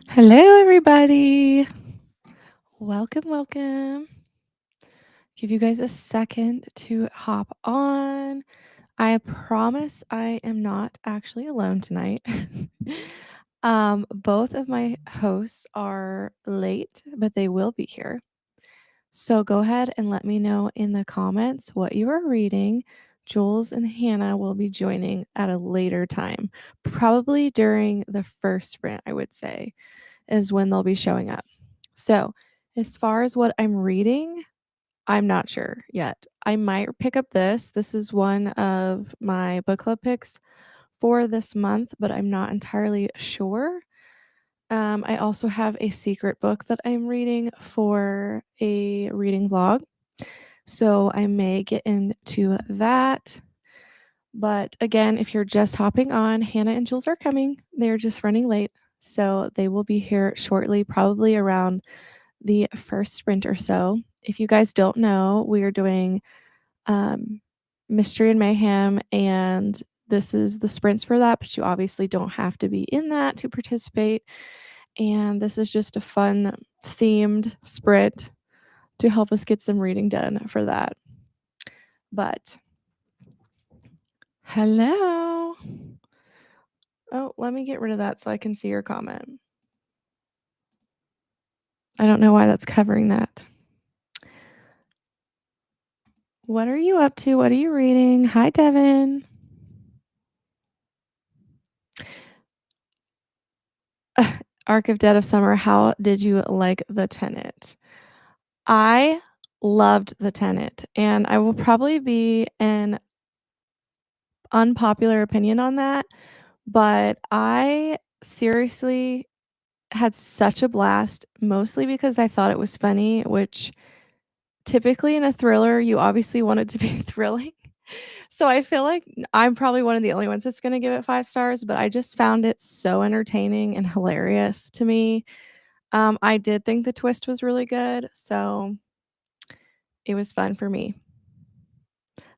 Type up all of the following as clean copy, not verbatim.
Hello, everybody. Welcome. Give you guys a second to hop on. I promise I am not actually alone tonight. Both of my hosts are late, but they will be here. So go ahead and let me know in the comments what you are reading. Jules and Hannah will be joining at a later time, probably during the first sprint, I would say, is when they'll be showing up. So, as far as what I'm reading, I'm not sure yet. I might pick up this. This is one of my book club picks for this month, but I'm not entirely sure. I also have a secret book that I'm reading for a reading vlog. So I may get into that. But again, if you're just hopping on, Hannah and Jules are coming. They're just running late. So they will be here shortly, probably around the first sprint or so. If you guys don't know, we are doing Mystery and Mayhem, and this is the sprints for that, but you obviously don't have to be in that to participate. And this is just a fun themed sprint to help us get some reading done for that. But hello. Oh, let me get rid of that so I can see your comment. I don't know why that's covering that. What are you up to? What are you reading? Hi, Devin. Arc of Dead of Summer, how did you like The Tenant? I loved The Tenant, and I will probably be an unpopular opinion on that, but I seriously had such a blast, mostly because I thought it was funny, which typically in a thriller, you obviously want it to be thrilling. So I feel like I'm probably one of the only ones that's gonna give it 5 stars, but I just found it so entertaining and hilarious to me. I did think the twist was really good, so it was fun for me.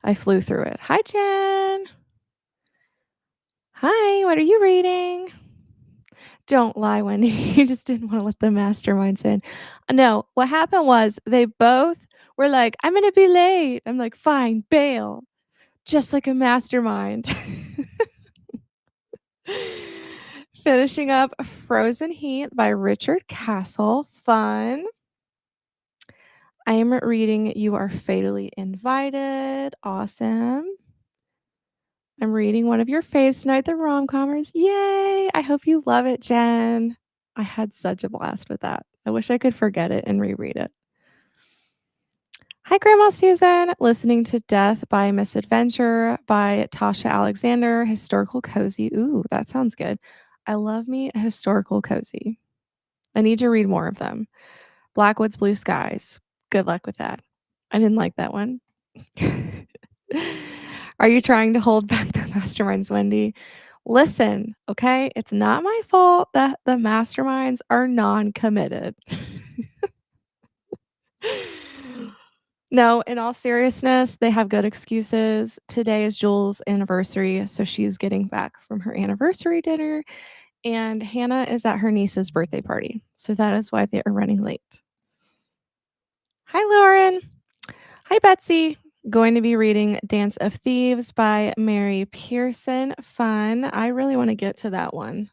I flew through it. Hi, Jen. Hi, what are you reading? Don't lie, Wendy. You just didn't want to let the masterminds in. No, what happened was they both were like, I'm going to be late. I'm like, fine, bail. Just like a mastermind. Finishing up Frozen Heat by Richard Castle. Fun. I am reading You Are Fatally Invited. Awesome. I'm reading one of your faves tonight, the rom-commers. Yay! I hope you love it, Jen. I had such a blast with that. I wish I could forget it and reread it. Hi, Grandma Susan. Listening to Death by Misadventure by Tasha Alexander. Historical cozy. Ooh, that sounds good. I love me a historical cozy. I need to read more of them. Blackwood's Blue Skies. Good luck with that. I didn't like that one. Are you trying to hold back the masterminds, Wendy? Listen, okay? It's not my fault that the masterminds are non-committed. No, in all seriousness, they have good excuses. Today is Jules' anniversary, so she's getting back from her anniversary dinner, and Hannah is at her niece's birthday party. So that is why they are running late. Hi, Lauren. Hi, Betsy. Going to be reading Dance of Thieves by Mary Pearson. Fun. I really want to get to that one.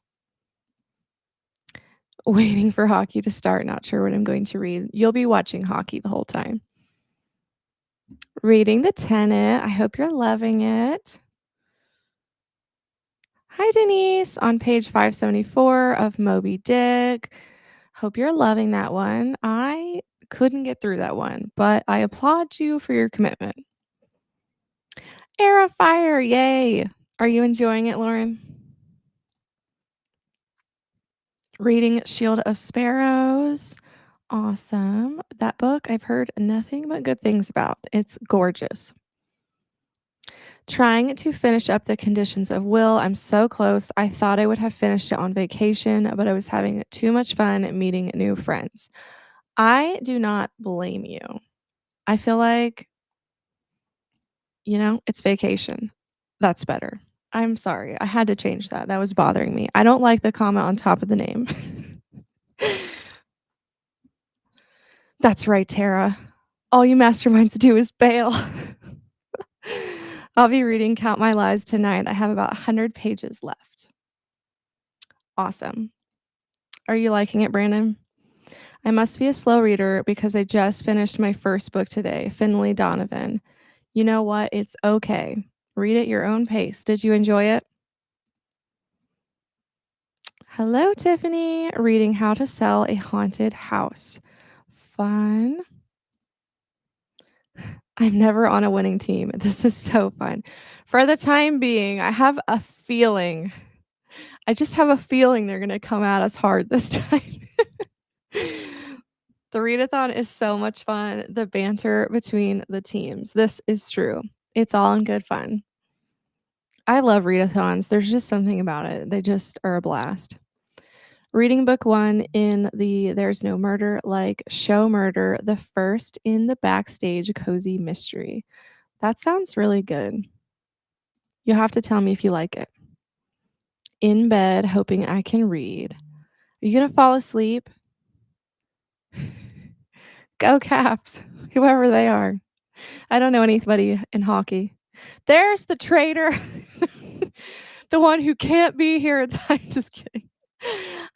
Waiting for hockey to start. Not sure what I'm going to read. You'll be watching hockey the whole time. Reading The Tenant. I hope you're loving it. Hi, Denise. On page 574 of Moby Dick. Hope you're loving that one. I couldn't get through that one, but I applaud you for your commitment. Air of Fire. Yay. Are you enjoying it, Lauren? Reading Shield of Sparrows. Awesome. That book I've heard nothing but good things about. It's gorgeous. Trying to finish up The Conditions of Will. I'm so close. I thought I would have finished it on vacation, but I was having too much fun meeting new friends. I do not blame you. I feel like, it's vacation. That's better. I'm sorry. I had to change that. That was bothering me. I don't like the comma on top of the name. That's right, Tara. All you masterminds do is bail. I'll be reading Count My Lies tonight. I have about 100 pages left. Awesome. Are you liking it, Brandon? I must be a slow reader because I just finished my first book today, Finley Donovan. You know what? It's okay. Read at your own pace. Did you enjoy it? Hello, Tiffany. Reading How to Sell a Haunted House. Fun. I'm never on a winning team. This is so fun. For the time being, I have a feeling. I just have a feeling they're going to come at us hard this time. The readathon is so much fun. The banter between the teams. This is true. It's all in good fun. I love readathons. There's just something about it. They just are a blast. Reading book 1 in the There's No Murder Like Show Murder, the first in the Backstage Cozy Mystery. That sounds really good. You'll have to tell me if you like it. In bed, hoping I can read. Are you going to fall asleep? Go Caps, whoever they are. I don't know anybody in hockey. There's the traitor. The one who can't be here in time. Just kidding.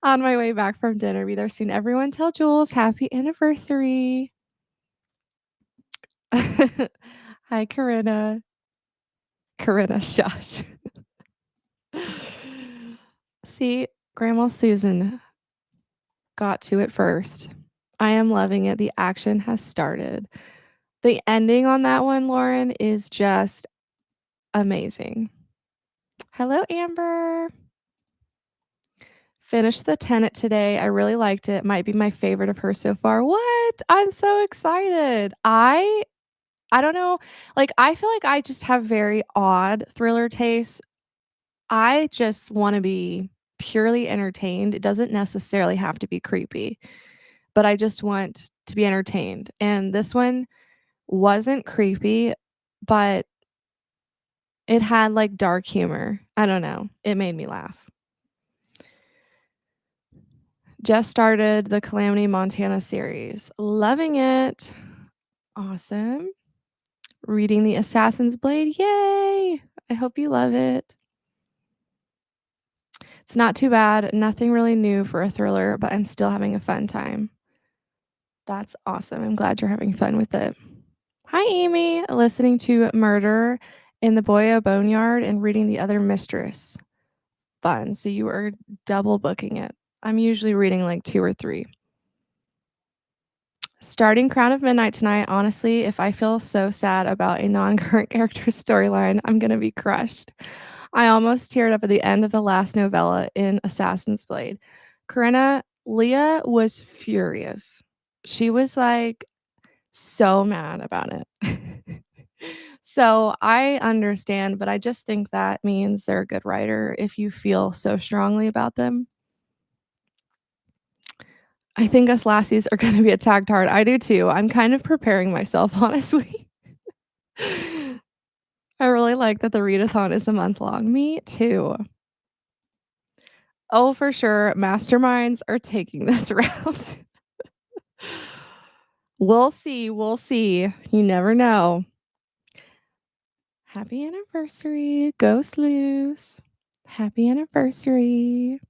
On my way back from dinner. Be there soon. Everyone tell Jules happy anniversary. Hi, Corinna. Corinna, shush. See, Grandma Susan got to it first. I am loving it. The action has started. The ending on that one, Lauren, is just amazing. Hello, Amber. Finished The Tenant today. I really liked it. Might be my favorite of her so far. What? I'm so excited. I don't know. Like, I feel like I just have very odd thriller tastes. I just want to be purely entertained. It doesn't necessarily have to be creepy, but I just want to be entertained. And this one wasn't creepy, but it had like dark humor. I don't know. It made me laugh. Just started the Calamity Montana series. Loving it. Awesome. Reading The Assassin's Blade. Yay! I hope you love it. It's not too bad. Nothing really new for a thriller, but I'm still having a fun time. That's awesome. I'm glad you're having fun with it. Hi, Amy. Listening to Murder in the Boyo Boneyard and reading The Other Mistress. Fun. So you are double booking it. I'm usually reading like 2 or 3. Starting Crown of Midnight tonight. Honestly, if I feel so sad about a non-current character storyline, I'm going to be crushed. I almost teared up at the end of the last novella in Assassin's Blade. Corinna, Leah was furious. She was like so mad about it. So I understand, but I just think that means they're a good writer if you feel so strongly about them. I think us lassies are going to be attacked hard. I do too. I'm kind of preparing myself, honestly. I really like that the readathon is a month long. Me too. Oh, for sure. Masterminds are taking this route. We'll see. We'll see. You never know. Happy anniversary. Ghost Loose. Happy anniversary.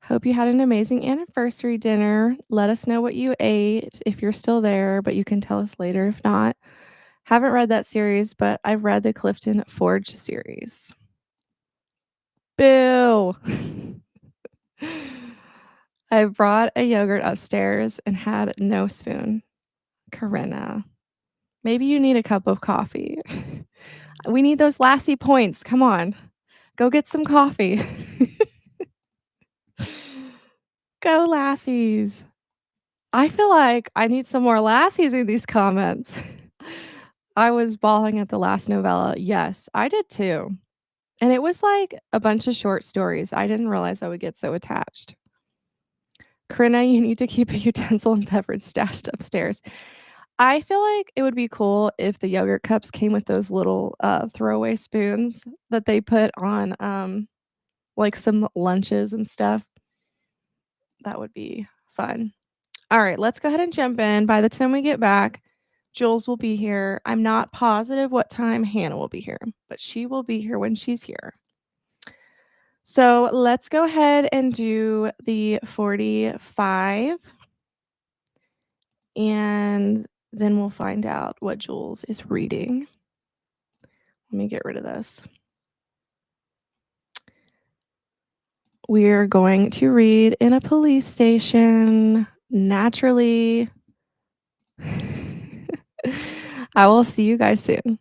Hope you had an amazing anniversary dinner. Let us know what you ate if you're still there, but you can tell us later if not. Haven't read that series, but I've read the Clifton Forge series. Boo! I brought a yogurt upstairs and had no spoon. Corinna, maybe you need a cup of coffee. We need those lassie points. Come on. Go get some coffee. Go lassies. I feel like I need some more lassies in these comments. I was bawling at the last novella. Yes, I did too. And it was like a bunch of short stories. I didn't realize I would get so attached. Corinna, you need to keep a utensil and beverage stashed upstairs. I feel like it would be cool if the yogurt cups came with those little throwaway spoons that they put on like some lunches and stuff. That would be fun. All right, let's go ahead and jump in. By the time we get back, Jules will be here. I'm not positive what time Hannah will be here, but she will be here when she's here. So let's go ahead and do the 45, and then we'll find out what Jules is reading. Let me get rid of this. We're going to read in a police station, naturally. I will see you guys soon.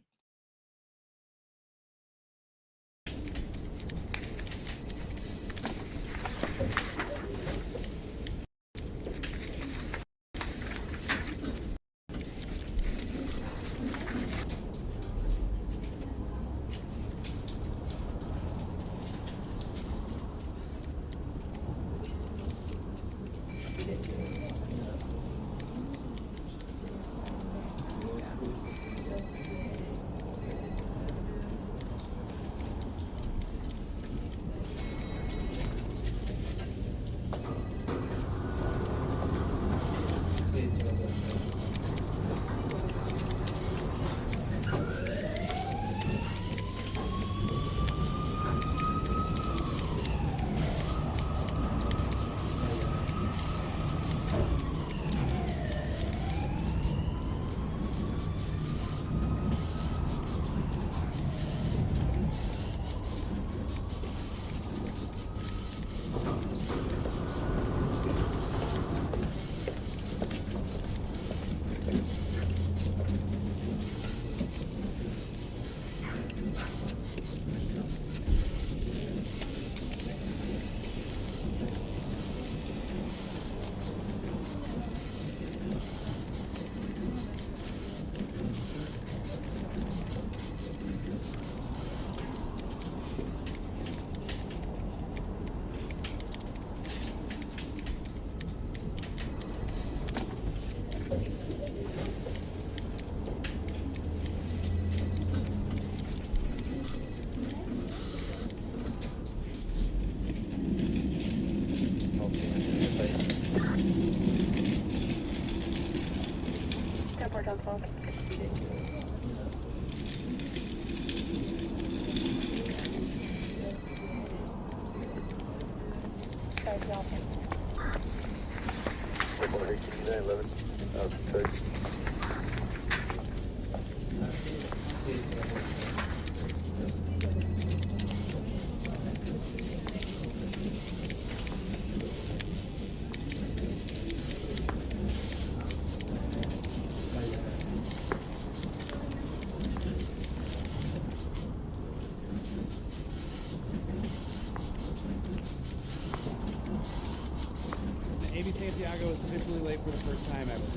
Santiago is officially late for the first time ever.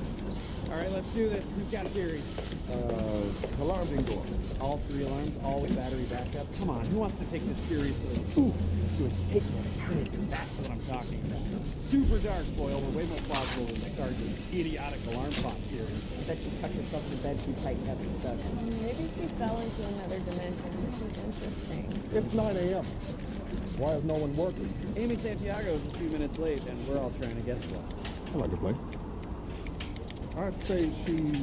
All right, let's do this. Who's got a theory? Alarm didn't go off. All 3 alarms, all with battery backup. Come on, who wants to take this seriously? Ooh, it was take That's what I'm talking about. Super dark, Boyle. We're way more plausible than the sergeant's idiotic alarm clock theory. I bet she tucked herself in bed too tight and got stuck. Maybe she fell into another dimension. This is interesting. It's 9 a.m. Why is no one working? Amy Santiago is a few minutes late, and we're all trying to guess what. I like to play. I'd say she's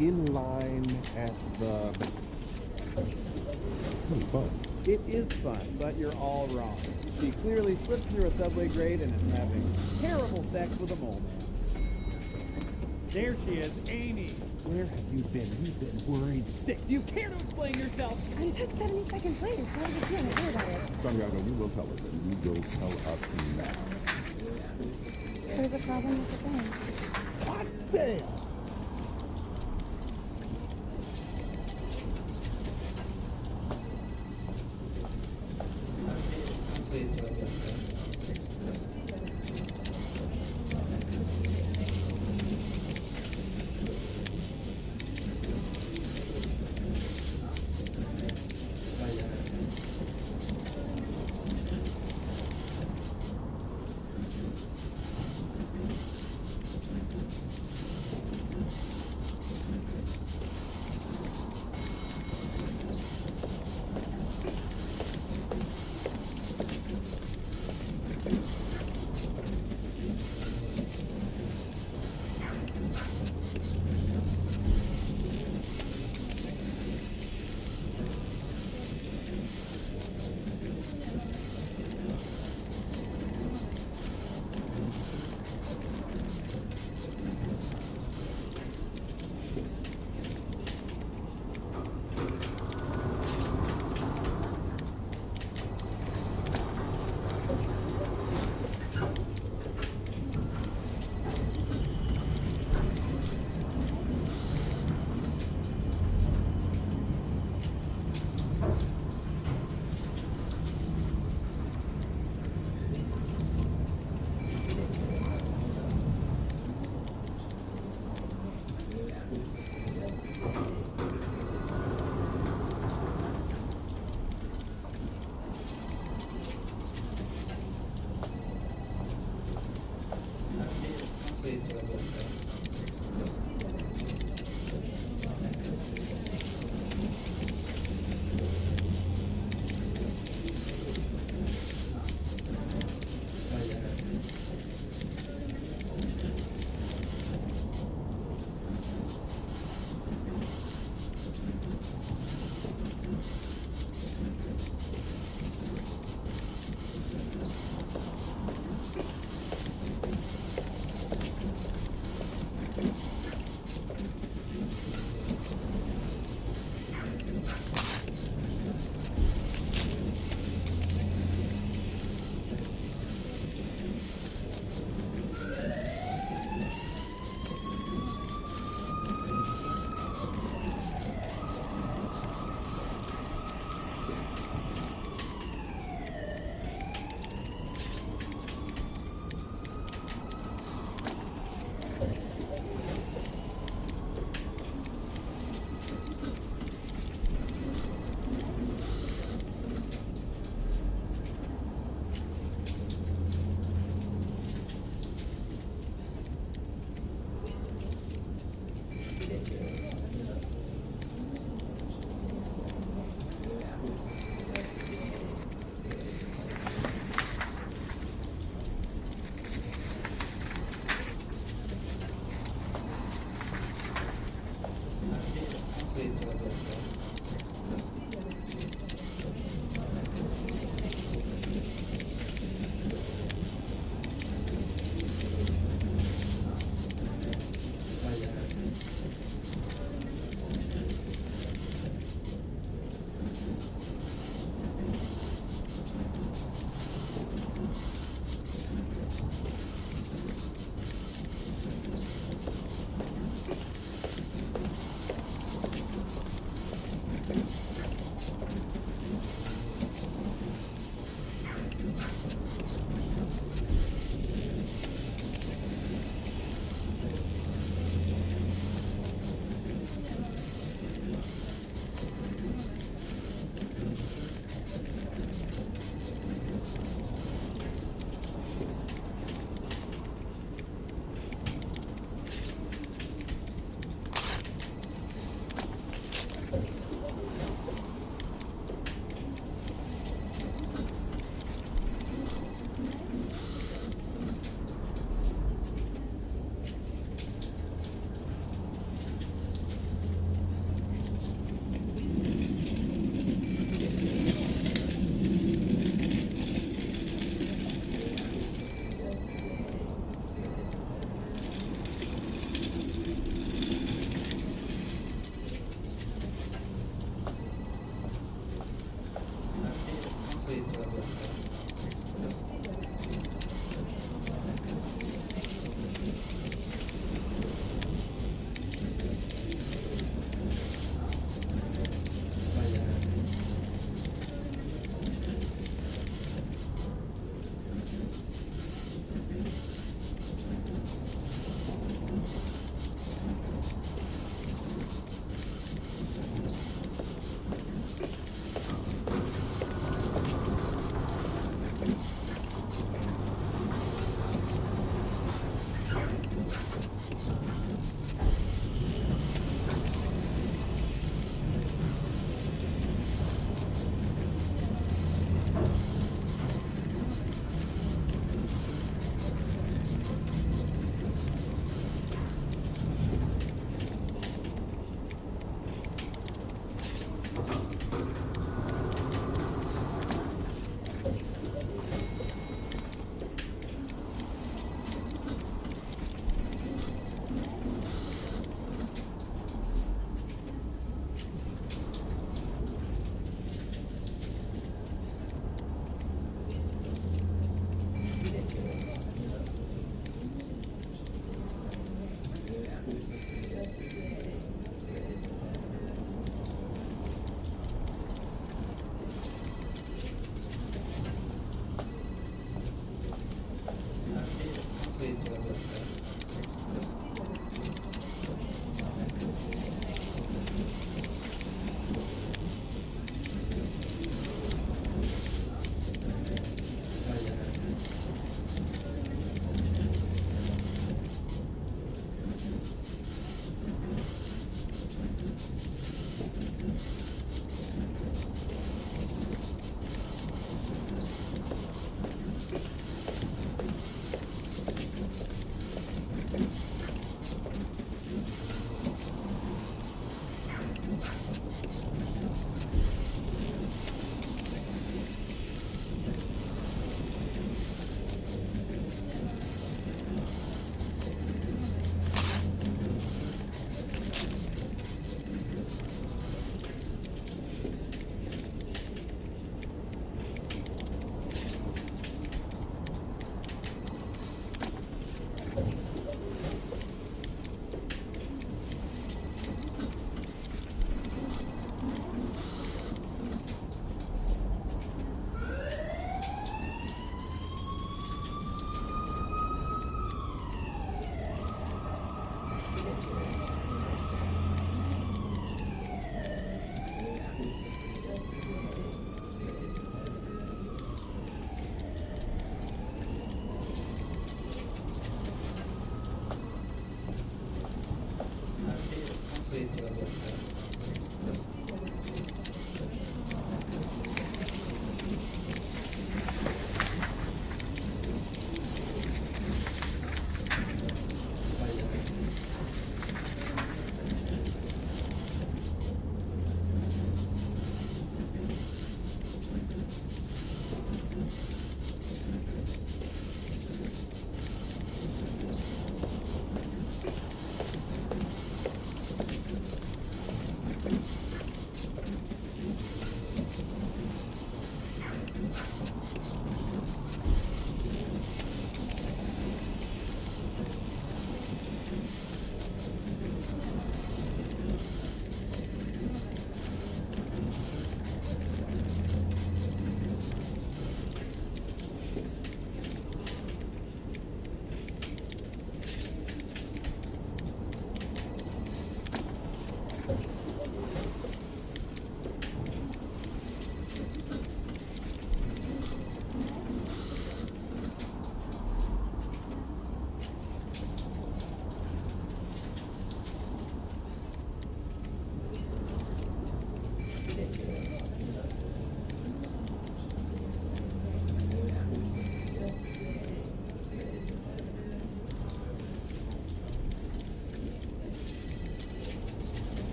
in line at the... Pretty fun. It is fun, but you're all wrong. She clearly slipped through a subway grate and is having terrible sex with a mole man. There she is, Amy. Where have you been? You've been worried. Sick. Do you care to explain yourself? I took 70 seconds later. How did you hear about it? Santiago, you will tell us, and you will tell us now. There's a problem with the phone. What the?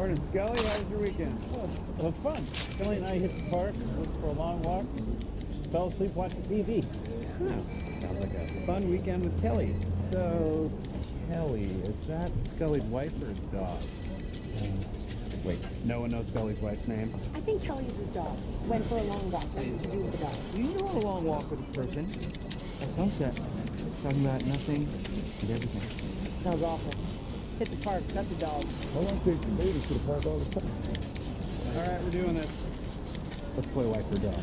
Morning, Scully. How was your weekend? Fun. Kelly and I hit the park, went for a long walk, fell asleep watching TV. Huh. Sounds like a fun weekend with Kelly. So, Kelly, is that Scully's wife or his dog? Wait, no one knows Scully's wife's name? I think Kelly's his dog. Went for a long walk. Nothing to do with the dog. You go on a long walk with a person at sunset, talking about nothing and everything. Sounds awful. Hit the park. That's a dog. I like taking ladies to the park all the time. All right, we're doing this. Let's play wife or dog.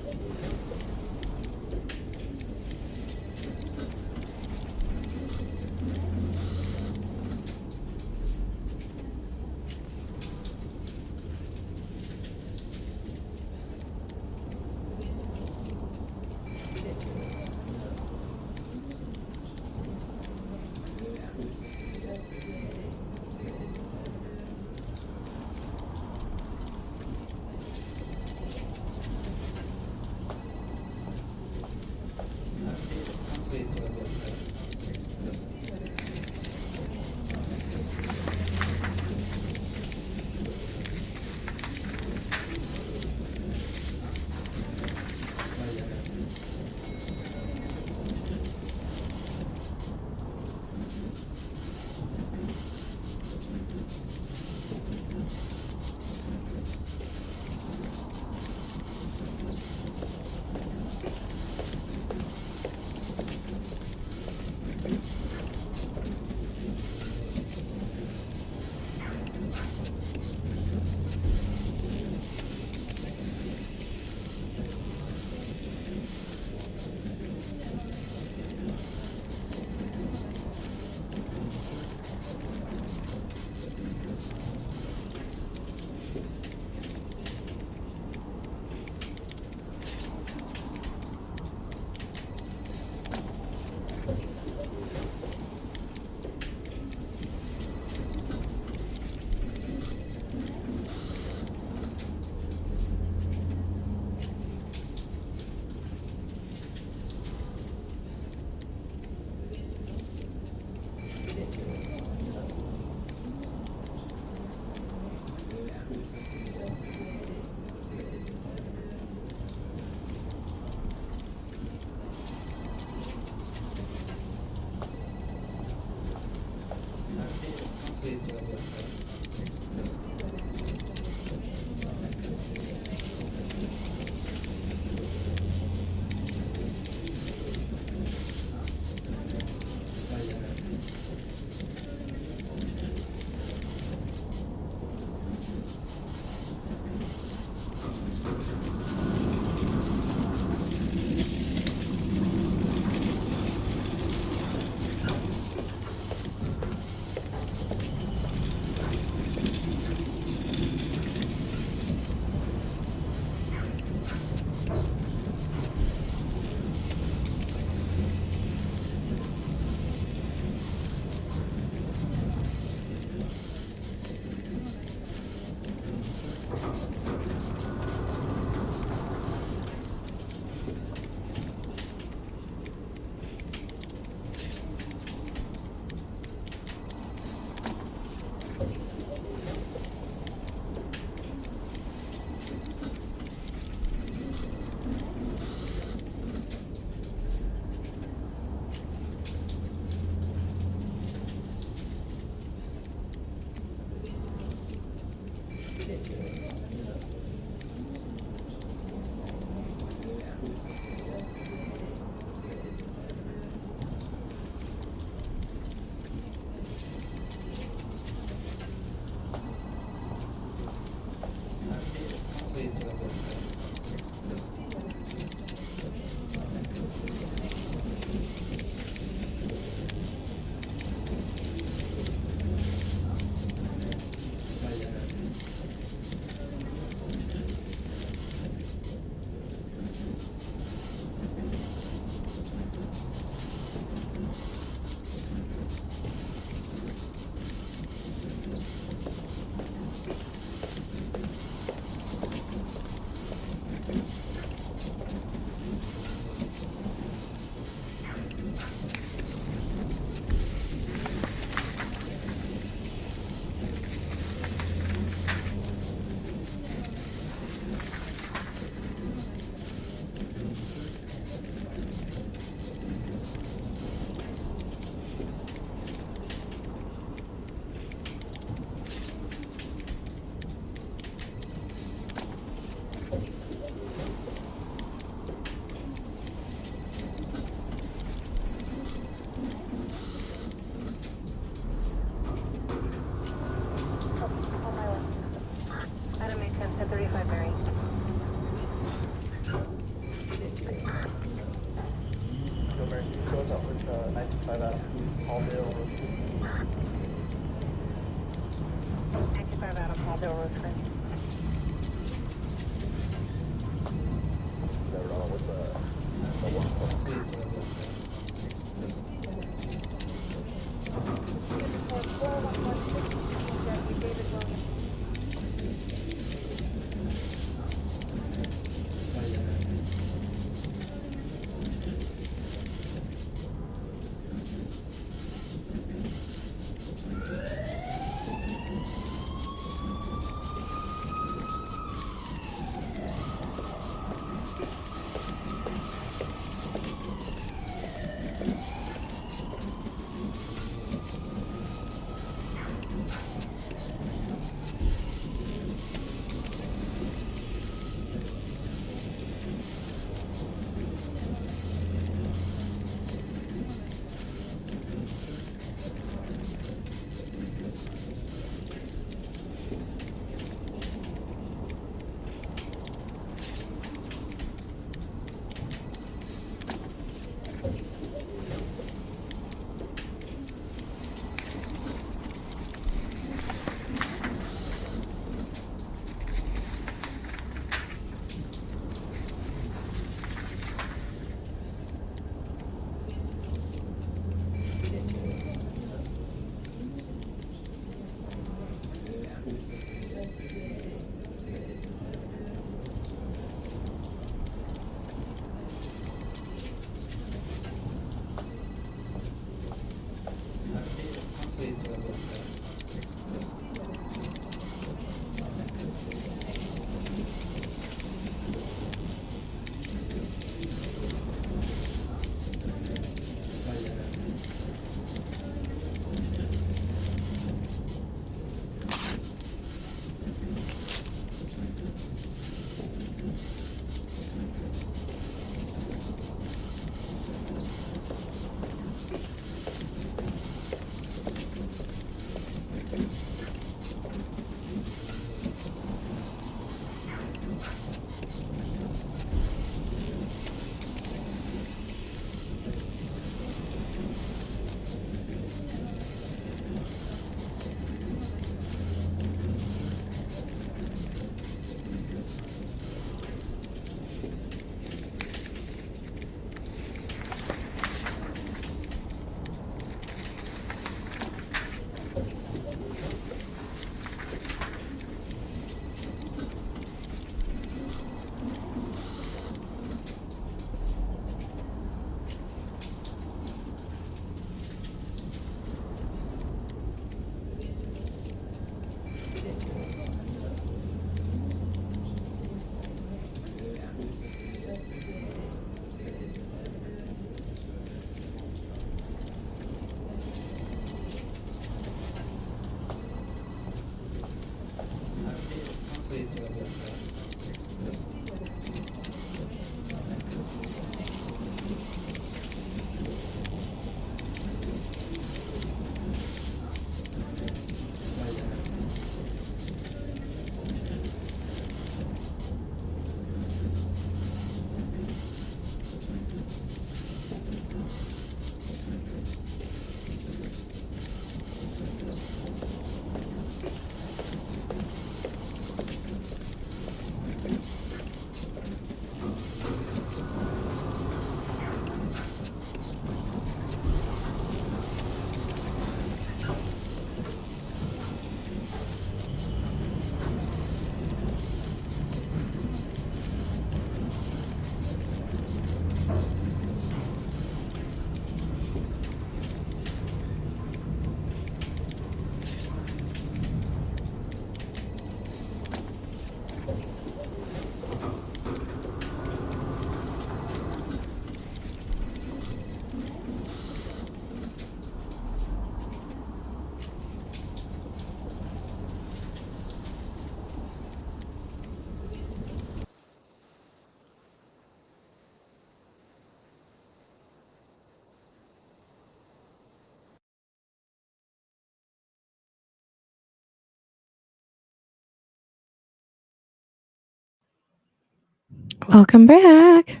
Welcome back.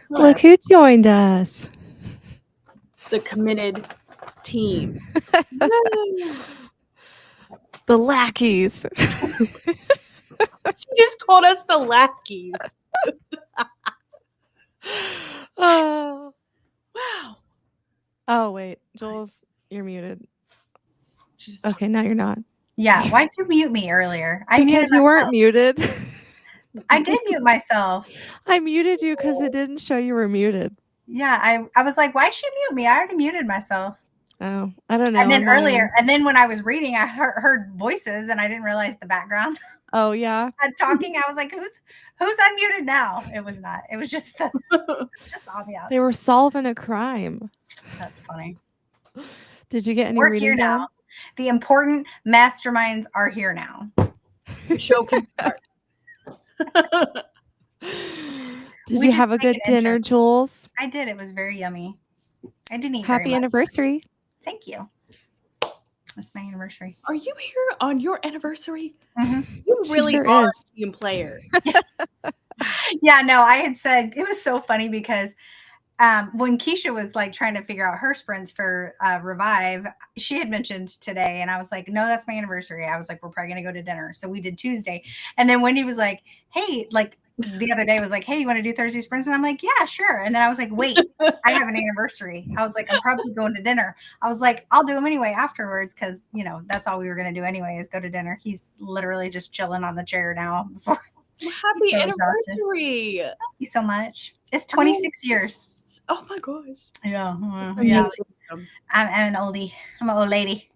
Hello. Look who joined us. The committed team. The lackeys. She just called us the lackeys. Oh. Wow. Oh, wait. Jules, you're muted. She's Okay, now you're not. Yeah, why'd you mute me earlier? I muted Because you weren't myself. muted. I did mute myself. I muted you because it didn't show you were muted. Yeah, I was like, why'd she mute me? I already muted myself. Oh, I don't know. And then on my earlier, end. and then when I was reading, I heard voices and I didn't realize the background. Oh, yeah. And talking, I was like, who's unmuted now? It was not. It was just just obvious. They were solving a crime. That's funny. Did you get any We're reading here done? now. The important masterminds are here now. the show can start. Did We you just have a make good an dinner, entrance. Jules? I did. It was very yummy. I didn't eat Happy very much. anniversary. Thank you. That's my anniversary. Are you here on your anniversary? Mhm. You She really sure are is. a team player. Yeah, no, I had said it was so funny because when Keisha was like trying to figure out her sprints for Revive, she had mentioned today, and I was like, no, that's my anniversary. I was like, we're probably gonna go to dinner. So we did Tuesday. And then Wendy was like, hey, like the other day was like, hey, you want to do Thursday sprints? And I'm like, yeah, sure. And then I was like, wait, I have an anniversary. I was like, I'm probably going to dinner. I was like, I'll do them anyway afterwards because, you know, that's all we were going to do anyway is go to dinner. He's literally just chilling on the chair now. Before Happy so anniversary. Thank you so much. It's 26 years. Oh my gosh. Yeah. Yeah. I'm an oldie. I'm an old lady.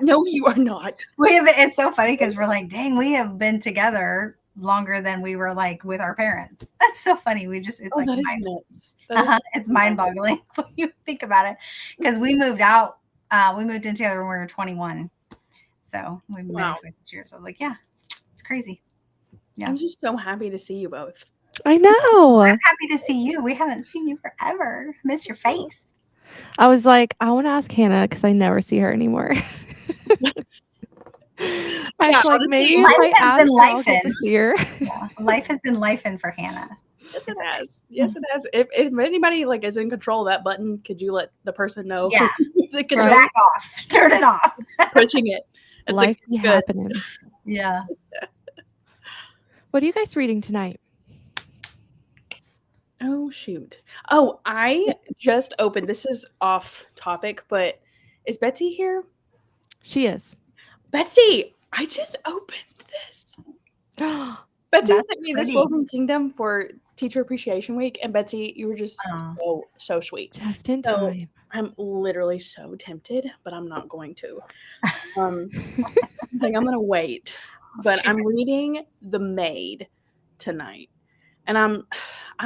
No, you are not. It's so funny because we're like, dang, we have been together longer than we were like with our parents. That's so funny. It's like that is mind, nuts. That is it's mind boggling when you think about it. Because we moved out, we moved in together when we were 21. So we've been married 26 years. I was like, yeah, it's crazy. Yeah. I'm just so happy to see you both. I know. I'm happy to see you. We haven't seen you forever. Miss your face. I was like, I want to ask Hannah because I never see her anymore. I was like, maybe if I ask her, I'll get to see her. Yeah. Life has been lifing for Hannah. Yes, it has. Yes, it has. If anybody like is in control of that button, could you let the person know? Yeah. So back off. Turn it off. Pushing it. It's Life like, be happening. Yeah. What are you guys reading tonight? Oh, shoot. Oh, I just opened. This is off topic, but is Betsy here? She is. Betsy, I just opened this. Betsy sent me this Woven Kingdom for Teacher Appreciation Week, and Betsy, you were just so sweet. Just in time. I'm literally so tempted, but I'm not going to. I think I'm gonna wait. But I'm reading The Maid tonight, and I'm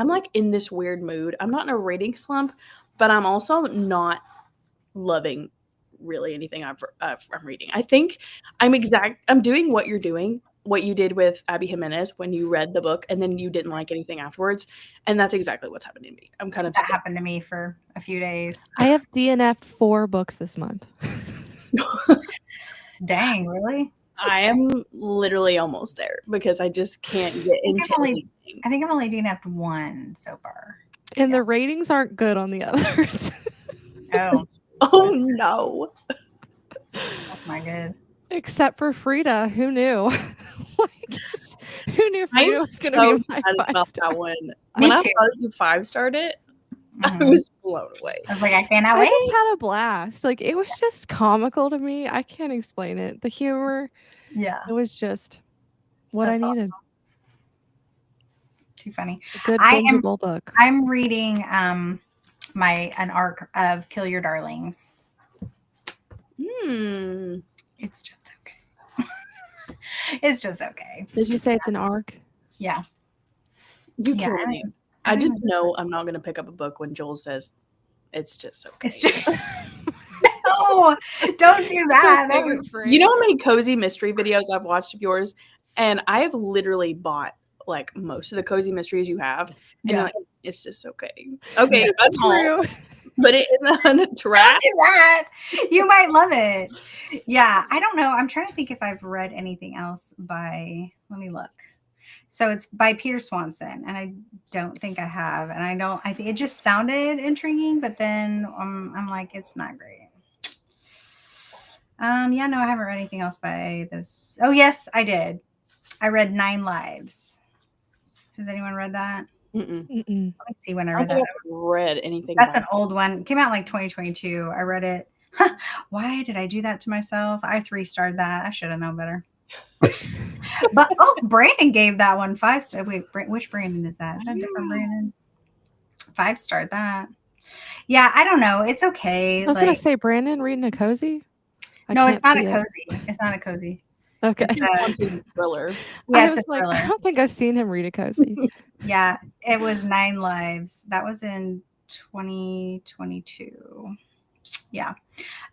like in this weird mood. I'm not in a reading slump, but I'm also not loving really anything I'm reading. I think I'm doing what you're doing, what you did with Abby Jimenez when you read the book and then you didn't like anything afterwards, and that's exactly what's happening to me. I'm kind of that happened to me for a few days. I have DNF'd 4 books this month. Dang, really? I am literally almost there because I just can't get into anything. I think I'm only DNF'd 1 so far. And the ratings aren't good on the others. Oh no. That's not good. Except for Frida. Who knew? Who knew Frida was going to be my 5-star? That one. When I saw you 5-starred it, I was blown away. I was like, I cannot wait. I just had a blast. Like, it was just comical to me. I can't explain it. The humor. Yeah. It was just what I needed. Awesome. Too funny. A good bingeable book. I'm reading an arc of Kill Your Darlings. It's just okay. It's just okay. Did you say it's an arc? Yeah. You killed me. I just know I'm not going to pick up a book when Jules says it's just okay. No, don't do that. You know how many cozy mystery videos I've watched of yours? And I have literally bought like most of the cozy mysteries you have. And like, it's just okay. Okay, that's true. Put it in the trash. Don't do that. You might love it. Yeah, I don't know. I'm trying to think if I've read anything else by. Let me look. So it's by Peter Swanson, and I don't think I have. And I don't. I think it just sounded intriguing, but then I'm like, it's not great. Yeah, no, I haven't read anything else by this. Oh, yes, I did. I read 9 Lives. Has anyone read that? Mm-mm. Mm-mm. Let me see when I I read don't that. think I've read anything. That's by an old one. It came out in like 2022. I read it. Why did I do that to myself? I 3-starred that. I should have known better. But Brandon gave that one 5 stars. Wait, which Brandon is that? Is that a different Brandon? 5-starred that. Yeah, I don't know. It's okay. I was gonna say, Brandon reading a cozy. No, it's not a see it. cozy. It's not a cozy. Okay. It's a thriller. Yeah, I it's a was like, thriller. I don't think I've seen him read a cozy. Yeah, it was 9 Lives. That was in 2022. Yeah.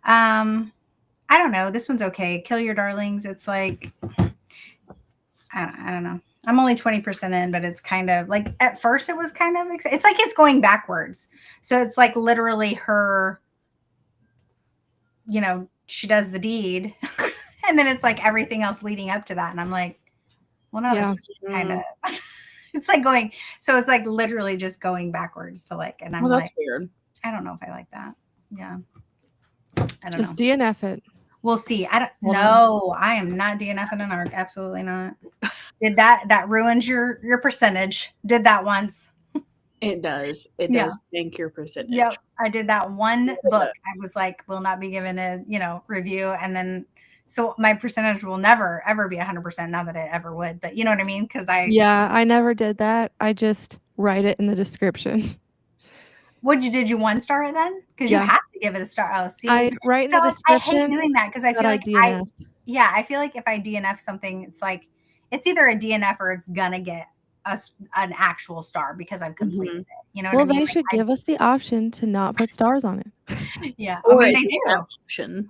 I don't know. This one's okay. Kill Your Darlings. It's like, I don't know. I'm only 20% in, but it's kind of like, at first it was kind of, it's like it's going backwards. So it's like literally her, she does the deed and then it's like everything else leading up to that. And I'm like, well, no, this is kind of, it's like going, so it's like literally just going backwards to like, and I'm Well, that's like, weird. I don't know if I like that. Yeah. I don't Just know. DNF it. We'll see. I am not DNFing an arc. Absolutely not. Did that ruins your percentage. Did that once. It does. It does tank your percentage. Yep. I did that one book. I was like, will not be given a, review. And then, so my percentage will never, ever be 100%. Not that it ever would, but you know what I mean? Because I never did that. I just write it in the description. Did you 1-star it then? Because you have to give it a star. Oh, see, I write in the description. I hate doing that because I feel like I feel like if I DNF something, it's like it's either a DNF or it's gonna get an actual star because I've completed it. You know what I mean? They should give us the option to not put stars on it. Yeah, or they do. Option.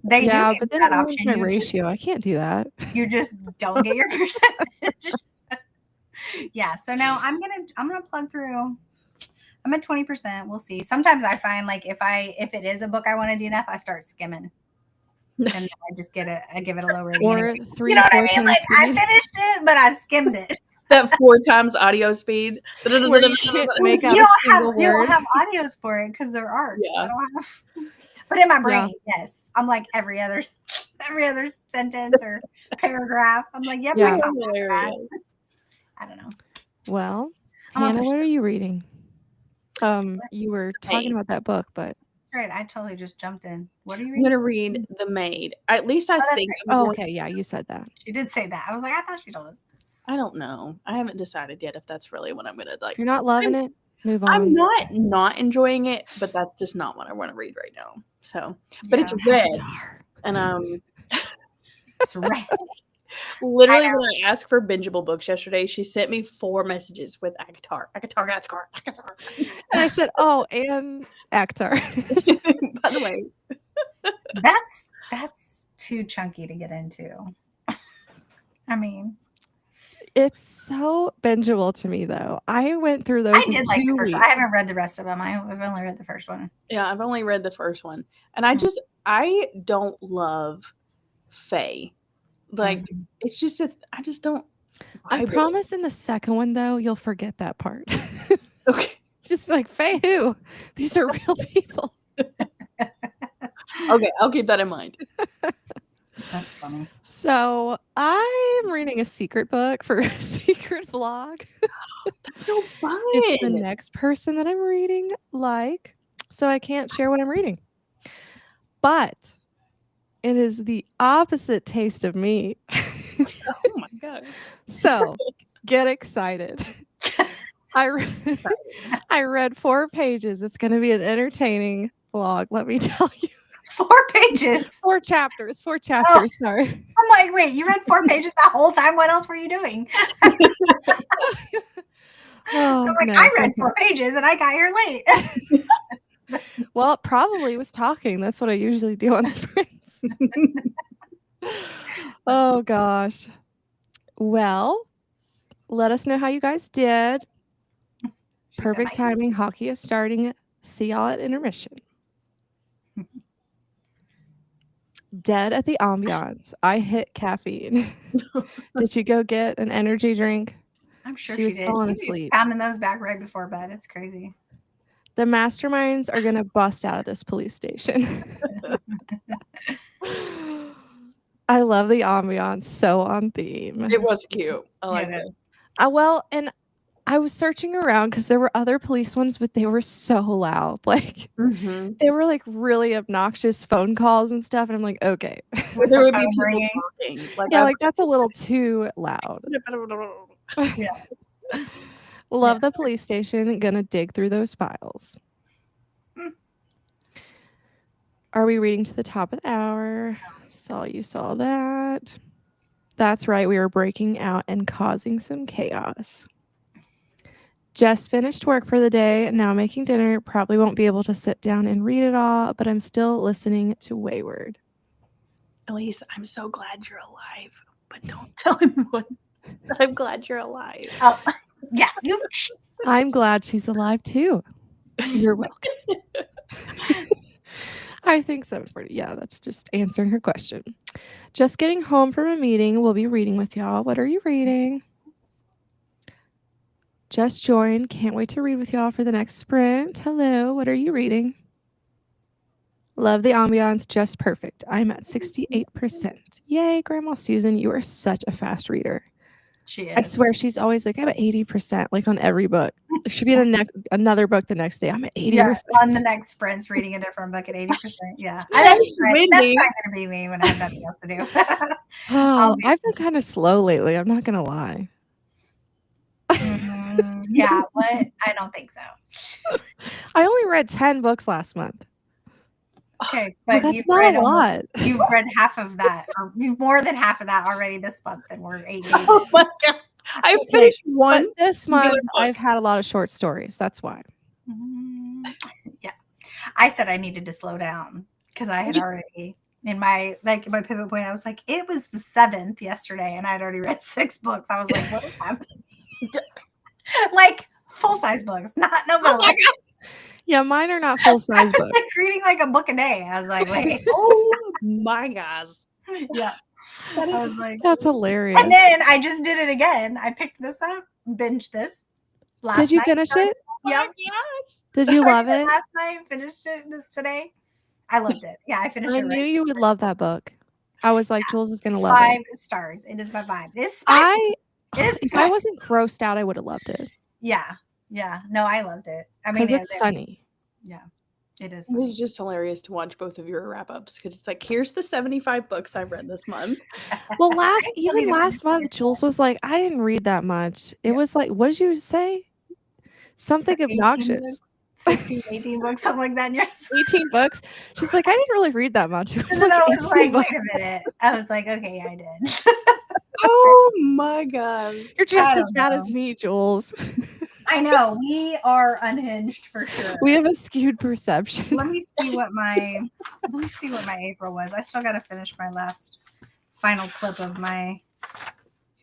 They do. But then it ruins my ratio. I can't do that. You just don't get your percentage. Yeah. So now I'm gonna plug through. I'm at 20%. We'll see. Sometimes I find like if it is a book I want to DNF, I start skimming. And then I just give it a low rating. Or 3, you know what I 4 mean? Like speed. I finished it, but I skimmed it. That 4 times audio speed. Where you can't make out you a single word. You don't have audios for it because they're arcs. Yeah. I don't have. But in my brain, yes, I'm like every other sentence or paragraph. I'm like, yep, I got that. I don't know. Well, Hannah, what are you reading? You were talking about that book, but right, I totally just jumped in. What are you I'm reading? gonna read The Maid. At least I think. Okay, yeah, you said that. She did say that. I was like, I thought she told us. I don't know. I haven't decided yet if that's really what I'm gonna like. If you're not loving it, move on. I'm not enjoying it, but that's just not what I want to read right now. So, but it's red, and it's red. Literally, when I asked for bingeable books yesterday, she sent me 4 messages with Akatar. And I said, oh, and Akatar. By the way, that's too chunky to get into. I mean, it's so bingeable to me, though. I went through those. I did like the first one. I haven't read the rest of them. I've only read the first one. Yeah, I've only read the first one, and I don't love Faye. Like it's just I just don't. I promise in the second one though, you'll forget that part. Okay. Just be like, Faye who? These are real people. Okay, I'll keep that in mind. That's funny. So I'm reading a secret book for a secret vlog. That's so fun. It's the next person that I'm reading so I can't share what I'm reading. But it is the opposite taste of me. Oh my gosh. So get excited. I read 4 pages. It's going to be an entertaining vlog, let me tell you. 4 pages? 4 chapters. 4 chapters, oh, sorry. I'm like, wait, you read 4 pages that whole time? What else were you doing? I'm like, I read 4 pages and I got here late. Well, it probably was talking. That's what I usually do on sprints. Oh, gosh. Well, let us know how you guys did. Perfect timing. Hockey is starting See y'all at intermission. Dead at the ambiance. I hit caffeine. Did you go get an energy drink? I'm sure She she was did. falling She'd be asleep. pounding those back right before bed. It's crazy. The masterminds are going to bust out of this police station. I love the ambiance. So on theme. It was cute. I like it it. is. Well, and I was searching around because there were other police ones, but they were so loud. Like, Mm-hmm. they were like really obnoxious phone calls and stuff. And I'm like, okay. Where there would be phone people ringing. talking. Like, Yeah, like that's a little too loud. Yeah. Love the police station. Gonna dig through those files. Are we reading to the top of the hour? Saw you saw that. That's right. We were breaking out and causing some chaos. Just finished work for the day. Now making dinner. Probably won't be able to sit down and read it all, but I'm still listening to Wayward. Elise, I'm so glad you're alive, but don't tell anyone that I'm glad you're alive. Oh, yeah. I'm glad she's alive too. You're welcome. I think 7:40. Yeah, that's just answering her question. Just getting home from a meeting. We'll be reading with y'all. What are you reading? Just joined. Can't wait to read with y'all for the next sprint. Hello. What are you reading? Love the ambiance. Just perfect. I'm at 68%. Yay, Grandma Susan. You are such a fast reader. She is. I swear she's always like, I'm at 80%, like on every book. There should be another book the next day. I'm at 80%. Yeah, on the next sprints, reading a different book at 80%. Yeah. That's That's not windy. going to be me when I have nothing else to do. Oh, I've been kind of slow lately. I'm not going to lie. Yeah, what? I don't think so. I only read 10 books last month. Okay, Well, but that's you've not read a lot. You've read half of that, or you've more than half of that already this month, and we're 8 days. Oh my god! I finished one. But this month, book. I've had a lot of short stories. That's why. Yeah, I said I needed to slow down because I had already in my pivot point. I was like, it was the 7th yesterday, and I'd already read 6 books. I was like, what is happening? Like full size books, not no. Oh my god! Yeah, mine are not full size books. Like reading like a book a day. I was like, wait. Oh my gosh! Yeah. I was like, That's hilarious. and then I just did it again. I picked this up, binged this. Did you finish it? Yep. Did you love it? Last night, finished it today. I loved it. Yeah, I finished I it. knew you would love that book. I was like, Jules is gonna love 5 it. stars. It is my vibe. It's spicy. If I wasn't grossed out, I would have loved it. Yeah. No, I loved it. I mean, because it's funny. Yeah, it is. It was just hilarious to watch both of your wrap ups because it's like, here's the 75 books I've read this month. Well, last month, Jules was like, I didn't read that much. It was like, what did you say? Something obnoxious. Books, 16, 18 books, something like that. Yes. 18 books. She's like, I didn't really read that much. It was And like I was like, books. wait a minute. I was like, okay, I did. Oh my god. You're just as bad as me, Jules. I know. We are unhinged for sure. We have a skewed perception. Let me see what my April was. I still got to finish my last final clip of my.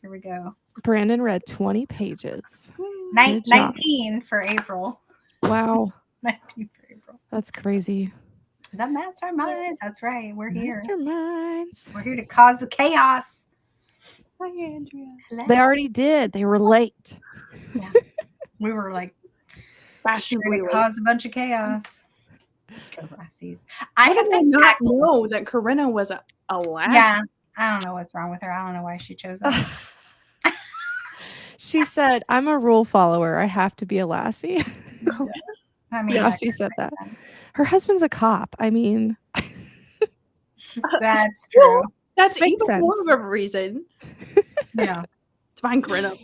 Here we go. Brandon read 20 pages. 19 for April. Wow. 19 for April. That's crazy. The masterminds. That's right. We're here. Masterminds. We're here to cause the chaos. Hi, Andrea. Hello. They already did. They were late. Yeah. We were like fashionably to cause a bunch of chaos. Lassies. I did not know that Corinna was a lassie. Yeah. I don't know what's wrong with her. I don't know why she chose that. She said, I'm a rule follower. I have to be a lassie. I mean, yeah, she said that. Her husband's a cop. I mean, that's true. That's Makes even sense. more of a reason. Yeah. It's fine, Corinna.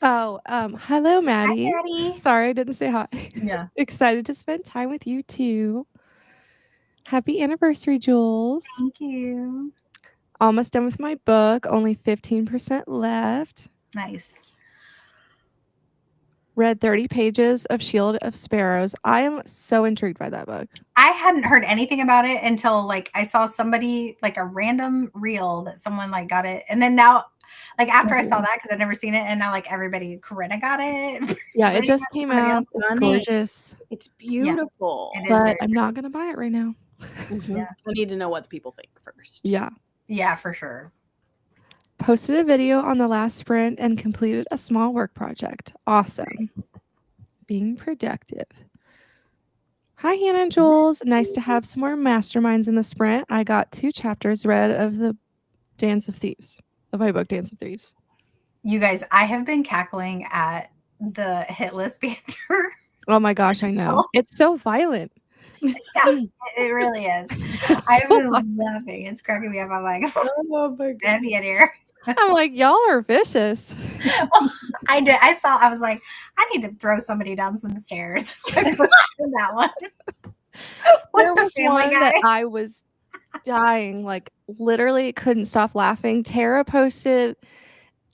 Oh, hello, Maddie. Hi, Maddie. Sorry, I didn't say hi. Yeah. Excited to spend time with you too. Happy anniversary, Jules. Thank you. Almost done with my book. Only 15% left. Nice. Read 30 pages of Shield of Sparrows. I am so intrigued by that book. I hadn't heard anything about it until like I saw somebody like a random reel that someone like got it. And then now Like after I saw that, because I'd never seen it, and now like everybody, Corinna got it. Yeah, it Brittany just got it, came somebody out. else. It's Stunning. gorgeous, It's beautiful. It is but very I'm not gonna buy it right now. Mhm. Yeah. I need to know what the people think first. Yeah. Yeah, for sure. Posted a video on the last sprint and completed a small work project. Awesome. Being productive. Hi, Hannah and Jules. Nice to have some more masterminds in the sprint. I got 2 chapters read of the Dance of Thieves, of my book, Dance of Thieves. You guys, I have been cackling at the hit list banter. Oh my gosh, I know. It's so violent. Yeah, it really is. It's I've so been violent. laughing. It's cracking me up. I'm like, Oh my god. heavy in here. I'm like, y'all are vicious. I did. I was like, I need to throw somebody down some stairs. I posted that one. There the was Family one Guy? that I was dying, like literally couldn't stop laughing. Tara posted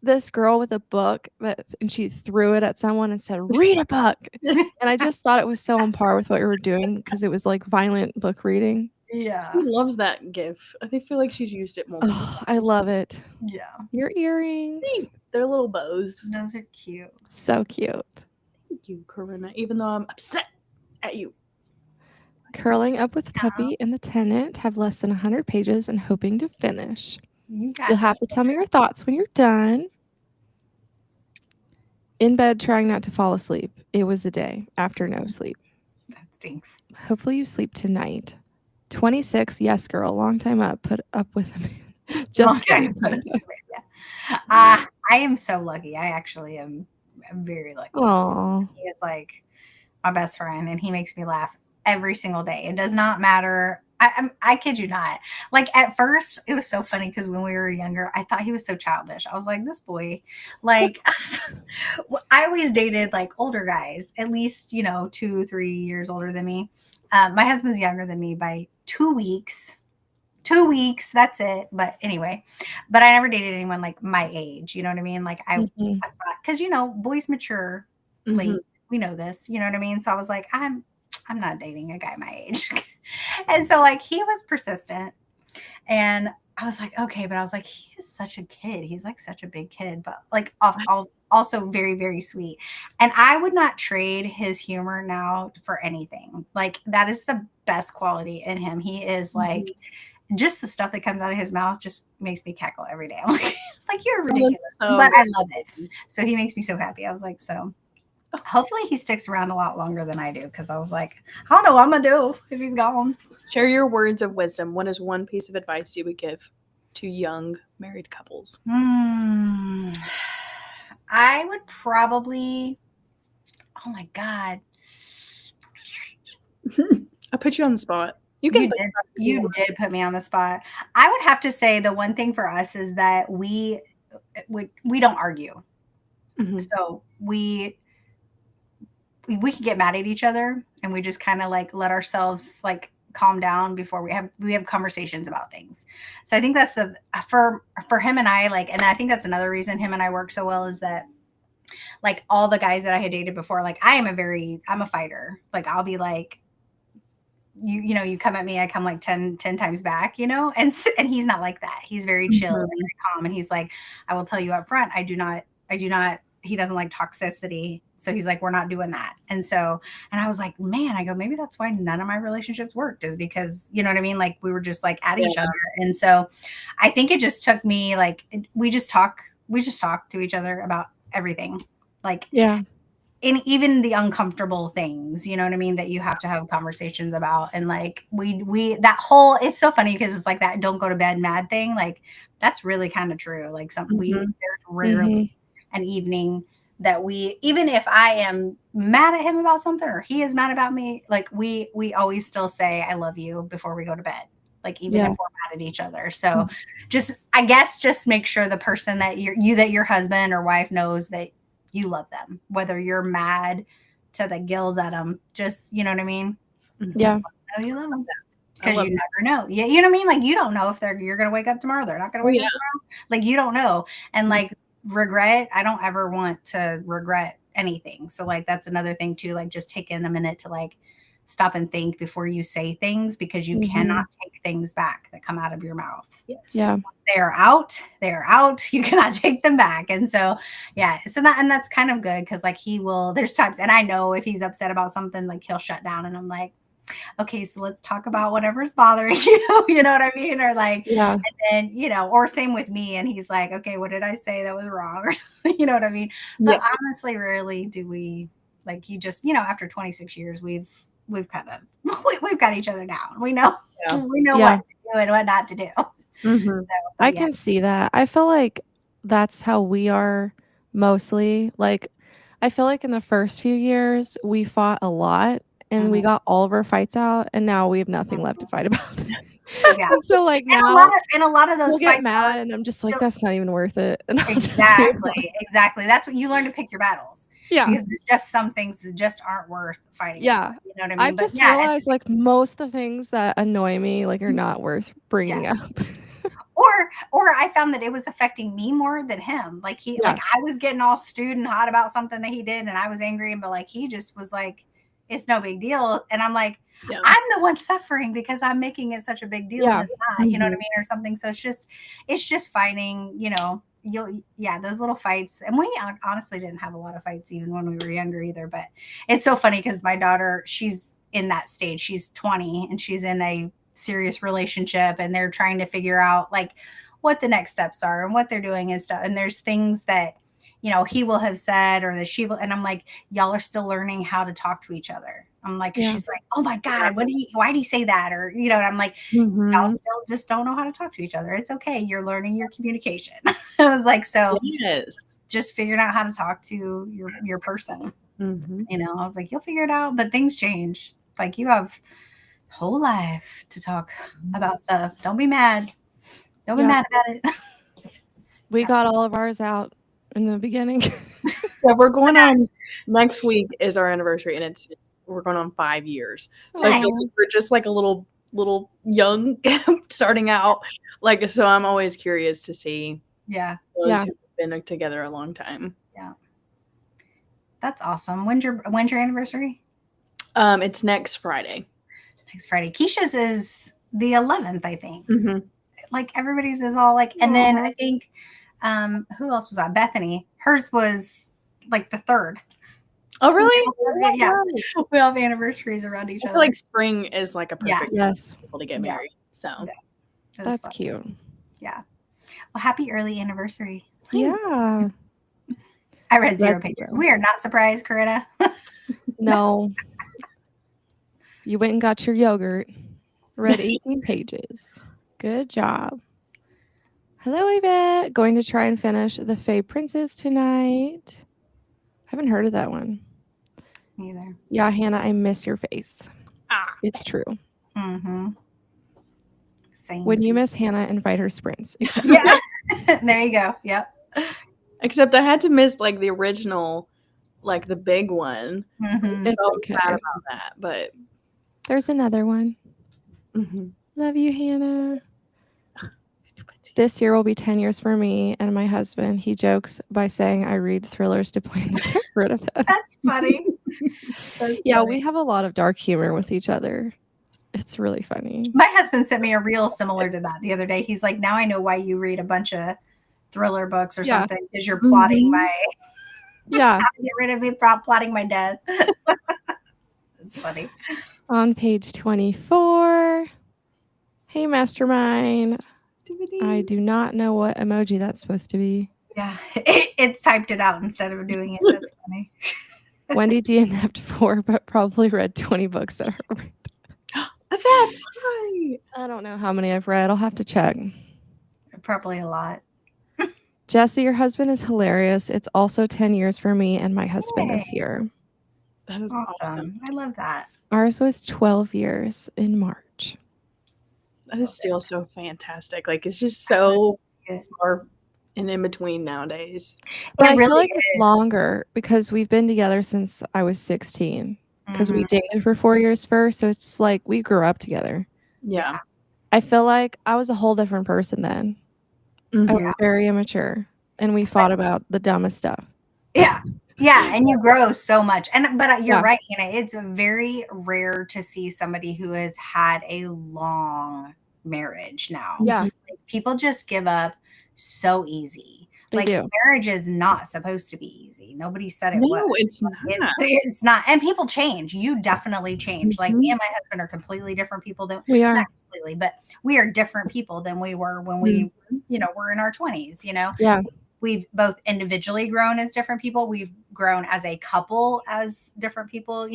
this girl with a book and she threw it at someone and said, "Read a book." And I just thought it was so on par with what we were doing because it was like violent book reading. Yeah. She loves that gif. I feel like she's used it multiple Oh, I love it. Yeah. Your earrings. They're little bows. Those are cute. So cute. Thank you, Corinna. Even though I'm upset at you. Curling Up with Puppy and The Tenant have less than 100 pages and hoping to finish. You got You'll have to tell me your thoughts when you're done. In bed trying not to fall asleep. It was the day after no sleep. that stinks. Hopefully you sleep tonight. 26, yes, girl. Long time up. Put up with a man. Just kidding. I am so lucky. I actually am. I'm very lucky. Aw. He is like my best friend, and he makes me laugh every single day. It does not matter. I kid you not. Like at first, it was so funny because when we were younger, I thought he was so childish. I was like, this boy, like, I always dated like older guys, at least 2-3 years older than me. My husband's younger than me by 2 weeks. 2 weeks, that's it. But anyway, but I never dated anyone like my age. You know what I mean? Like I thought, because boys mature late. We know this. You know what I mean? So I was like, I'm not dating a guy my age. And so like he was persistent, and I was like, okay, but I was like, he is such a kid. He's like such a big kid, but like also very, very sweet. And I would not trade his humor now for anything. Like that is the best quality in him. He is like just the stuff that comes out of his mouth just makes me cackle every day. I'm like you're ridiculous, but I love it. So he makes me so happy. I was like, so hopefully he sticks around a lot longer than I do, because I was like, I don't know what I'm gonna do if he's gone. Share your words of wisdom. What is one piece of advice you would give to young married couples? I would probably, oh my God. I put you on the spot. You did put me on the spot. I would have to say the one thing for us is that we don't argue. So we can get mad at each other, and we just kind of like let ourselves like calm down before we have conversations about things. So I think that's for him and I, like, and I think that's another reason him and I work so well, is that like all the guys that I had dated before, like I'm a fighter. Like I'll be like, you come at me, I come like 10 times back, and he's not like that. He's very chill and very calm. And he's like, I will tell you up front, I do not, he doesn't like toxicity. So he's like, we're not doing that. And I was like, man, I go, maybe that's why none of my relationships worked, is because, you know what I mean? Like we were just like at each other. And so I think it just took me like, we just talk to each other about everything. Like, yeah. And even the uncomfortable things, you know what I mean, that you have to have conversations about. And like we that whole, it's so funny because it's like that don't go to bed mad thing. Like that's really kind of true. Like there's rarely an evening that even if I am mad at him about something or he is mad about me, like we always still say I love you before we go to bed. Like even if we're mad at each other. So I guess just make sure the person that your husband or wife knows that you love them, whether you're mad to the gills at them, just, you know what I mean? Yeah. Know you love them. Because you never know. Yeah, you know what I mean? Like you don't know if you're going to wake up tomorrow. They're not going to wake up tomorrow. Like you don't know. And like regret, I don't ever want to regret anything. So like that's another thing too. Like just taking a minute to like stop and think before you say things, because you cannot take things back that come out of your mouth. Yes. Yeah. Once they are out, they are out. You cannot take them back. And so, yeah, so that's kind of good, because like there's times, and I know if he's upset about something, like he'll shut down, and I'm like, okay, so let's talk about whatever's bothering you. You know what I mean? Or like, Yeah. and then, you know, or same with me. And he's like, okay, what did I say that was wrong? Or something, you know what I mean? But honestly, rarely do we, like, you just, you know, after 26 years, we've kind of, we've got each other down. We know, what to do and what not to do. So, I can see that. I feel like that's how we are mostly. Like, I feel like in the first few years, we fought a lot and we got all of our fights out, and now we have nothing left to fight about. Yeah. And so, like, now and a lot of those we'll get fights mad, and I'm just like, that's not even worth it. And I'll just exactly. That's what you learn to pick your battles. Yeah. Because there's just some things that just aren't worth fighting. Yeah. About, you know what I mean? I've just realized, like, most of the things that annoy me, like, are not worth bringing up. Or I found that it was affecting me more than him. Like like I was getting all stewed and hot about something that he did, and I was angry, but like he just was like, it's no big deal. And I'm like, I'm the one suffering because I'm making it such a big deal. And it's not, you know what I mean? Or something. So it's just fighting, you know, those little fights. And we honestly didn't have a lot of fights even when we were younger either. But it's so funny because my daughter, she's in that stage. She's 20 and she's in a serious relationship, and they're trying to figure out like what the next steps are and what they're doing and stuff. And there's things that, you know, he will have said or that she will, and I'm like, y'all are still learning how to talk to each other. I'm like, she's like, oh my God, why did he say that? Or, you know, and I'm like, y'all still just don't know how to talk to each other. It's okay. You're learning your communication. I was like, so just figuring out how to talk to your person. You know, I was like, you'll figure it out, but things change. Like you have whole life to talk about stuff. Don't be mad. Don't be mad about it. We got all of ours out in the beginning. We're going on next week is our anniversary, and we're going on 5 years. So I feel like we're just like a little young starting out. Like, so I'm always curious to see those who've been together a long time. Yeah. That's awesome. When's your anniversary? It's next Friday. Next Friday. Keisha's is the 11th, I think. Like everybody's is all like, and then I think who else was that? Bethany. Hers was like the 3rd. Oh, really? Yeah. We all have anniversaries around each I other. feel like spring is like a perfect people to get married. So that's cute. Yeah. Well, happy early anniversary. Yeah. I read 0 pages. We are not surprised, Corinna. No. You went and got your yogurt. Read 18 pages. Good job. Hello, Yvette. Going to try and finish The Fae Princes tonight. Haven't heard of that one. Neither. Yeah, Hannah, I miss your face. It's true. When you miss Hannah, invite her sprints. Yeah. There you go. Yep. Except I had to miss like the original, like the big one. It's okay. Sad about that, but there's another one. Love you, Hannah. This year will be 10 years for me and my husband. He jokes by saying I read thrillers to plan to get rid of them. That's funny. We have a lot of dark humor with each other. It's really funny. My husband sent me a reel similar to that the other day. He's like, now I know why you read a bunch of thriller books or something, because you're plotting my how to get rid of me, plotting my death. It's funny. On page 24. Hey, Mastermind. I do not know what emoji that's supposed to be. Yeah, it's typed it out instead of doing it. That's funny. Wendy DNF'd 4, but probably read 20 books ever. I don't know how many I've read. I'll have to check. Probably a lot. Jesse, your husband is hilarious. It's also 10 years for me and my husband this year. That is awesome. I love that. Ours was 12 years in March. That is still so fantastic. Like, it's just so far and in between nowadays. But I feel like it's longer because we've been together since I was 16. Because we dated for 4 years first. So it's like we grew up together. Yeah. I feel like I was a whole different person then. I was very immature. And we fought about the dumbest stuff. Yeah. Yeah, and you grow so much. But you're Yeah. right, it's very rare to see somebody who has had a long marriage now. Yeah, Like, people just give up so easy. they Like, do. marriage is not supposed to be easy. Nobody said it was. No, it's not. It's not. And people change. You definitely change. Like, me Mhm. and my husband are completely different people than We are. not completely, but we are different people than we were when we, were in our 20s. Yeah. We've both individually grown as different people. We've grown as a couple as different people,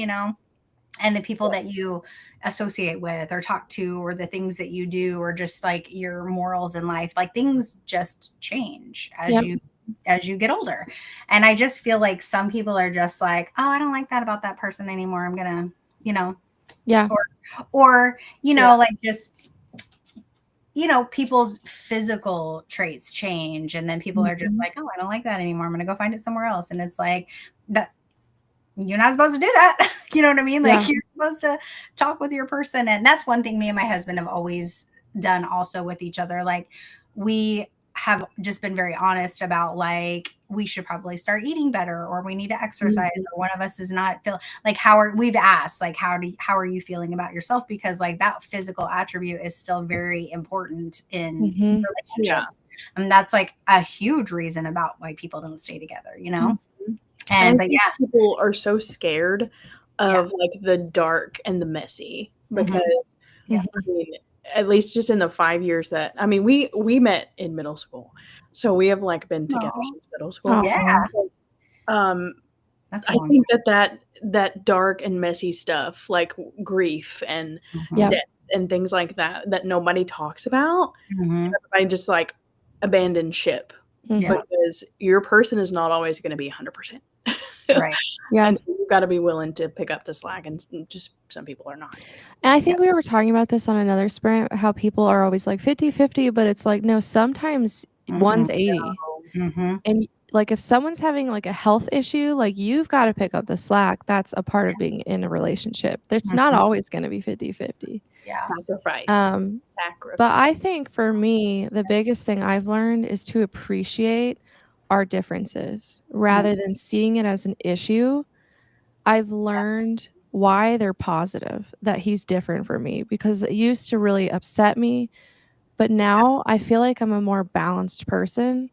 and the people that you associate with or talk to, or the things that you do, or just like your morals in life, like things just change Yep. as you get older. And I just feel like some people are just like, oh, I don't like that about that person anymore. I'm gonna, Yeah. or like, just people's physical traits change, and then people are just like, oh, I don't like that anymore. I'm gonna go find it somewhere else. And it's like, that you're not supposed to do that. You know what I mean? Like, you're supposed to talk with your person. And that's one thing me and my husband have always done also with each other. Like, we have just been very honest about, like, we should probably start eating better, or we need to exercise, or one of us is not feel like, we've asked, like, how are you feeling about yourself? Because, like, that physical attribute is still very important in relationships. And that's like a huge reason about why people don't stay together, but yeah, people are so scared of like the dark and the messy, because I mean, at least just in the 5 years that we met in middle school, so we have like been together since middle school. Yeah. That's I think that dark and messy stuff, like grief and death and things like that nobody talks about, everybody just like abandon ship, because your person is not always going to be 100%. Right. Yeah. And so you've got to be willing to pick up the slack, and just some people are not. And I think we were talking about this on another sprint, how people are always like 50-50, but it's like, no, sometimes one's 80. And like, if someone's having like a health issue, like, you've got to pick up the slack. That's a part of being in a relationship. It's not always going to be 50-50. Yeah. Sacrifice. But I think for me, the biggest thing I've learned is to appreciate our differences rather than seeing it as an issue. I've learned why they're positive, that he's different from me, because it used to really upset me. But now I feel like I'm a more balanced person,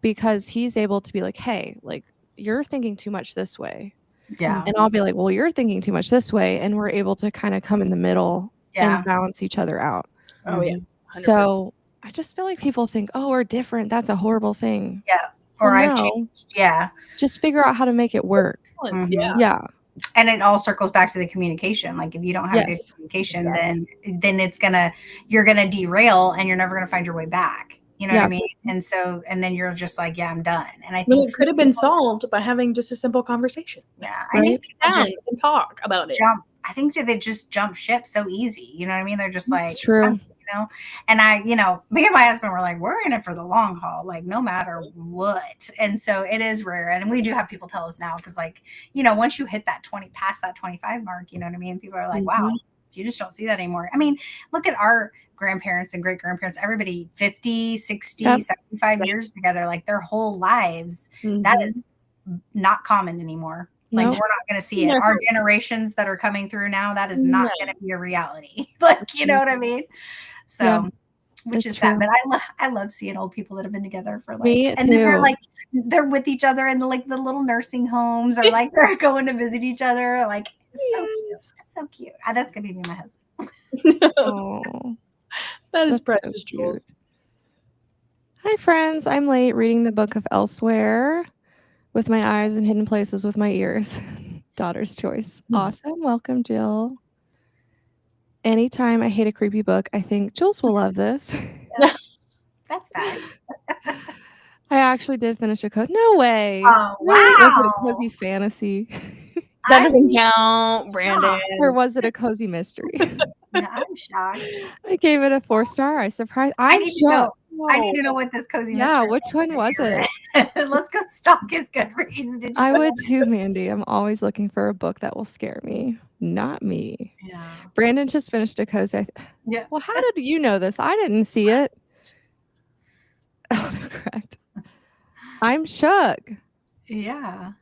because he's able to be like, hey, like, you're thinking too much this way. Yeah. And I'll be like, well, you're thinking too much this way. And we're able to kind of come in the middle and balance each other out. Oh, yeah. 100%. So I just feel like people think, oh, we're different. That's a horrible thing. Yeah. Or I've changed. Yeah. Just figure out how to make it work. Yeah. And it all circles back to the communication. Like, if you don't have good communication, then you're gonna derail, and you're never gonna find your way back. You know what I mean? And so, and then you're just like, yeah, I'm done. And I think it could have been solved by having just a simple conversation. Yeah. I think just talk about it. I think they just jump ship so easy. You know what I mean? They're just like, it's true. And me and my husband were like, we're in it for the long haul, like, no matter what. And so it is rare. And we do have people tell us now, because, like, once you hit that past that 25 mark, you know what I mean? People are like, wow, you just don't see that anymore. I mean, look at our grandparents and great grandparents, everybody 50, 60, 75 years together, like, their whole lives. That is not common anymore. Like, we're not going to see it. Our generations that are coming through now, that is not going to be a reality. Like, you know what I mean? So, which is sad. But I love seeing old people that have been together for, like, and then they're with each other in the little nursing homes, or like they're going to visit each other. Like, it's so cute. It's so cute. That's going to be me and my husband. Oh, that is precious, Jules. Hi, friends. I'm late reading the book of Elsewhere with my eyes in hidden places with my ears. Daughter's choice. Awesome. Welcome, Jill. Anytime I hate a creepy book, I think Jules will love this. That's fast. I actually did finish a cozy. No way. Oh, wow. Was it a cozy fantasy? That doesn't count, Brandon. Or was it a cozy mystery? I'm shocked. I gave it a 4-star. I'm shocked. I need to know what this cozy mystery. Yeah, which one was it? Let's go stalk his Goodreads. I would too, Mandy. I'm always looking for a book that will scare me. Not me. Yeah. Brandon just finished a cozy. Yeah. Well, how did you know this? I didn't see it. Oh, correct. I'm shook. Yeah.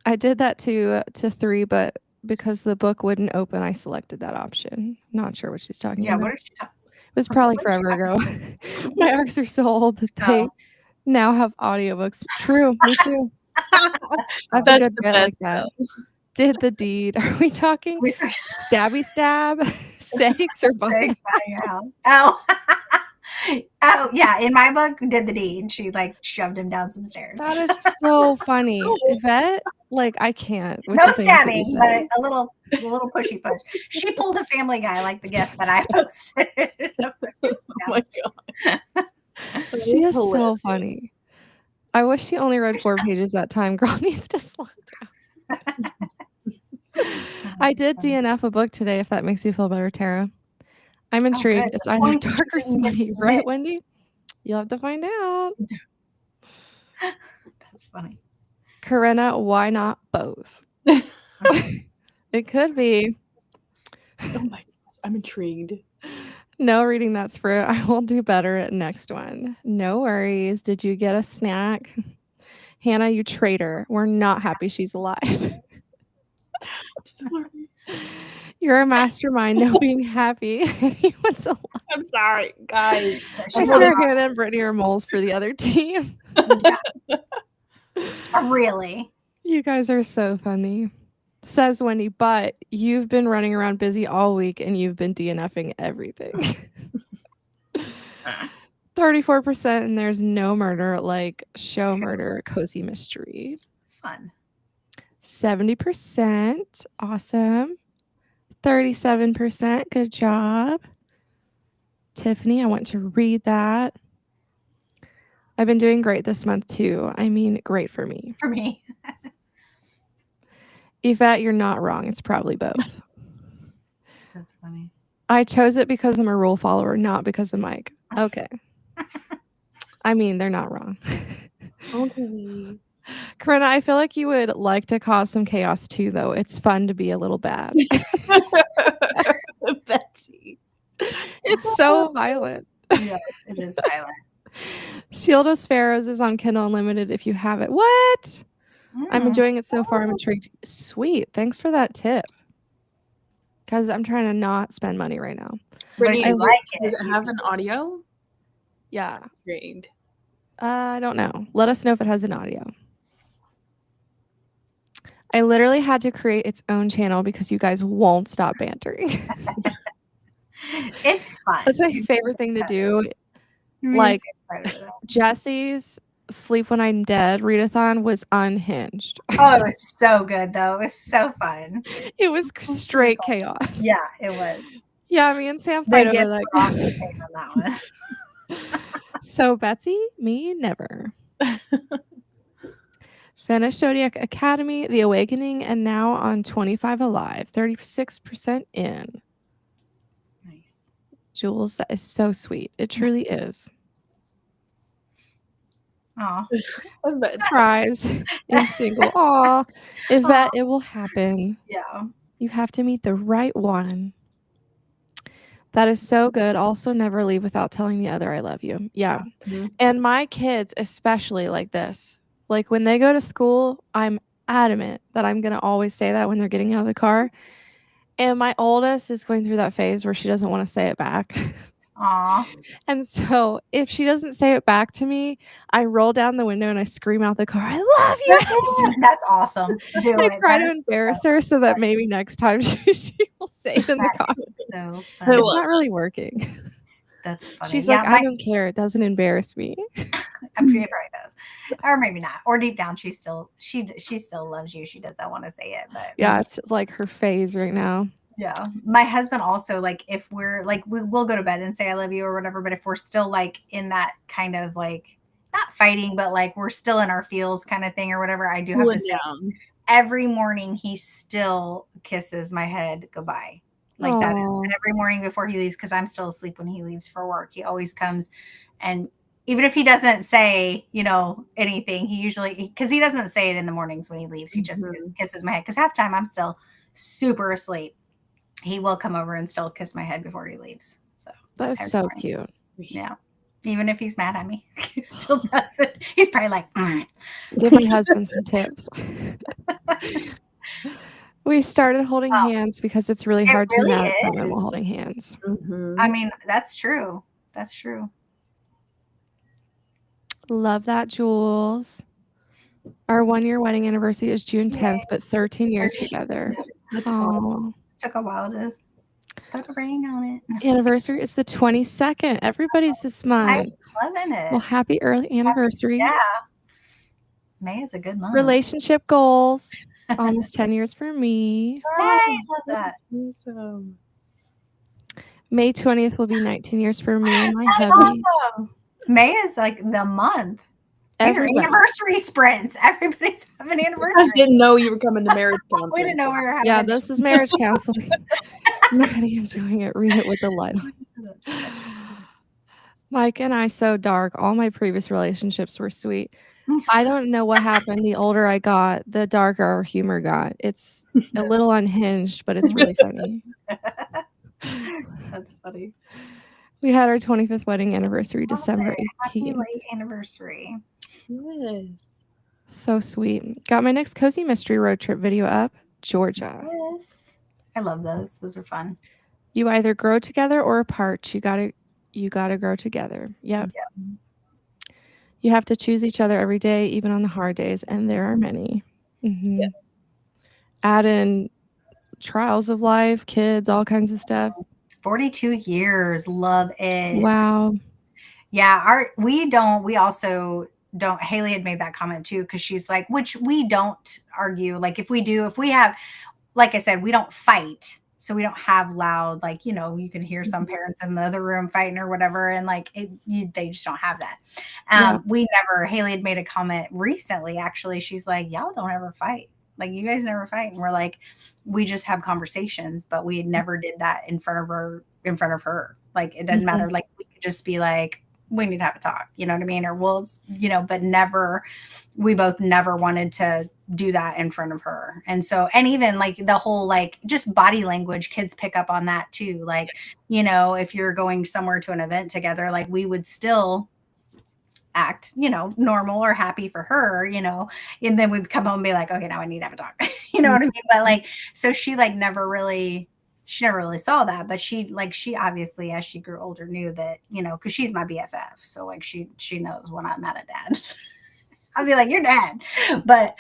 I did that to 3, but because the book wouldn't open, I selected that option. Not sure what she's talking Yeah, about. what is she talking? It was I was like, probably what is she forever talking ago. My arcs are so old that they Oh. now have audiobooks. True, me too. I have a That's good the bit like best, that. though. Did the deed. Are we talking We start stabby stab, sakes, or buying? Thanks, buying a house. Oh. Oh, yeah. In my book, did the deed. She like shoved him down some stairs. That is so funny. Yvette, like, I can't with No the things that you stabbing, but say. a little pushy push. She pulled a Family Guy like the gift that I posted. Oh my god. She is so hilarious. funny. I wish she only read 4 pages that time. Girl needs to slow down. I did DNF a book today, if that makes you feel better, Tara. I'm Oh, intrigued. good. It's The either point is dark or you didn't get to smutty, admit. right, Wendy? You'll have to find out. That's funny. Corinna, why not both? It could be. Oh my gosh, I'm intrigued. No reading that's fruit. I will do better at next one. No worries. Did you get a snack? Hannah, you traitor. We're not happy she's alive. I'm sorry. You're a mastermind. No being happy. Anyone's alive. I'm sorry, guys. I She's swear not. Hannah and Brittany are moles for the other team. Really? You guys are so funny. Says Wendy, but you've been running around busy all week and you've been DNFing everything. 34%, and there's no murder like show murder, cozy mystery. Fun. 70%, awesome. 37%, good job. Tiffany, I want to read that. I've been doing great this month too. I mean, great for me. For me. Yvette, you're not wrong. It's probably both. That's funny. I chose it because I'm a rule follower, not because of Mike. Okay. I mean, they're not wrong. Okay. Corinna, I feel like you would like to cause some chaos too, though. It's fun to be a little bad. Betsy. It's so violent. Yes, it is violent. Shield of Sparrows is on Kindle Unlimited if you have it. What? I'm Mm. enjoying it so far. I'm intrigued. Sweet. Thanks for that tip. Because I'm trying to not spend money right now. Brittany, I like does it. it have an audio? Yeah. Intrigued. I don't know. Let us know if it has an audio. I literally had to create its own channel because you guys won't stop bantering. It's fun. That's my favorite thing to do. Like, Jesse's Sleep When I'm Dead readathon was unhinged. Oh, it was so good though. It was so fun. It was straight chaos. Yeah, it was. Yeah, me and Sam The fight over gifts that. were off the chain on that one. So Betsy, me never. Finished Zodiac Academy, The Awakening, and now on 25 Alive, 36% in. Nice. Jules, that is so sweet. It truly is. Aw. Surprise in single. Aw, Yvette, it will happen. Yeah. You have to meet the right one. That is so good. Also, never leave without telling the other I love you. Yeah. Mm-hmm. And my kids, especially like this, like when they go to school, I'm adamant that I'm going to always say that when they're getting out of the car. And my oldest is going through that phase where she doesn't want to say it back. Aw. And so if she doesn't say it back to me, I roll down the window and I scream out the car, I love you. That's awesome. Do I it. try That to is embarrass her so that maybe next time she will say it in the car. so It's funny. not really working. That's funny. She's Yeah, like, I don't care. It doesn't embarrass me. I'm sure it probably does. Or maybe not. Or deep down she still loves you. She doesn't want to say it, but Yeah, it's like her phase right now. yeah. My husband also, like, if we're like, we'll go to bed and say I love you or whatever, but if we're still like in that kind of like not fighting, but like we're still in our feels kind of thing or whatever, I do have to say every morning he still kisses my head goodbye. Like that is every morning before he leaves, because I'm still asleep when he leaves for work. He always comes, and even if he doesn't say, anything, he usually, because he doesn't say it in the mornings when he leaves, he just kisses my head. Because half time I'm still super asleep. He will come over and still kiss my head before he leaves. So that's so cute. Yeah. Even if he's mad at me, he still does it. He's probably like, Give my husband some tips. We started holding hands because it's really hard to be really mad at someone is. while holding hands. Mhm. I mean, that's true. That's true. Love that, Jules. Our 1-year wedding anniversary is June 10th, but 13 years 13. together. That's Aw. awesome. Took a while to put a ring on it. Anniversary is the 22nd. Everybody's this I'm month. loving it. Well, happy early anniversary. Yeah. May is a good month. Relationship goals. Almost 10 years for me. Yay, I love that. Awesome. May 20th will be 19 years for me and my That's hubby. awesome. May is like the month. These are Everybody. anniversary sprints. Everybody's having I anniversary. just didn't know you were coming to marriage counseling. We didn't know we were having Yeah, this is marriage counseling. Maddie enjoying it. Read it with the light on. Mike and I so dark. All my previous relationships were sweet. I don't know what happened. The older I got, the darker our humor got. It's a little unhinged, but it's really funny. That's funny. We had our 25th wedding anniversary, December Happy 18th. late anniversary. Yes. So sweet. Got my next Cozy Mystery road trip video up, Georgia. Yes. I love those. Those are fun. You either grow together or apart. You gotta grow together. Yep. You have to choose each other every day, even on the hard days, and there are many. Mm-hmm. Yes. Add in trials of life, kids, all kinds of stuff. 42 years. Love it. Wow. Yeah. We also don't. Haley had made that comment too, because she's like, which we don't argue. Like if we have, like I said, we don't fight. So we don't have loud, like, you know, you can hear some parents in the other room fighting or whatever. And like, they just don't have that. Haley had made a comment recently, actually. She's like, y'all don't ever fight. Like you guys never fight. And we're like, we just have conversations, but we never did that in front of her. Like, it doesn't matter. Like we could just be like, we need to have a talk, you know what I mean? Or we'll, you know, but we both never wanted to do that in front of her. And so, and even like the whole, like just body language, kids pick up on that too. Like, you know, if you're going somewhere to an event together, like we would still act, you know, normal or happy for her, you know, and then we'd come home and be like, okay, now I need to have a talk. You know what I mean? But like, so she never really saw that, but she obviously, as she grew older, knew that, you know, because she's my BFF. So like she knows when I'm mad at dad. I'll be like, you're dad. But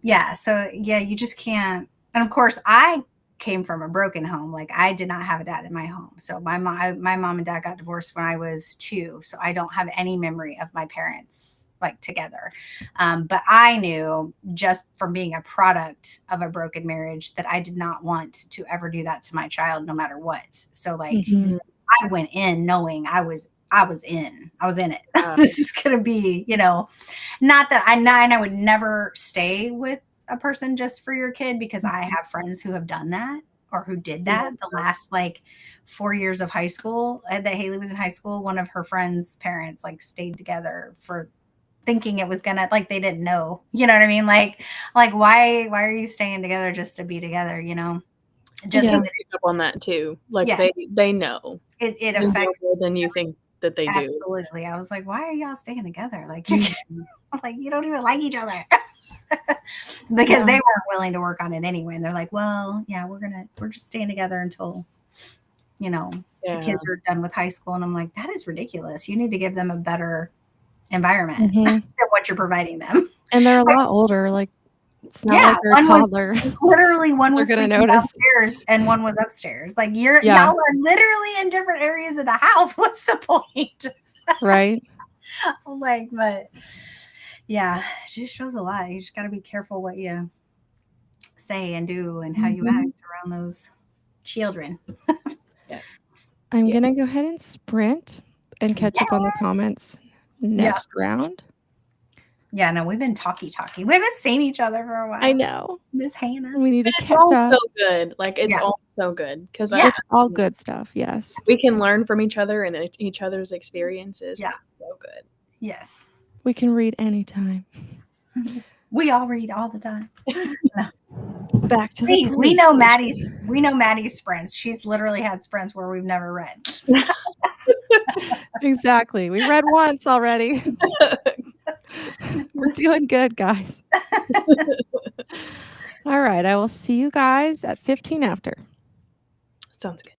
yeah, so yeah, you just can't. And of course, I came from a broken home. Like I did not have a dad in my home. So my mom and dad got divorced when I was 2. So I don't have any memory of my parents like together. But I knew just from being a product of a broken marriage that I did not want to ever do that to my child, no matter what. So like I went in knowing I was in it. This is going to be, you know, not that I would never stay with a person just for your kid, because I have friends who have done that or who did that the last like 4 years of high school that Haley was in high school. One of her friends' parents like stayed together for thinking it was gonna, like, they didn't know, you know what I mean? Like why are you staying together just to be together, you know? Just so they pick up on that too. Like they know it affects more than you think that they do. Absolutely. I was like, why are y'all staying together? Like, I'm like, you don't even like each other. Because they weren't willing to work on it anyway. And they're like, well, yeah, we're just staying together until, you know, the kids are done with high school. And I'm like, that is ridiculous. You need to give them a better environment than what you're providing them. And they're a lot older. Like, it's not like they're a toddler. Literally, one was gonna sleeping notice. downstairs and one was upstairs. Like y'all are literally in different areas of the house. What's the point? Right. Like, but yeah, it just shows a lot. You just got to be careful what you say and do and how you act around those children. I'm going to go ahead and sprint and catch up on the comments next round. Yeah, no, we've been talky. We haven't seen each other for a while. I know. Miss Hannah. We need to catch all up. so good. Like, it's all so good. Because it's all good stuff, yes. We can learn from each other and each other's experiences. Yeah. So good. Yes. We can read anytime. We all read all the time. No. Back to Please, the we know Maddie's sprints. She's literally had sprints where we've never read. Exactly. We read once already. We're doing good, guys. All right. I will see you guys at 15 after. Sounds good.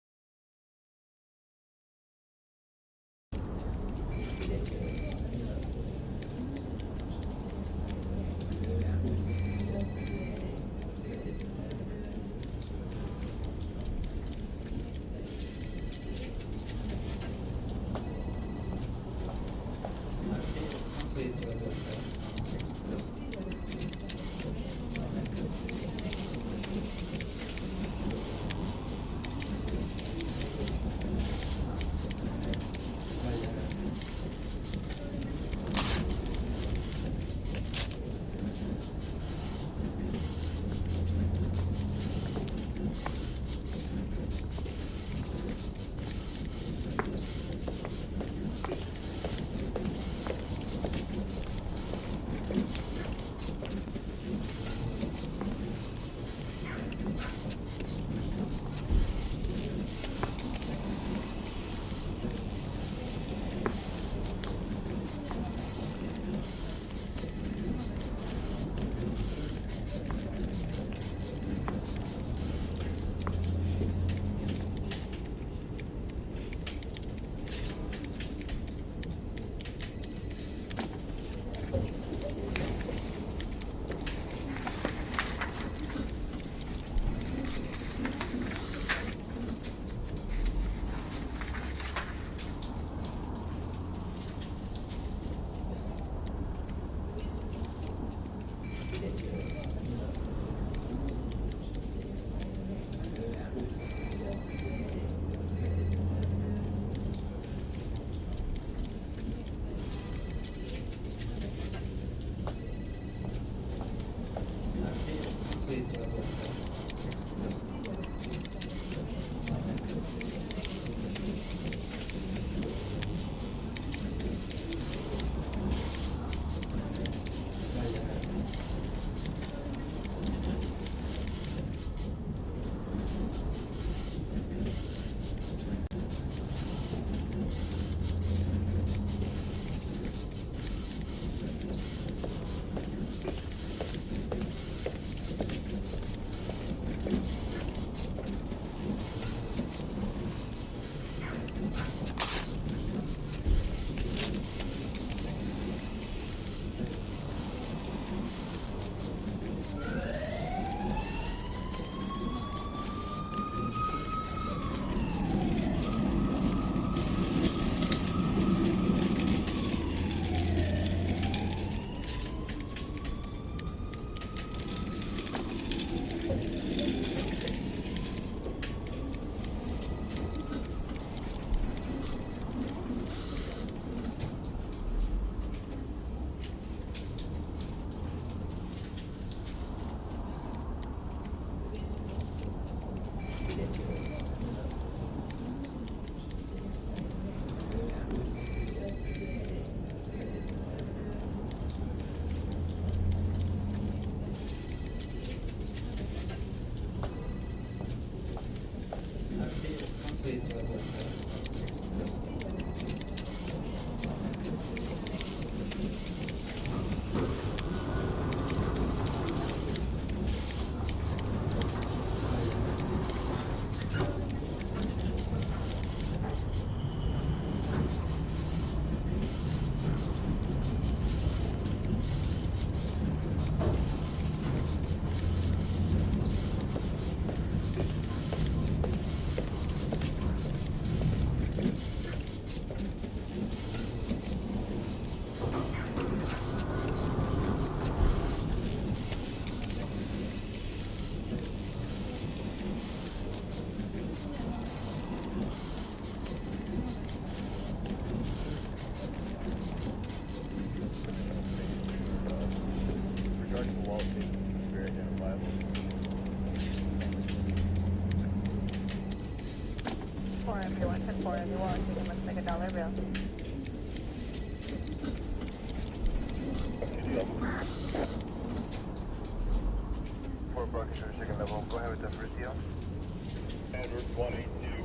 Edward 182,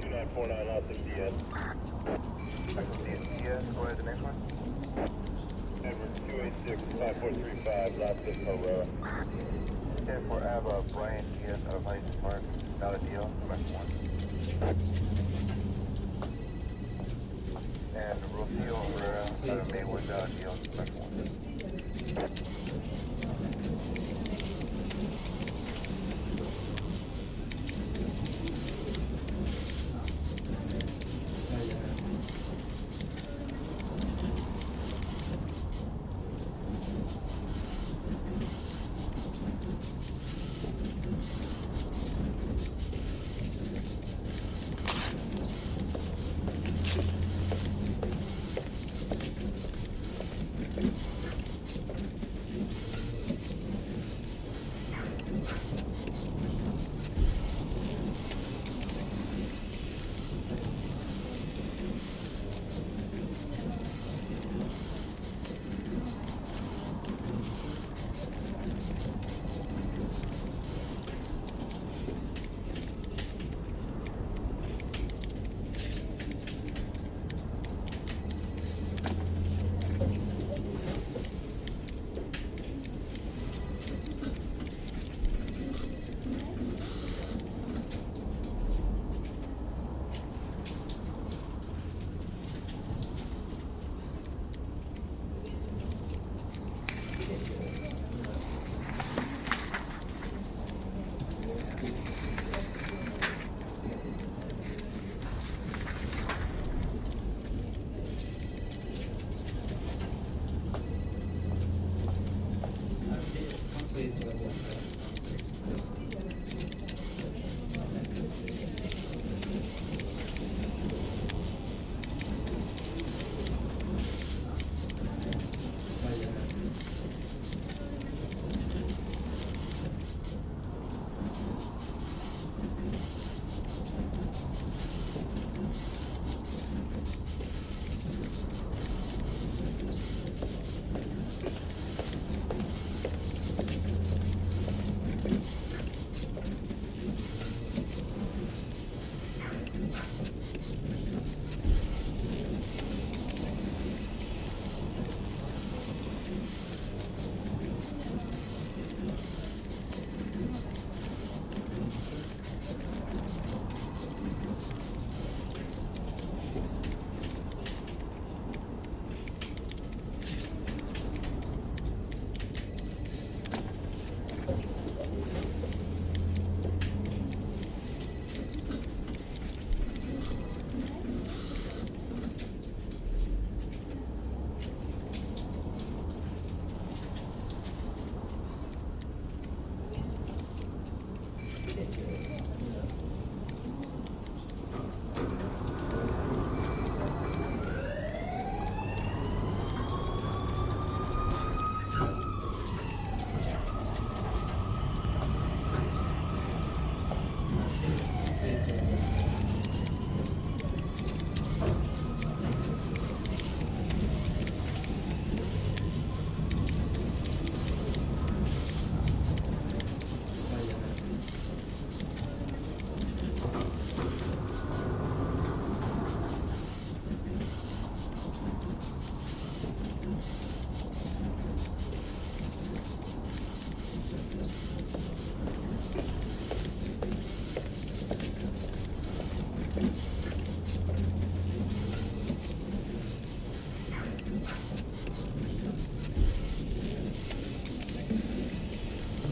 2949 out 60 Ed. Go ahead, the next one. Edward 286-5435, last is Aurora. 10-4 Ava, Brian Diaz of Huntington Park, Valadillo, Quebec 1. And Rocio Herrera out of Maywood, Valadillo, Quebec 1.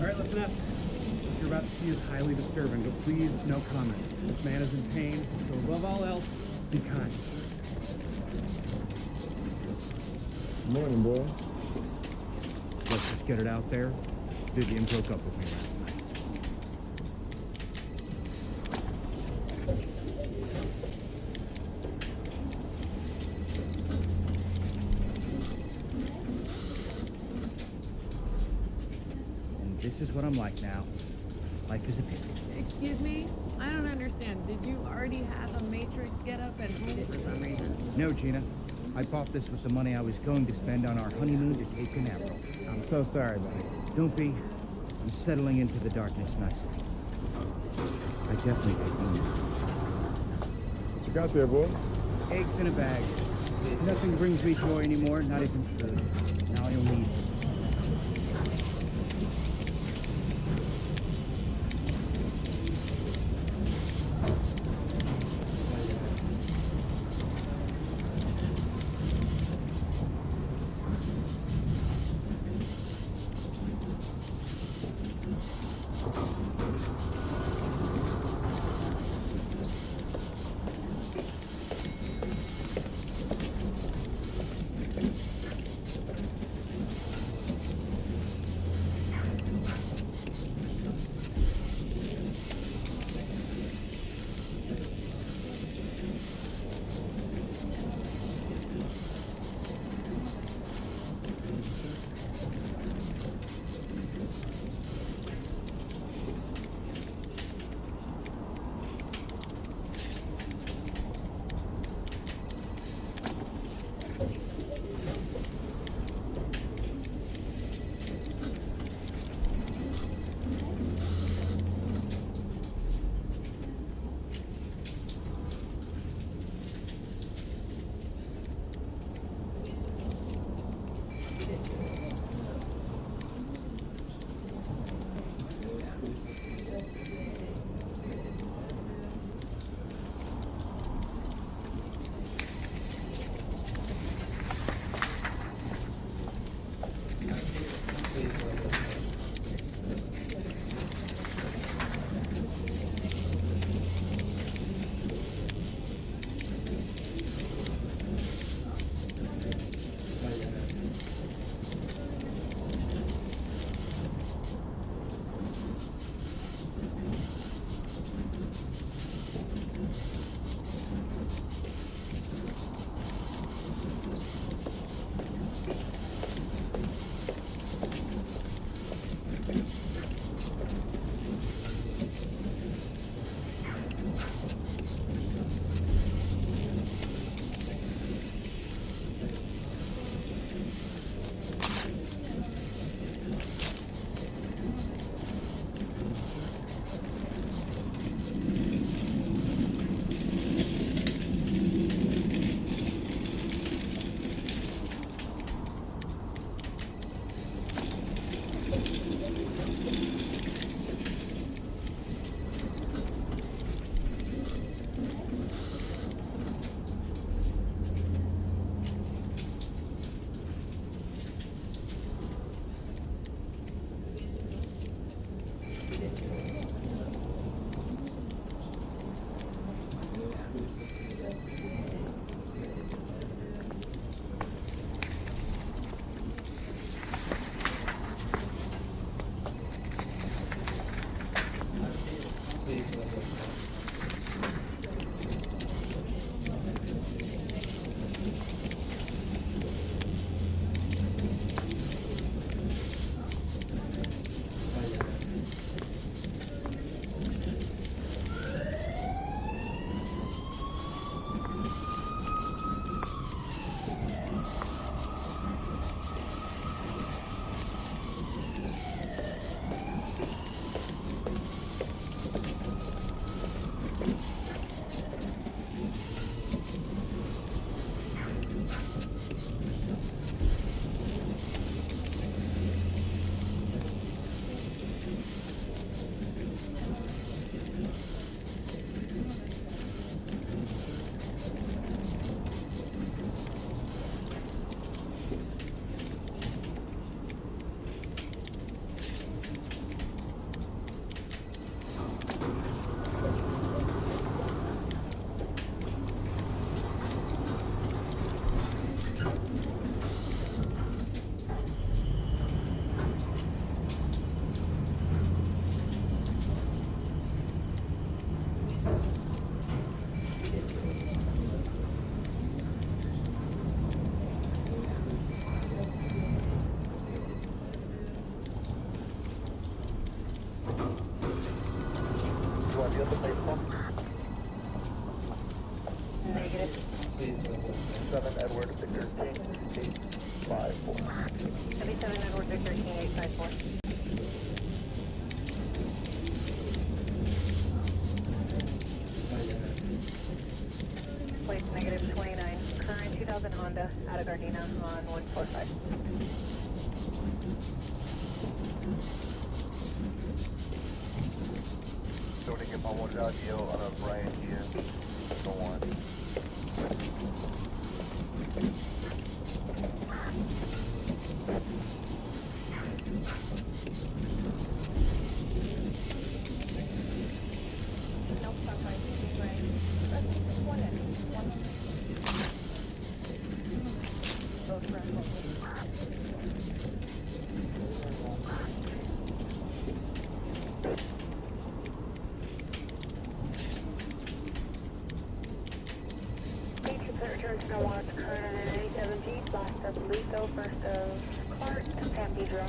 All right, listen up. What you're about to see is highly disturbing, but please, no comment. This man is in pain, so above all else, be kind. Morning, boy. Let's just get it out there. Vivian broke up with me last night. And this is what I'm like now. Life is a pity. Excuse me? I don't understand. Did you already have a Matrix get-up at home for some reason? No, Gina. I bought this with the money I was going to spend on our honeymoon to Cape Canaveral. I'm so sorry, buddy. Don't be. I'm settling into the darkness nicely. I definitely take one. What you got there, boy? Eggs in a bag. Nothing brings me joy anymore, not even food. Now I only eat. Negative. 7 Edward Victor King 854. 77 Edward Victor King 854. place -29. Current 2000 Honda out of Gardena on 145. So to get my $1 deal on a Brian here. Go on. Nope, stop by. One in. One. Both rentals. Returns to Watts, current 870, last of Lethal, first of Clark, San Pedro.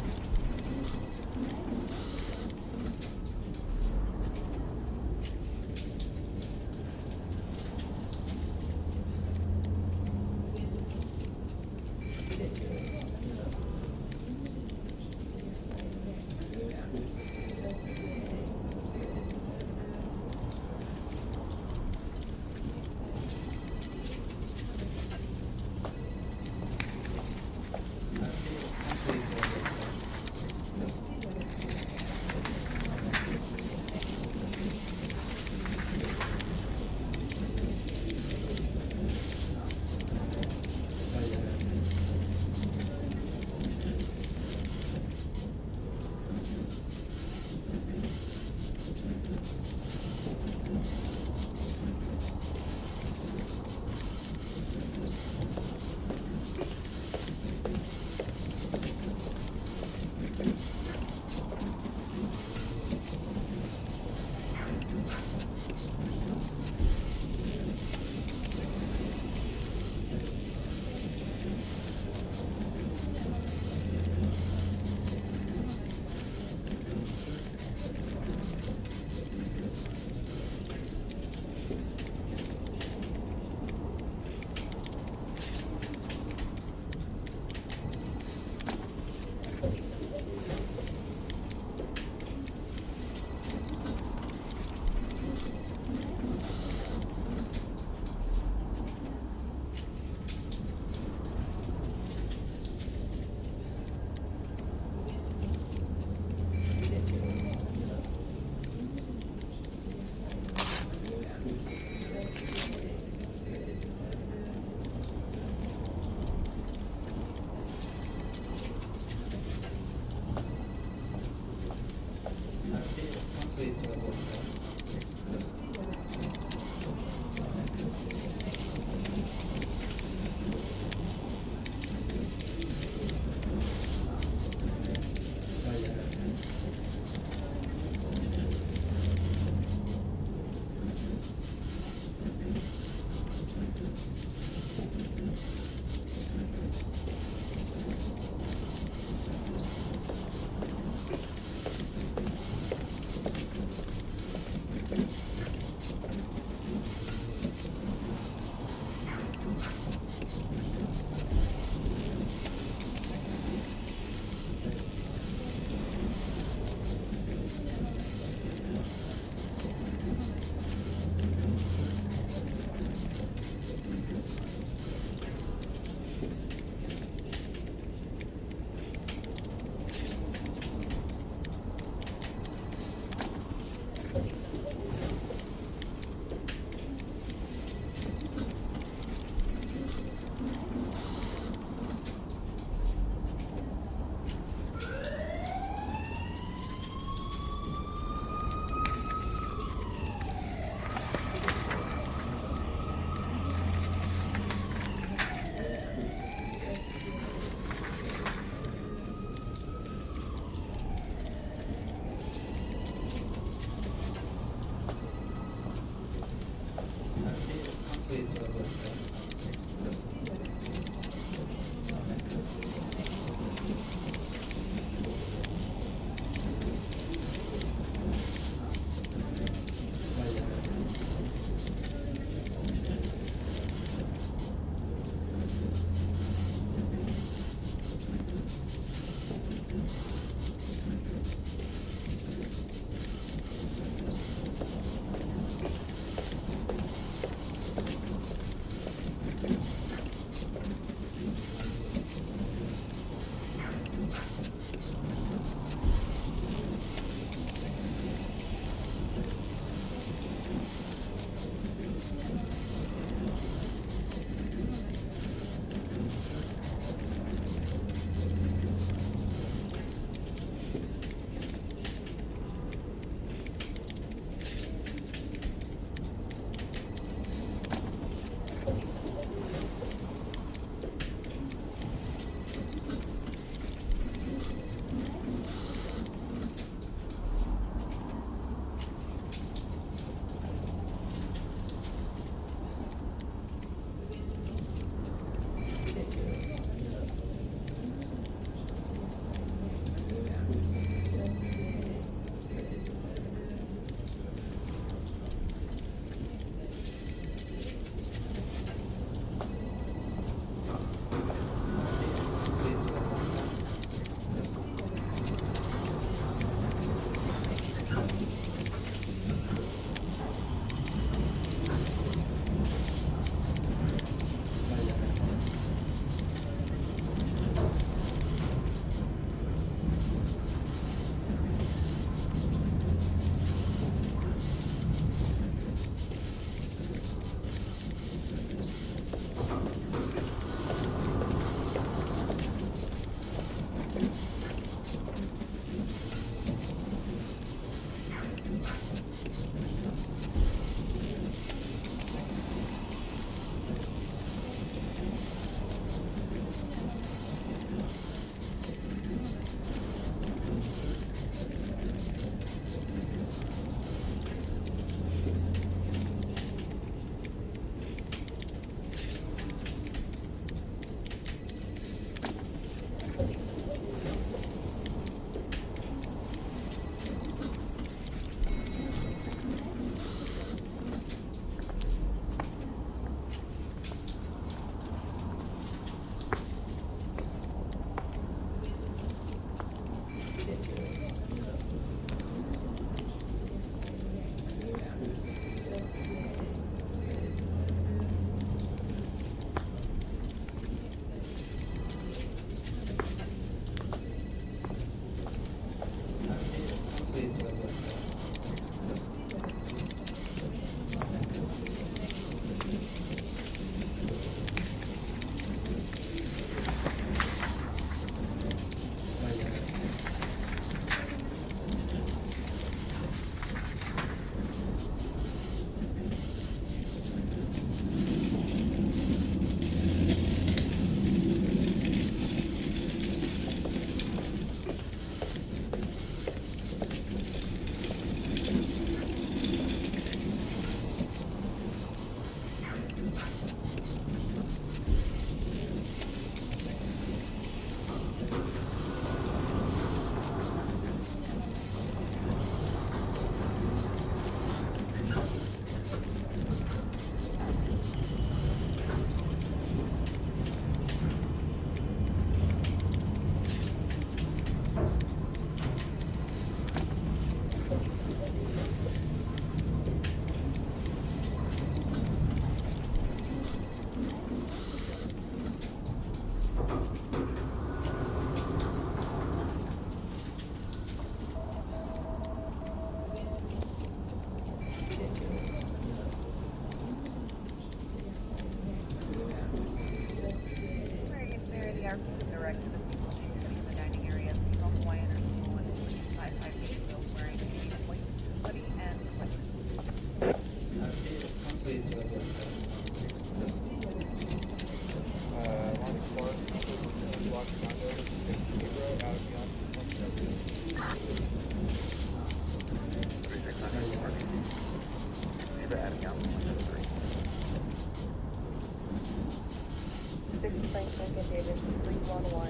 Franklin and Davis 311.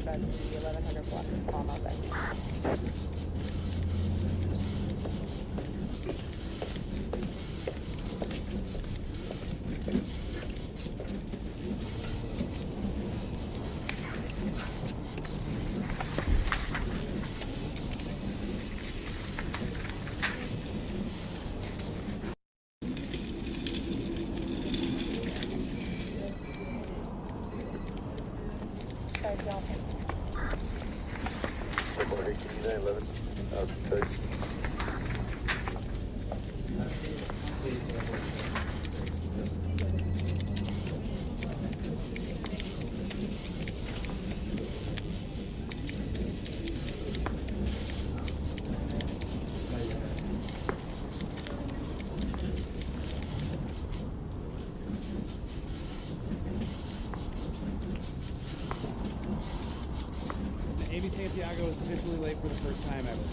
That's the 1100 block of Palma Bench. Amy Santiago is officially late for the first time ever.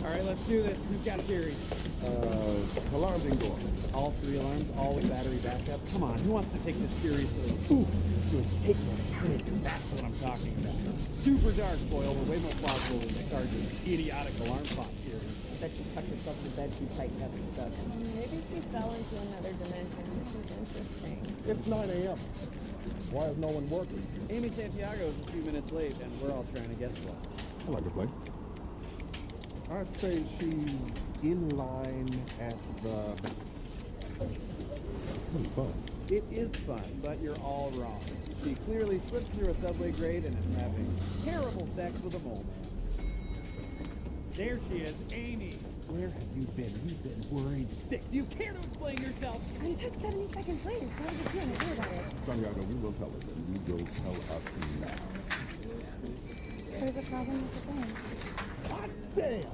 All right, let's do this. Who's got theories? Alarms didn't go off. All 3 alarms, all with battery backup. Come on, who wants to take this seriously? Ooh, take one. That's what I'm talking about. Super dark, Boyle, but way more plausible than Sergeant's idiotic alarm clock theory. I bet she tucked herself in bed too tight and got stuck. Maybe she fell into another dimension. This is interesting. It's 9 a.m. Why is no one working? Amy Santiago is a few minutes late, and we're all trying to guess what. I like to play. I'd say she's in line at the... fun. It is fun, but you're all wrong. She clearly slipped through a subway grate and is having terrible sex with a mole man. There she is, Amy. Where have you been? You've been worried sick. Do you care to explain yourself? I took 70 seconds later. What was you going to do about it? Santiago, we will tell us, and we will tell us now. There's a problem with the phone. Hot damn!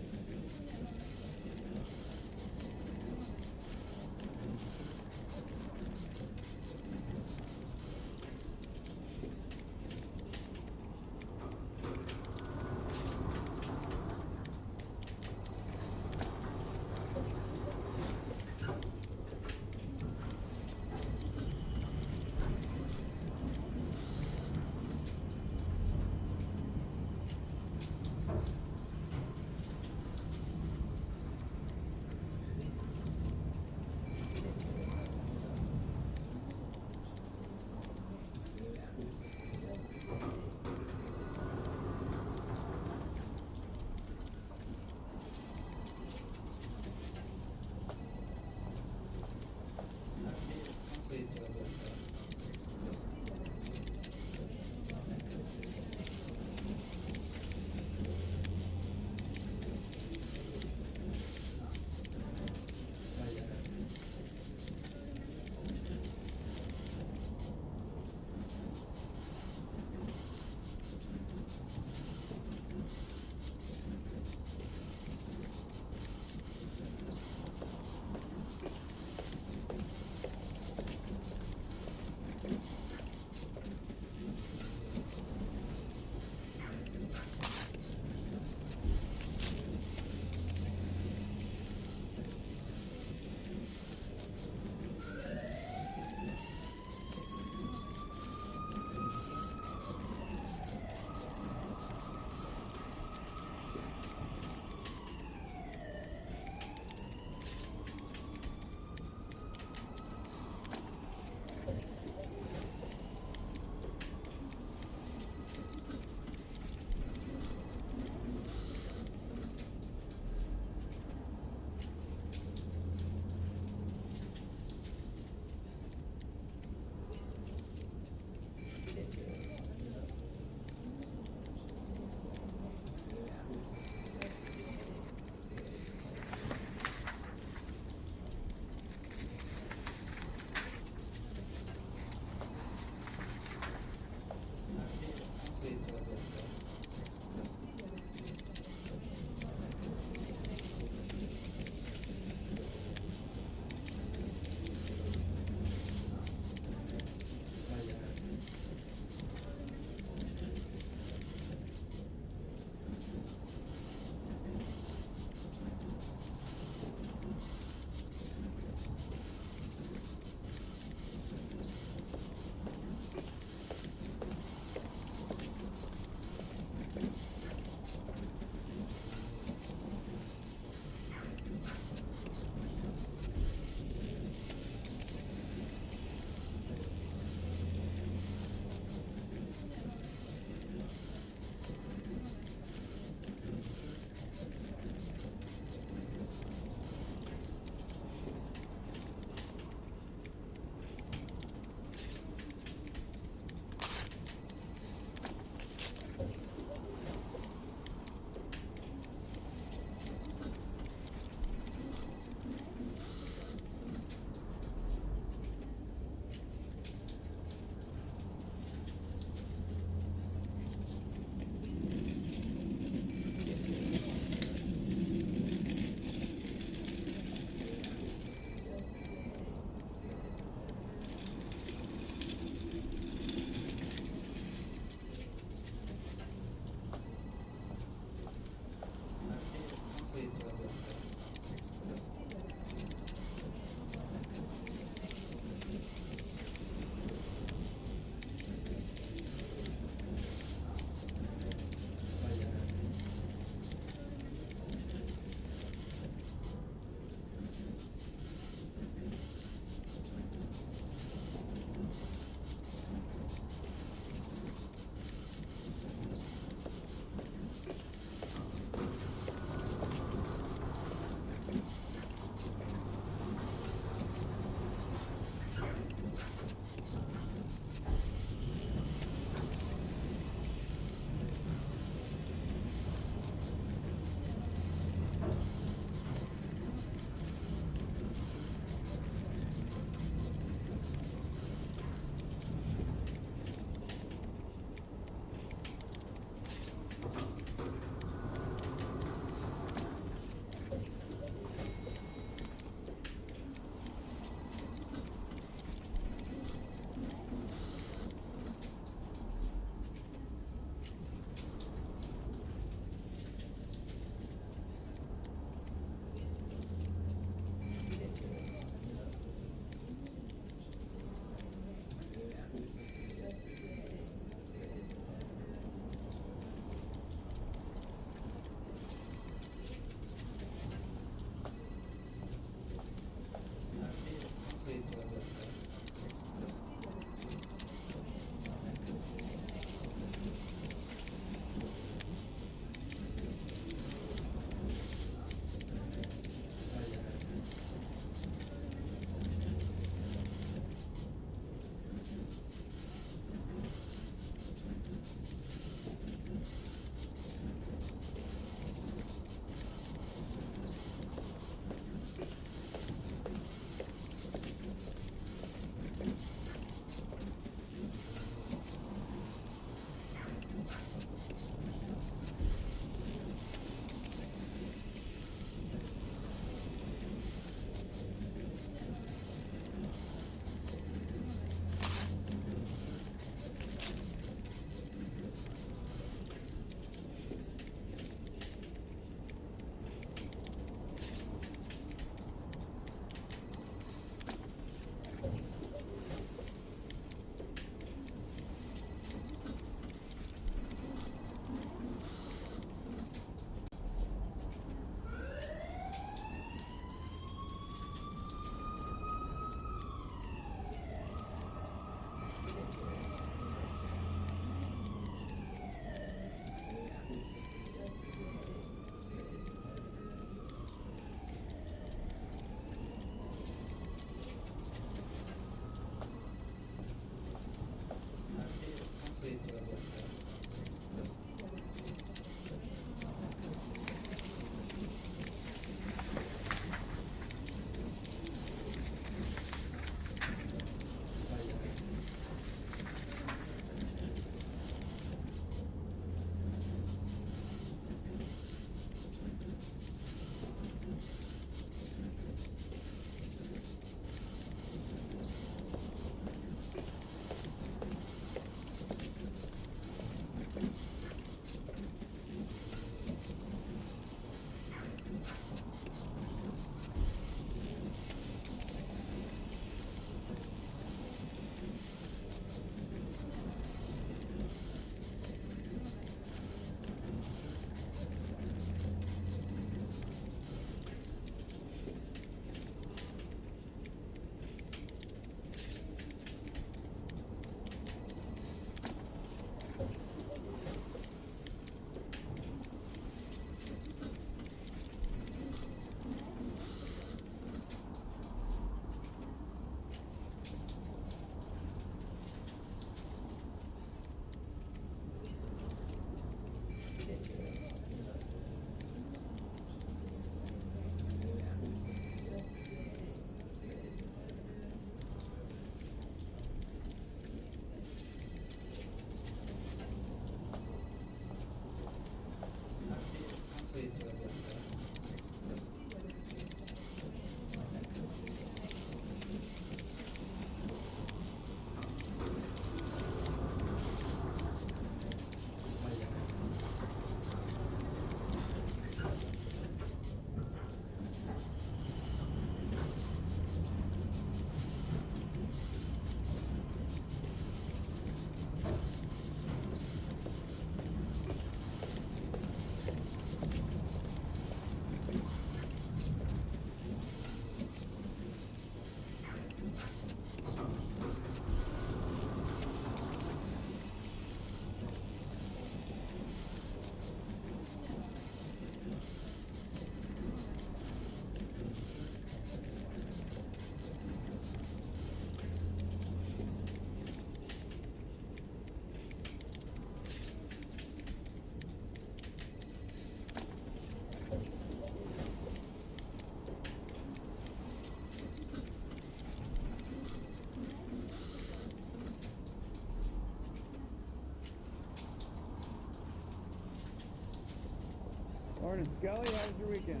Morning, Scully. How was your weekend?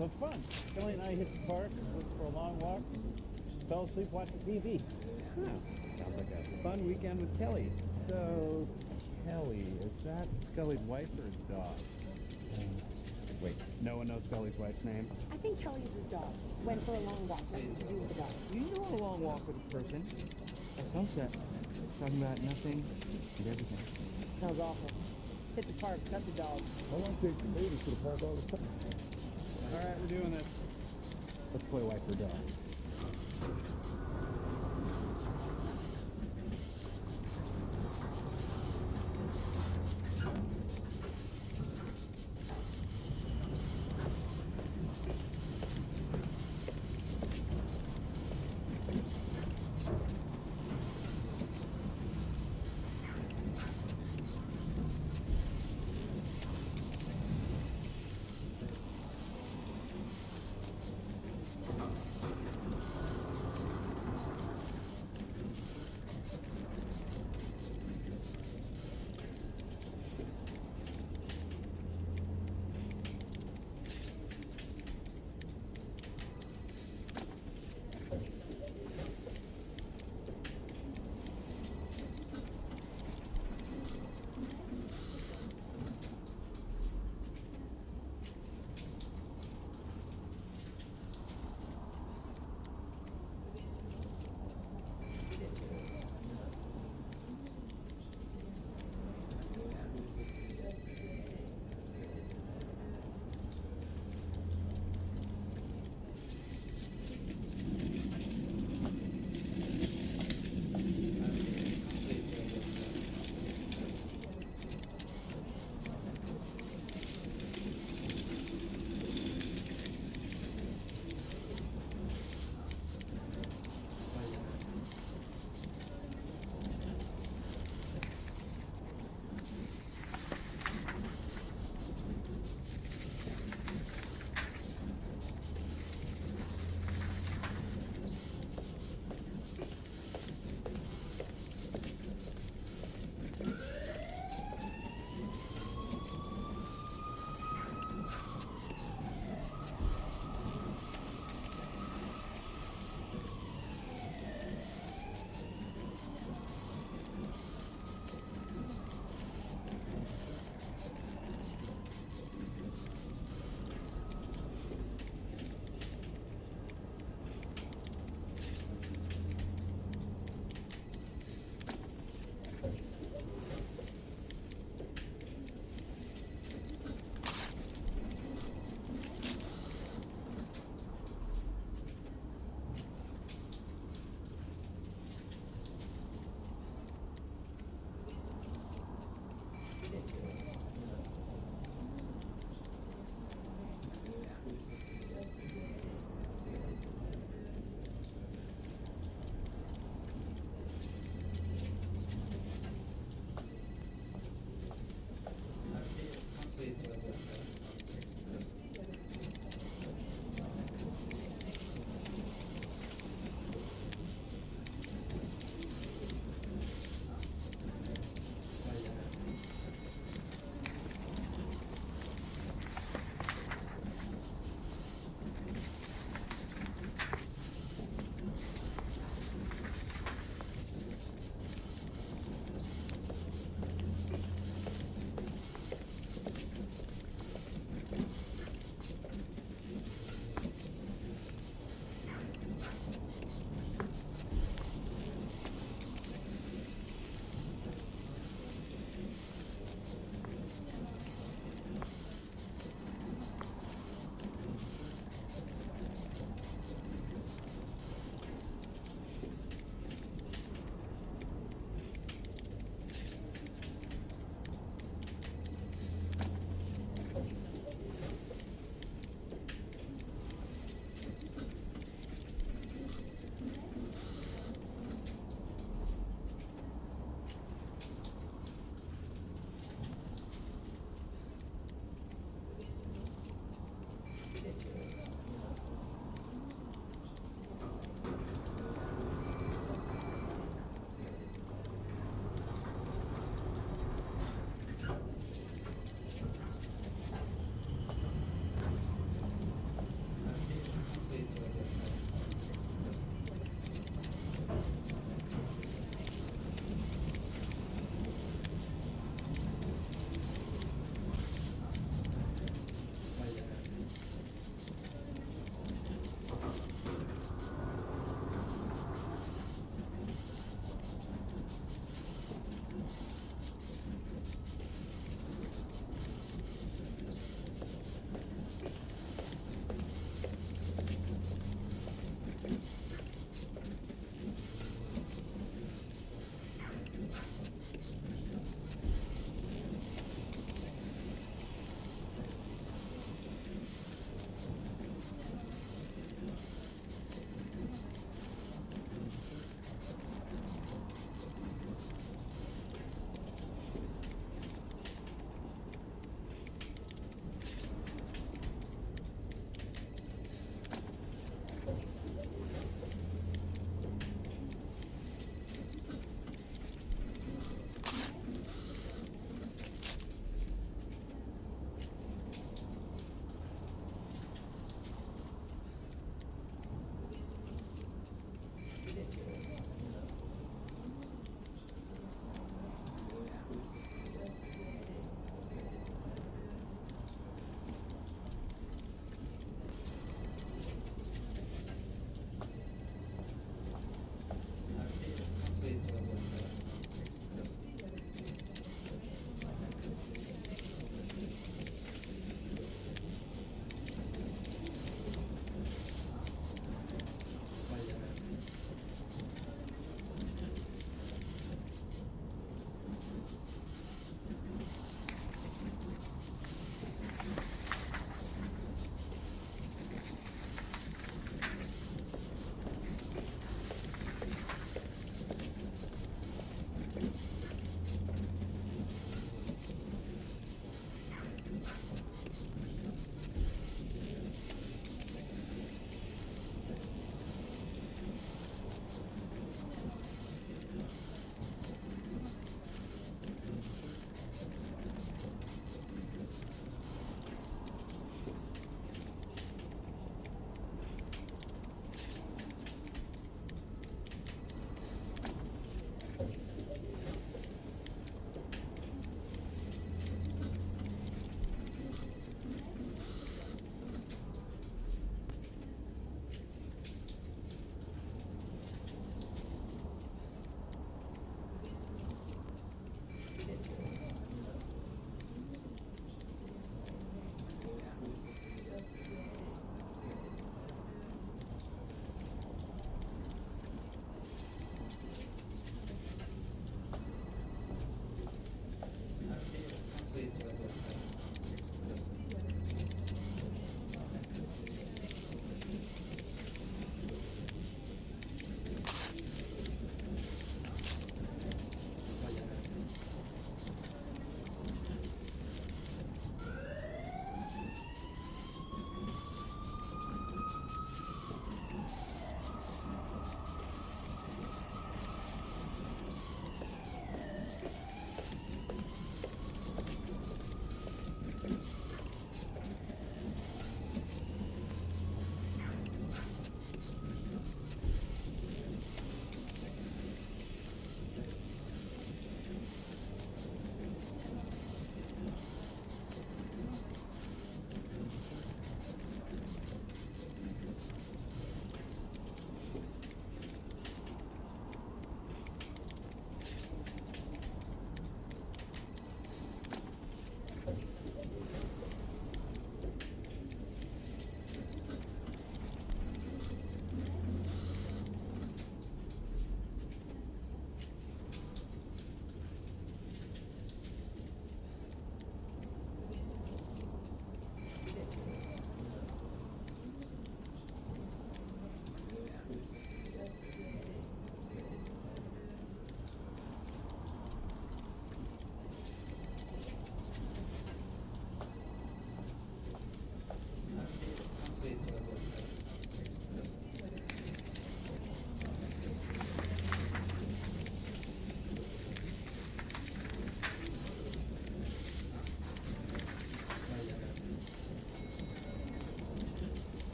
Oh, fun. Kelly and I hit the park, went for a long walk, fell asleep watching TV. Huh. Sounds like a fun weekend with Kelly. So, Kelly, is that Scully's wife or his dog? Wait, no one knows Scully's wife's name? I think Kelly's his dog. Went for a long walk. Nothing to do with the dog. You know a long walk with a person. At sunset. Talking about nothing and everything. Sounds awful. Hit the park, cut the dog. I want to take the ladies to the park all the time. All right, we're doing this. Let's play wife or dog.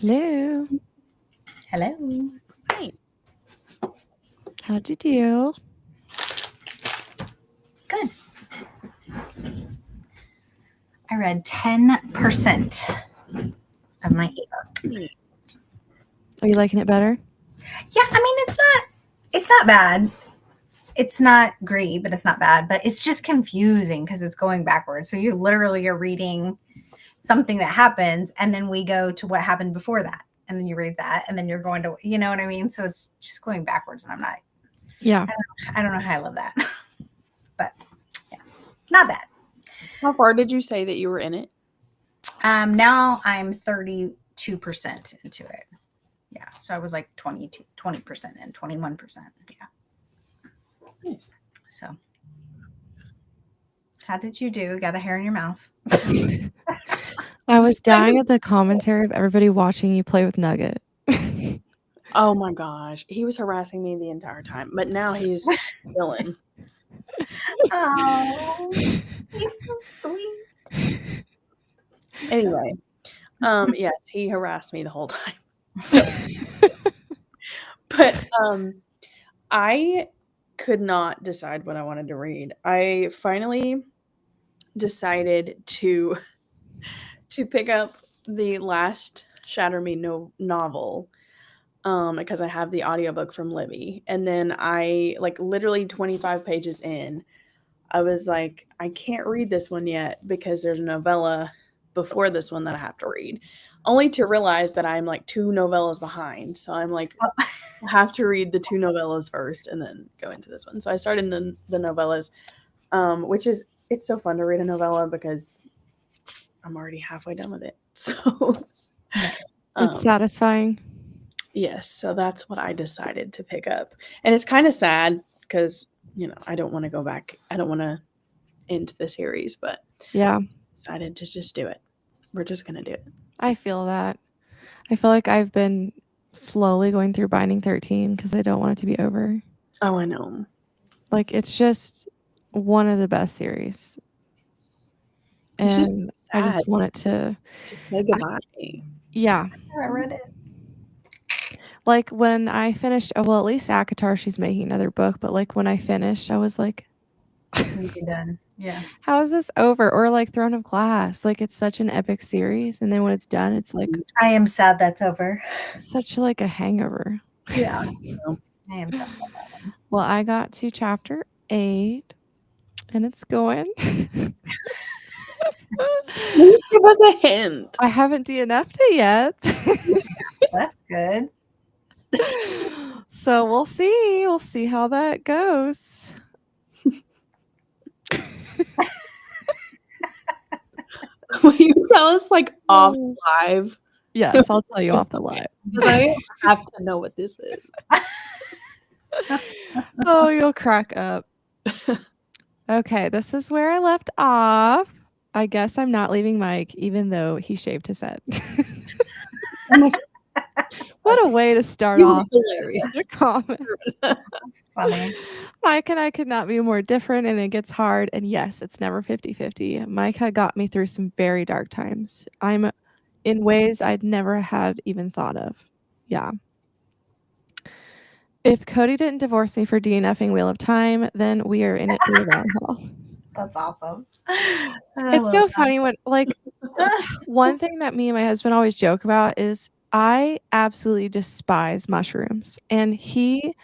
Hello. Hello. Hi. How'd you do? Good. I read 10% of my ebook. Are you liking it better? Yeah, I mean it's not bad. It's not great, but it's not bad. But it's just confusing because it's going backwards. So you literally are reading something that happens, and then we go to what happened before that, and then you read that, and then you're going to, you know what I mean? So it's just going backwards, and I'm not. Yeah. I don't know how I love that, but yeah, not bad. How far did you say that you were in it? Now I'm 32% into it. Yeah, so I was like 20% and 21%. Yeah. Nice. So, how did you do? Got a hair in your mouth? I was dying at the commentary of everybody watching you play with Nugget. Oh my gosh. He was harassing me the entire time, but now he's chilling. Oh, he's so sweet. Anyway, yes, he harassed me the whole time. So, but I could not decide what I wanted to read. I finally decided to pick up the last Shatter Me novel because I have the audiobook from Libby. And then I, like, literally 25 pages in, I was like, I can't read this one yet because there's a novella before this one that I have to read, only to realize that I'm like 2 novellas behind. So I'm like, I have to read the 2 novellas first and then go into this one. So I started the novellas, which is, it's so fun to read a novella because I'm already halfway done with it. So Nice. It's satisfying. Yes, so that's what I decided to pick up. And it's kind of sad because, you know, I don't want to go back. I don't want to end the series, but yeah, decided to just do it. We're just going to do it. I feel that. I feel like I've been slowly going through Binding 13 because I don't want it to be over. Oh, I know. Like, it's just one of the best series. And it's just I just want it to just say goodbye. Yeah. I read it. Like, when I finished, well, at least ACOTAR, she's making another book, but, like, when I finished, I was like, You're done. Yeah. how is this over? Or, like, Throne of Glass. Like, it's such an epic series, and then when it's done, it's like I am sad that's over. such, like, a hangover. Yeah. I am sad about that one. Well, I got to chapter 8, and it's going. Please give us a hint. I haven't DNF'd it yet. That's good. So we'll see. We'll see how that goes. Will you tell us, like, off live? Yes, I'll tell you off the live. Because I have to know what this is. Oh, you'll crack up. Okay, this is where I left off. I guess I'm not leaving Mike, even though he shaved his head. What a way to start off the comments. Funny. Mike and I could not be more different, and it gets hard. And yes, it's never 50-50. Mike had got me through some very dark times. I'm in ways I'd never had even thought of. Yeah. If Cody didn't divorce me for DNFing Wheel of Time, then we are in it for the long haul. That's awesome. It's so funny when, like, one thing that me and my husband always joke about is I absolutely despise mushrooms, and he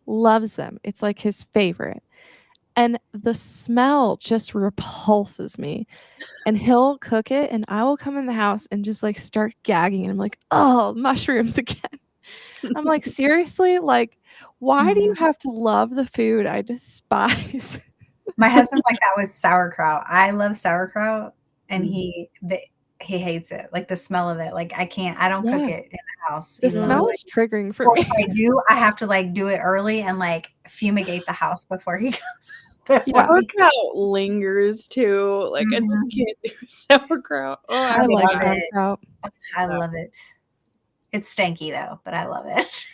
loves them. It's like his favorite. And the smell just repulses me. And he'll cook it, and I will come in the house and just, like, start gagging, and I'm like, oh, mushrooms again. I'm like, seriously? Like, why do you have to love the food I despise? My husband's like that with sauerkraut. I love sauerkraut, and he hates it. Like the smell of it. Like I don't cook it in the house. The smell is triggering for me. If I do, I have to like do it early and like fumigate the house before he comes. Sauerkraut lingers too. Like I just can't do sauerkraut. Oh, I like sauerkraut. I love it. It's stanky though, but I love it.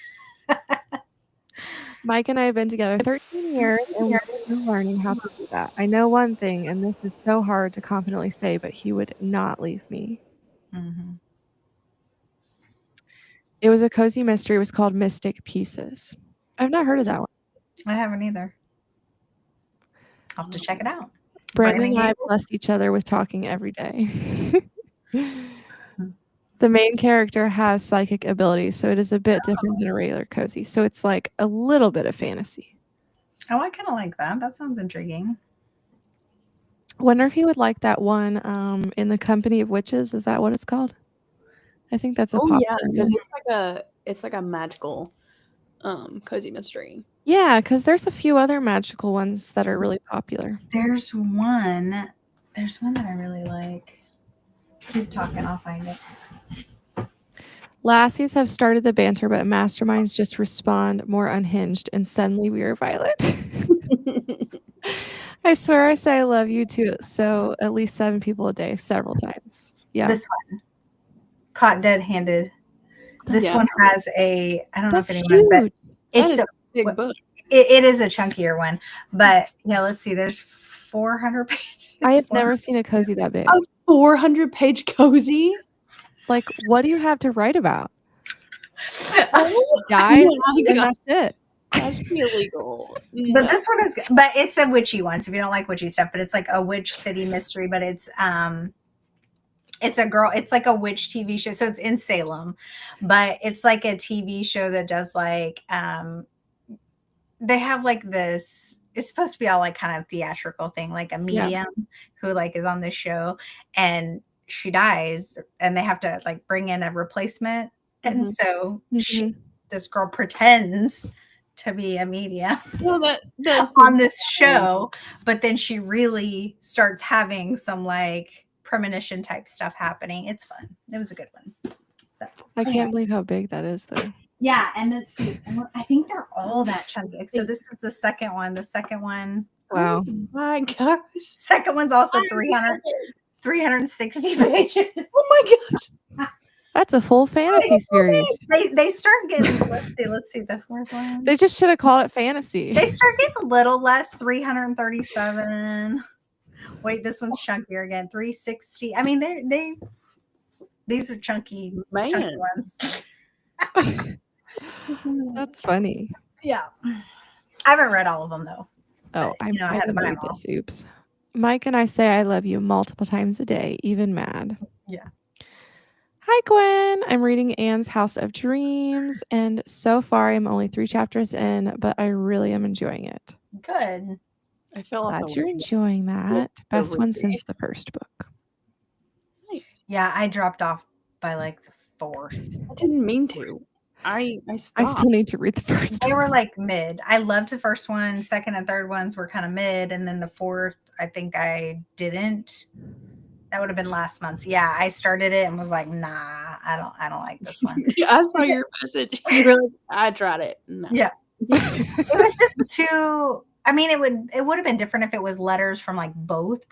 Mike and I have been together 13 years, and we're still learning how to do that. I know one thing, and this is so hard to confidently say, but he would not leave me. Mm-hmm. It was a cozy mystery. It was called Mystic Pieces. I've not heard of that one. I haven't either. I'll have to check it out. Brandon and I Gable? bless each other with talking every day. The main character has psychic abilities, so it is a bit different than a regular cozy. So it's like a little bit of fantasy. Oh, I kind of like that. That sounds intriguing. Wonder if he would like that one In the Company of Witches. Is that what it's called? I think that's a Oh popular yeah, because one. it's like a magical cozy mystery. Yeah, because there's a few other magical ones that are really popular. There's one that I really like. Keep talking, I'll find it. Lassies have started the banter, but masterminds just respond more unhinged, and suddenly we are violent. I swear I say I love you too. So at least 7 people a day, several times. Yeah. This one, caught dead-handed. This one has I don't know if anyone, but it's a big book. It is a chunkier one, but yeah, let's see. There's 400 pages. I have never seen a cozy that big. A 400-page cozy? Like, what do you have to write about? Guys, and that's it. That's illegal. But this one is, but it's a witchy one. So if you don't like witchy stuff, but it's like a witch city mystery. But it's a girl. It's like a witch TV show. So it's in Salem, but it's like a TV show that does like they have like this. It's supposed to be all like kind of theatrical thing, like a medium who like is on this show, and she dies, and they have to like bring in a replacement, and so this girl pretends to be a medium on this show, but then she really starts having some like premonition type stuff happening. It's fun. It was a good one. So I can't believe how big that is, though. Yeah, and let's see. I think they're all that chunky. So this is the second one. The second one. Wow. Oh my gosh. Second one's also 360 pages. Oh my gosh. That's a full fantasy series. They start getting, let's see the fourth one. They just should have called it fantasy. They start getting a little less, 337. Wait, this one's chunkier again, 360. I mean, these are chunky ones. That's funny. Yeah. I haven't read all of them though. Oh, I I had to buy read them all. this. Oops. Mike and I say I love you multiple times a day, even mad. Yeah. Hi, Gwen. I'm reading Anne's House of Dreams, and so far I'm only 3 chapters in, but I really am enjoying it. Good. I fell off. Glad you're enjoying that. Best one since the first book. Yeah, I dropped off by like the 4th. I didn't mean to. I stopped. I still need to read the first They were like mid. I loved the first one. Second and third ones were kind of mid, and then the 4th, I think I didn't. That would have been last month. Yeah, I started it and was like, nah, I don't like this one. I saw your message. You were like, I tried it. No. Yeah. It was just too. I mean, it would have been different if it was letters from like both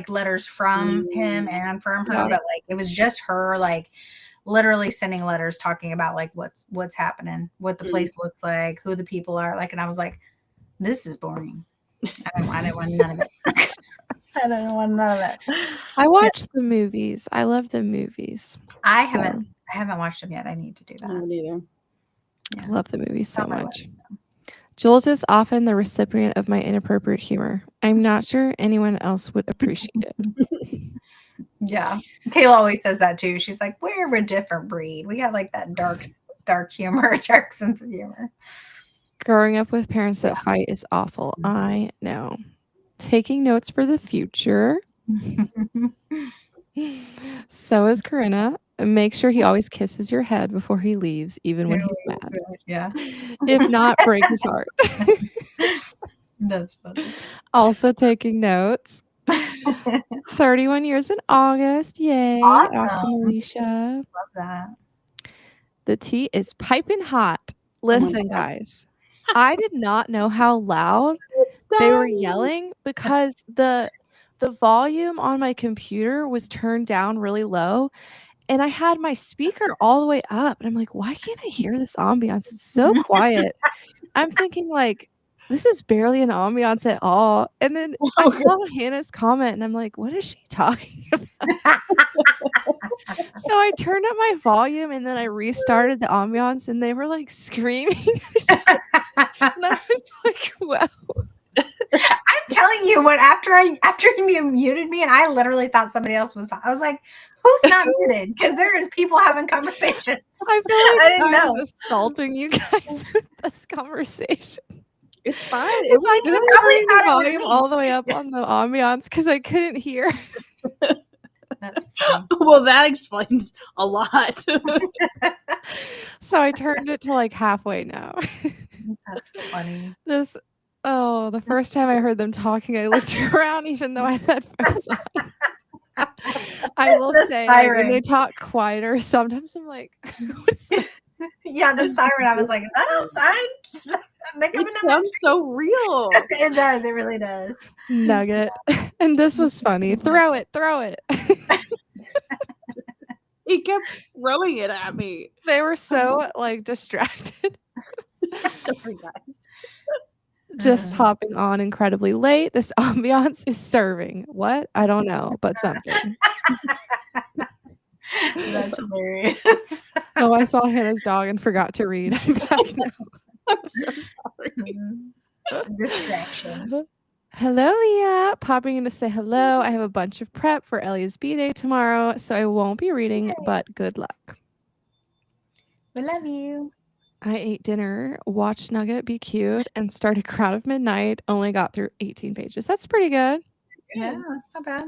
letters from him and from her, but like it was just her like literally sending letters talking about like what's happening, what the place looks like, who the people are like, and I was like, this is boring. I didn't want none of it. I didn't want none of it. I watched the movies. I love the movies. I haven't watched them yet. I need to do that. I don't either. I love the movies so much. Jules is often the recipient of my inappropriate humor. I'm not sure anyone else would appreciate it. Yeah. Kayla always says that too. She's like, we're a different breed. We got like that dark humor, dark sense of humor. Growing up with parents that fight is awful. I know. Taking notes for the future. So is Corinna. Make sure he always kisses your head before he leaves, even when he's mad. Yeah. If not, break his heart. That's funny. Also taking notes. 31 years in August. Yay. Awesome. Alicia. Love that. The tea is piping hot. Listen, guys. I did not know how loud they were yelling because the volume on my computer was turned down really low. And I had my speaker all the way up. And I'm like, why can't I hear this ambiance? It's so quiet. I'm thinking like, this is barely an ambiance at all. And then I saw Hannah's comment and I'm like, what is she talking about? So I turned up my volume and then I restarted the ambiance and they were like screaming. And I was like, wow. I'm telling you, after you muted me, and I literally thought somebody else was. I was like, "Who's not muted?" Because there is people having conversations. I feel like I didn't I know. was assaulting you guys with this conversation. It's fine. It's like you I probably turned the thought it was volume me. all the way up on the ambiance because I couldn't hear. That's funny. Well, that explains a lot. So I turned it to like halfway now. That's funny. The first time I heard them talking, I looked around even though I had headphones on. I will The say, like, when siren. they talk quieter, sometimes I'm like, what is that? Yeah, the siren. I was like, "Is that outside?" They come It into my sounds so real. It does. It really does. Nugget. And this was funny. Throw it. He kept throwing it at me. They were so like distracted. Sorry, guys. Just hopping on incredibly late. This ambiance is serving. What? I don't know, but something. That's hilarious. Oh, I saw Hannah's dog and forgot to read. I'm back now. I'm so sorry. Distraction. Hello, Leah. Popping in to say hello. I have a bunch of prep for Ellie's B-Day tomorrow, so I won't be reading, but good luck. We love you. I ate dinner, watched Nugget be cute, and started Crown of Midnight. Only got through 18 pages. That's pretty good. Yeah, that's not bad.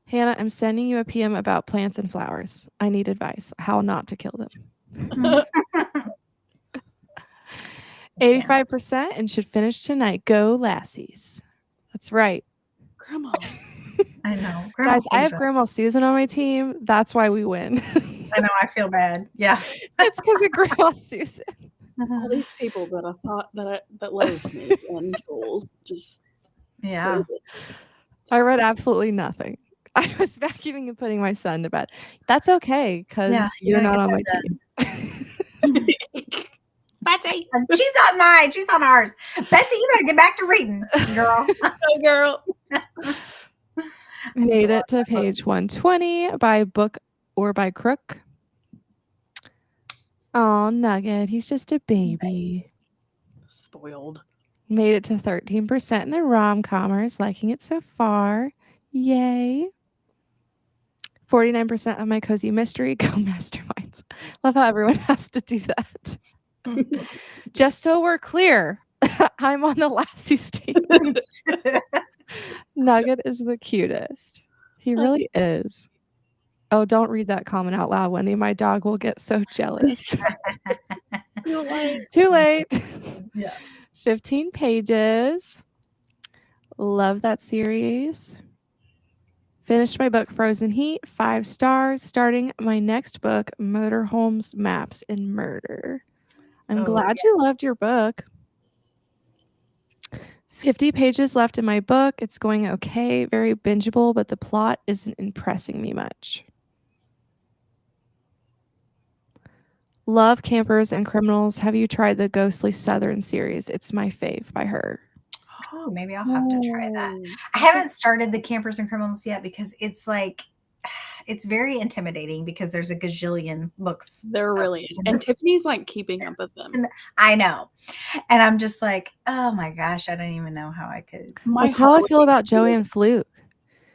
Hannah, I'm sending you a PM about plants and flowers. I need advice. How not to kill them. 85% and should finish tonight. Go Lassies. That's right. Grandma. I know. Guys, I have Susan. Grandma Susan on my team. That's why we win. I know. I feel bad. Yeah. It's because of Grandma Susan. All these people that I thought that loved me and Jules just Yeah. I read absolutely nothing. I was vacuuming and putting my son to bed. That's okay because you're not on my team. Betsy, she's on mine. She's on ours. Betsy, you better get back to reading, girl. Oh, girl. Made it to page 120 by book or by crook. Oh, Nugget. He's just a baby. Spoiled. Made it to 13% in the rom-commers. Liking it so far. Yay. 49% of my cozy mystery. Go masterminds. Love how everyone has to do that. Just so we're clear, I'm on the Lassie's team. Nugget is the cutest. He really is. Oh, don't read that comment out loud, Wendy. My dog will get so jealous. Too late. Yeah. 15 pages. Love that series. Finished my book, Frozen Heat, 5 stars. Starting my next book, Motorhomes, Maps, and Murder. I'm glad you loved your book. 50 pages left in my book. It's going okay. Very bingeable, but the plot isn't impressing me much. Love Campers and Criminals. Have you tried the Ghostly Southern series? It's my fave by her. Oh, maybe I'll have to try that. I haven't started the Campers and Criminals yet because it's like, it's very intimidating because there's a gazillion books. There really is. And Tiffany's like keeping up with them. I know. And I'm just like, oh my gosh, I don't even know how I could. That's how I feel about Joanne Fluke.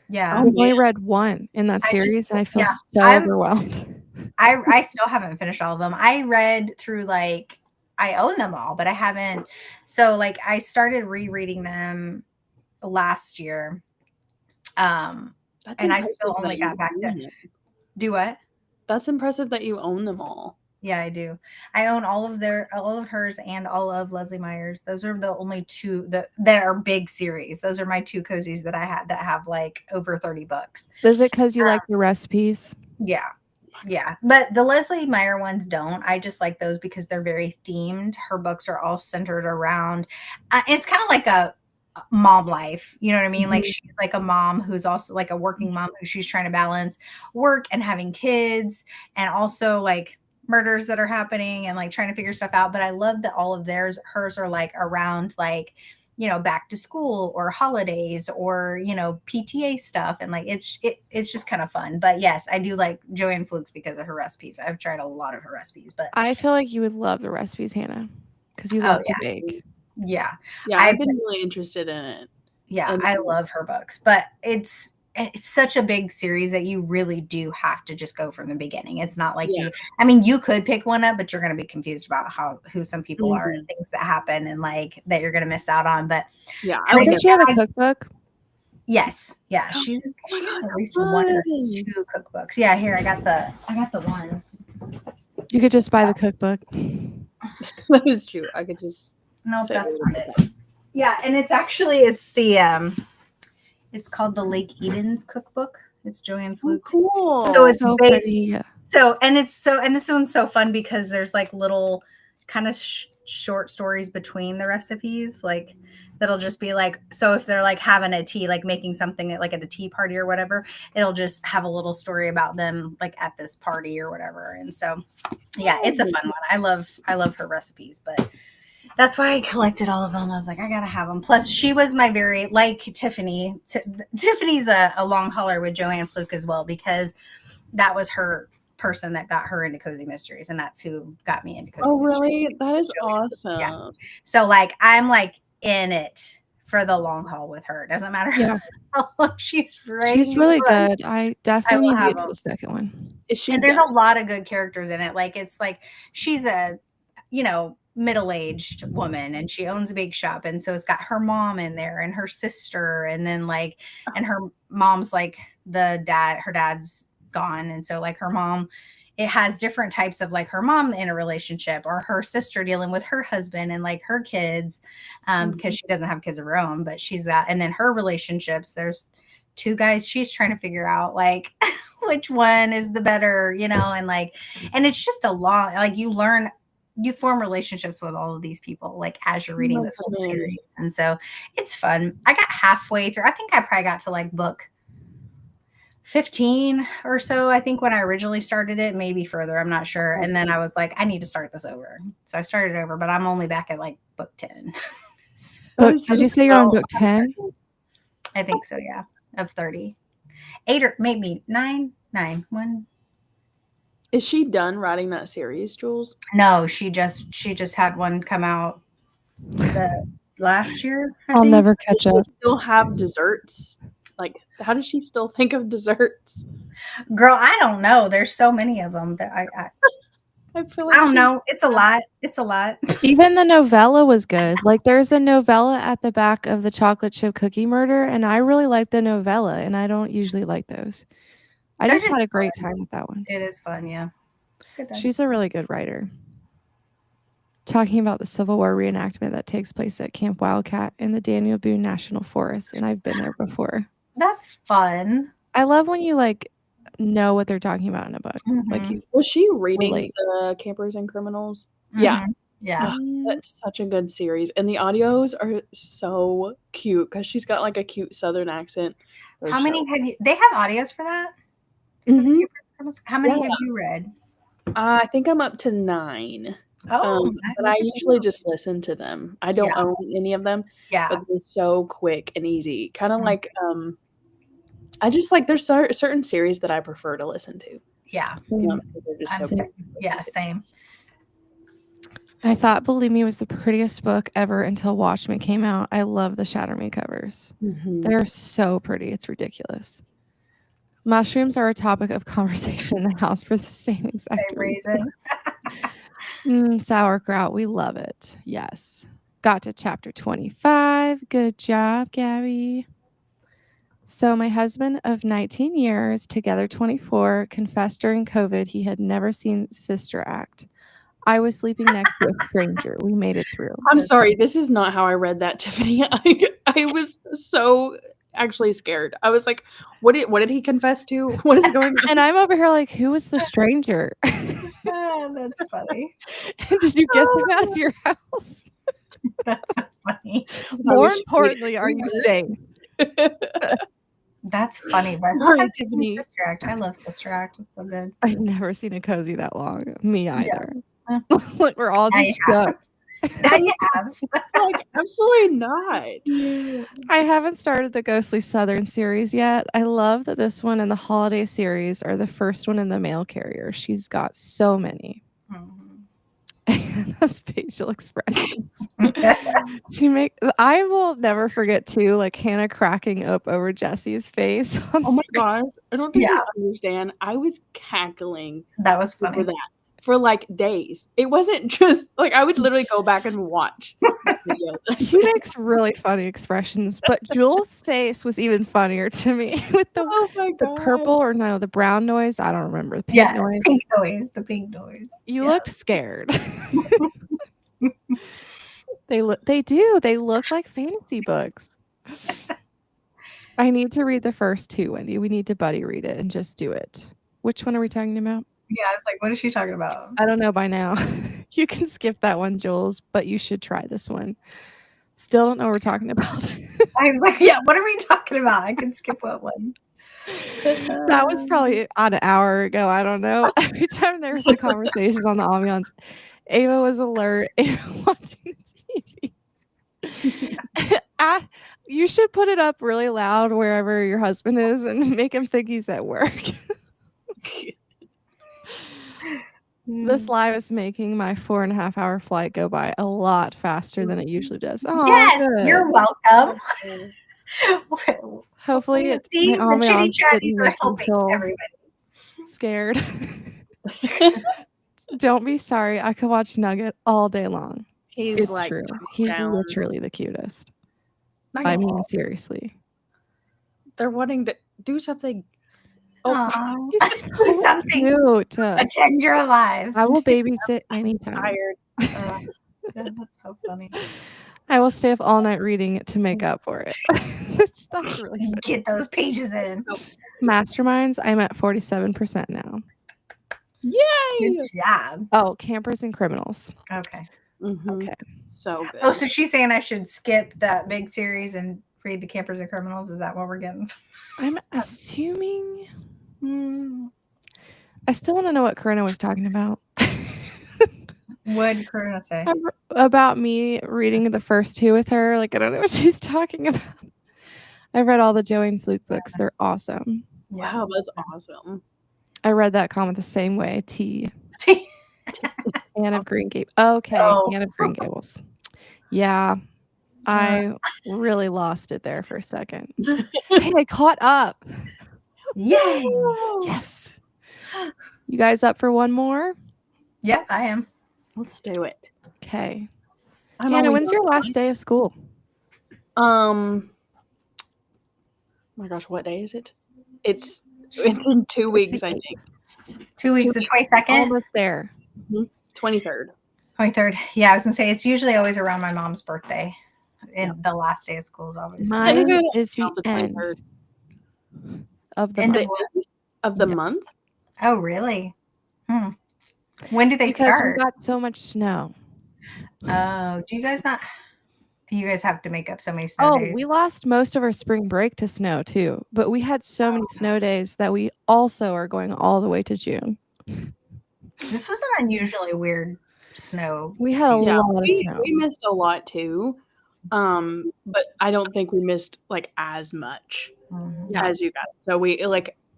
Yeah. I've only read one in that series and I feel so overwhelmed. I still haven't finished all of them. I read through like, I own them all, but I haven't. So like I started rereading them last year. And I still only got back to do what? That's impressive that you own them all. Yeah, I do. I own all of hers and all of Leslie Meyer's. Those are the only two that are big series. Those are my two cozies that I had that have like over 30 books. Is it because you like the recipes? Yeah. Yeah. But the Leslie Meyer ones don't. I just like those because they're very themed. Her books are all centered around, it's kind of like a mom life. You know what I mean? Like she's like a mom who's also like a working mom who she's trying to balance work and having kids and also like murders that are happening and like trying to figure stuff out. But I love that all of hers are like around like, you know, back to school or holidays or, you know, PTA stuff. And like, it's just kind of fun. But yes, I do like Joanne Flukes because of her recipes. I've tried a lot of her recipes, but I feel like you would love the recipes, Hannah, because you love to bake. Yeah. I've been really interested in it. Yeah, I love her books, but it's such a big series that you really do have to just go from the beginning. It's not like you could pick one up, but you're going to be confused about who some people are and things that happen and like that you're going to miss out on. But doesn't she have a cookbook? Yes. Yeah. She has at least one or two cookbooks. Yeah. Here, I got the one. You could just buy the cookbook. That is true. I could just. No, that's not it. Yeah, and it's called the Lake Eden's Cookbook. It's Joanne Fluke. Oh, cool. So it's so based. pretty. And this one's so fun because there's like little kind of short stories between the recipes, like that'll just be like, so if they're like having a tea, like making something like at a tea party or whatever, it'll just have a little story about them like at this party or whatever. And so, yeah, it's a fun one. I love her recipes, but that's why I collected all of them. I was like, I gotta have them. Plus, she was my like Tiffany. Tiffany's a long hauler with Joanne Fluke as well, because that was her person that got her into cozy mysteries, and that's who got me into cozy mysteries. Oh, really? That is awesome. Yeah. So, like, I'm like in it for the long haul with her. It doesn't matter how long she's writing. She's really good. I definitely need to get to the second one. And there's a lot of good characters in it. Like, it's like she's a, you know, middle-aged woman and she owns a bake shop, and so it's got her mom in there and her sister, and then like, and her mom's like her dad's gone, and so like her mom, it has different types of like her mom in a relationship, or her sister dealing with her husband and like her kids, because she doesn't have kids of her own, but she's and then her relationships, there's two guys she's trying to figure out like which one is the better, you know, and like, and it's just a long, like you form relationships with all of these people, like as you're reading this whole series. And so it's fun. I got halfway through. I think I probably got to like book 15 or so. I think when I originally started it, maybe further, I'm not sure. And then I was like, I need to start this over. So I started over, but I'm only back at like book 10. Did you say you're on book 10? I think so. Yeah. Of 30, 8 or maybe 9. 1. Is she done writing that series, Jules? No, she just had one come out the last year. I'll never catch up. Still have desserts? Like, how does she still think of desserts? Girl, I don't know. There's so many of them that I feel like I don't know. It's a lot. It's a lot. Even the novella was good. Like, there's a novella at the back of the chocolate chip cookie murder, and I really like the novella, and I don't usually like those. I just had a great time with that one. It is fun, yeah. It's good. She's a really good writer. Talking about the Civil War reenactment that takes place at Camp Wildcat in the Daniel Boone National Forest, and I've been there before. That's fun. I love when you like know what they're talking about in a book. Like, you was she reading the Campers and Criminals? Yeah. Yeah. That's such a good series. And the audios are so cute because she's got like a cute Southern accent. How many have you? They have audios for that? How many have you read? I think I'm up to 9. Oh, but I usually just listen to them. I don't own any of them. Yeah. But they're so quick and easy. Kind of like, I just like, there's certain series that I prefer to listen to. Yeah. They're just so yeah, same. I thought Believe Me was the prettiest book ever until Watchmen came out. I love the Shatter Me covers. They're so pretty. It's ridiculous. Mushrooms are a topic of conversation in the house for the same exact reason. Sauerkraut, we love it. Yes. Got to chapter 25. Good job, Gabby. So my husband of 19 years, together 24, confessed during COVID he had never seen Sister Act. I was sleeping next to a stranger. We made it through. I'm sorry. This is not how I read that, Tiffany. I was so actually scared. I was like, what did he confess to? What is going on? And I'm over here like, who was the stranger? That's funny. Did you get them out of your house? That's so funny. More importantly, are you safe? That's funny, but who Sorry, hasn't seen Tiffany. Sister Act? I love Sister Act. It's so good. I've never seen a cozy that long. Me either. Yeah. Like we're all Now you just have. stuck. Now you have. Like, absolutely not. I haven't started the Ghostly Southern series yet. I love that this one and the holiday series are the first one in the mail carrier. She's got so many. And those facial expressions. I will never forget too, like Hannah cracking up over Jesse's face. Oh my gosh. I don't think you understand. I was cackling. That was for funny. that for like days. It wasn't just like I would literally go back and watch the video. She makes really funny expressions, but Jules' face was even funnier to me with the purple or no, the brown noise. I don't remember the pink noise. Pink noise. The pink noise. You looked scared. They look like fantasy books. I need to read the first two, Wendy. We need to buddy read it and just do it. Which one are we talking about? Yeah, I was like, what is she talking about? I don't know by now. You can skip that one, Jules, but you should try this one. Still don't know what we're talking about. I was like, yeah, what are we talking about? I can skip what one. That was probably an hour ago. I don't know. Every time there was a conversation on the ambiance, Ava was alert. Ava watching the TV. You should put it up really loud wherever your husband is and make him think he's at work. This live is making my 4.5-hour flight go by a lot faster than it usually does. Oh, yes, good. you're welcome. Hopefully, see, the chitty chatties are helping everybody. Scared. Don't be sorry. I could watch Nugget all day long. He's it's like true. He's down. literally the cutest. Not I gonna mean, lie. seriously. They're wanting to do something. Oh, He's so something. cute. Pretend you're alive. I will babysit anytime. Tired. That's so funny. I will stay up all night reading it to make up for it. That's really funny. Get those pages in. Masterminds, I'm at 47% now. Yay! Good job. Oh, Campers and Criminals. Okay. Okay. So good. Oh, so she's saying I should skip that big series and read the Campers and Criminals? Is that what we're getting? I'm assuming. I still want to know what Corinna was talking about. What did Corinna say? About me reading the first two with her. Like, I don't know what she's talking about. I read all the Joanne Fluke books. They're awesome. Wow, that's awesome. I read that comment the same way. Anne of Green Gables. Okay, Anne of Green Gables. Yeah, I really lost it there for a second. Hey, I caught up. Yay! Yes. You guys up for one more? Yep, I am. Let's do it. Okay. I'm Anna, only when's your done last day of school? Oh my gosh, what day is it? It's in 2 weeks, I think. 2 weeks, the 22nd? Almost there. 23rd. 23rd. Yeah, I was going to say, it's usually always around my mom's birthday. And the last day of school is always. Mine is the end of the month. Of the month? Oh, really? When do they because start? we got so much snow. Oh, do you guys not? You guys have to make up so many snow days. We lost most of our spring break to snow too, but we had so many snow days that we also are going all the way to June. This was an unusually weird snow. We had a lot of snow. We missed a lot too, but I don't think we missed like as much as you guys. So we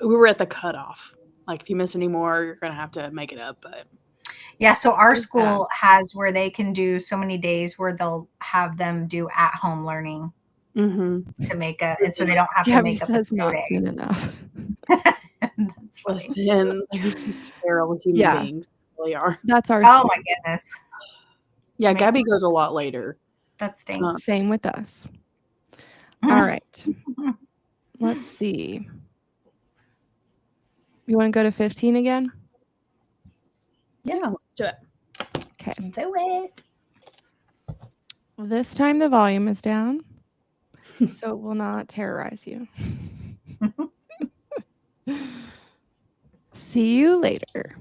were at the cutoff. Like if you miss any more, you're gonna have to make it up. But yeah, so our school has where they can do so many days where they'll have them do at home learning to make a, and so they don't have to make up a snow day. Soon enough. That's funny. Listen, they're feral human beings. They really are. That's ours. Oh my goodness. Yeah, Gabby goes a lot later. That stinks. Same with us. All right. Let's see. You want to go to 15 again? Yeah, let's do it. Okay. Do it. This time the volume is down, so it will not terrorize you. See you later.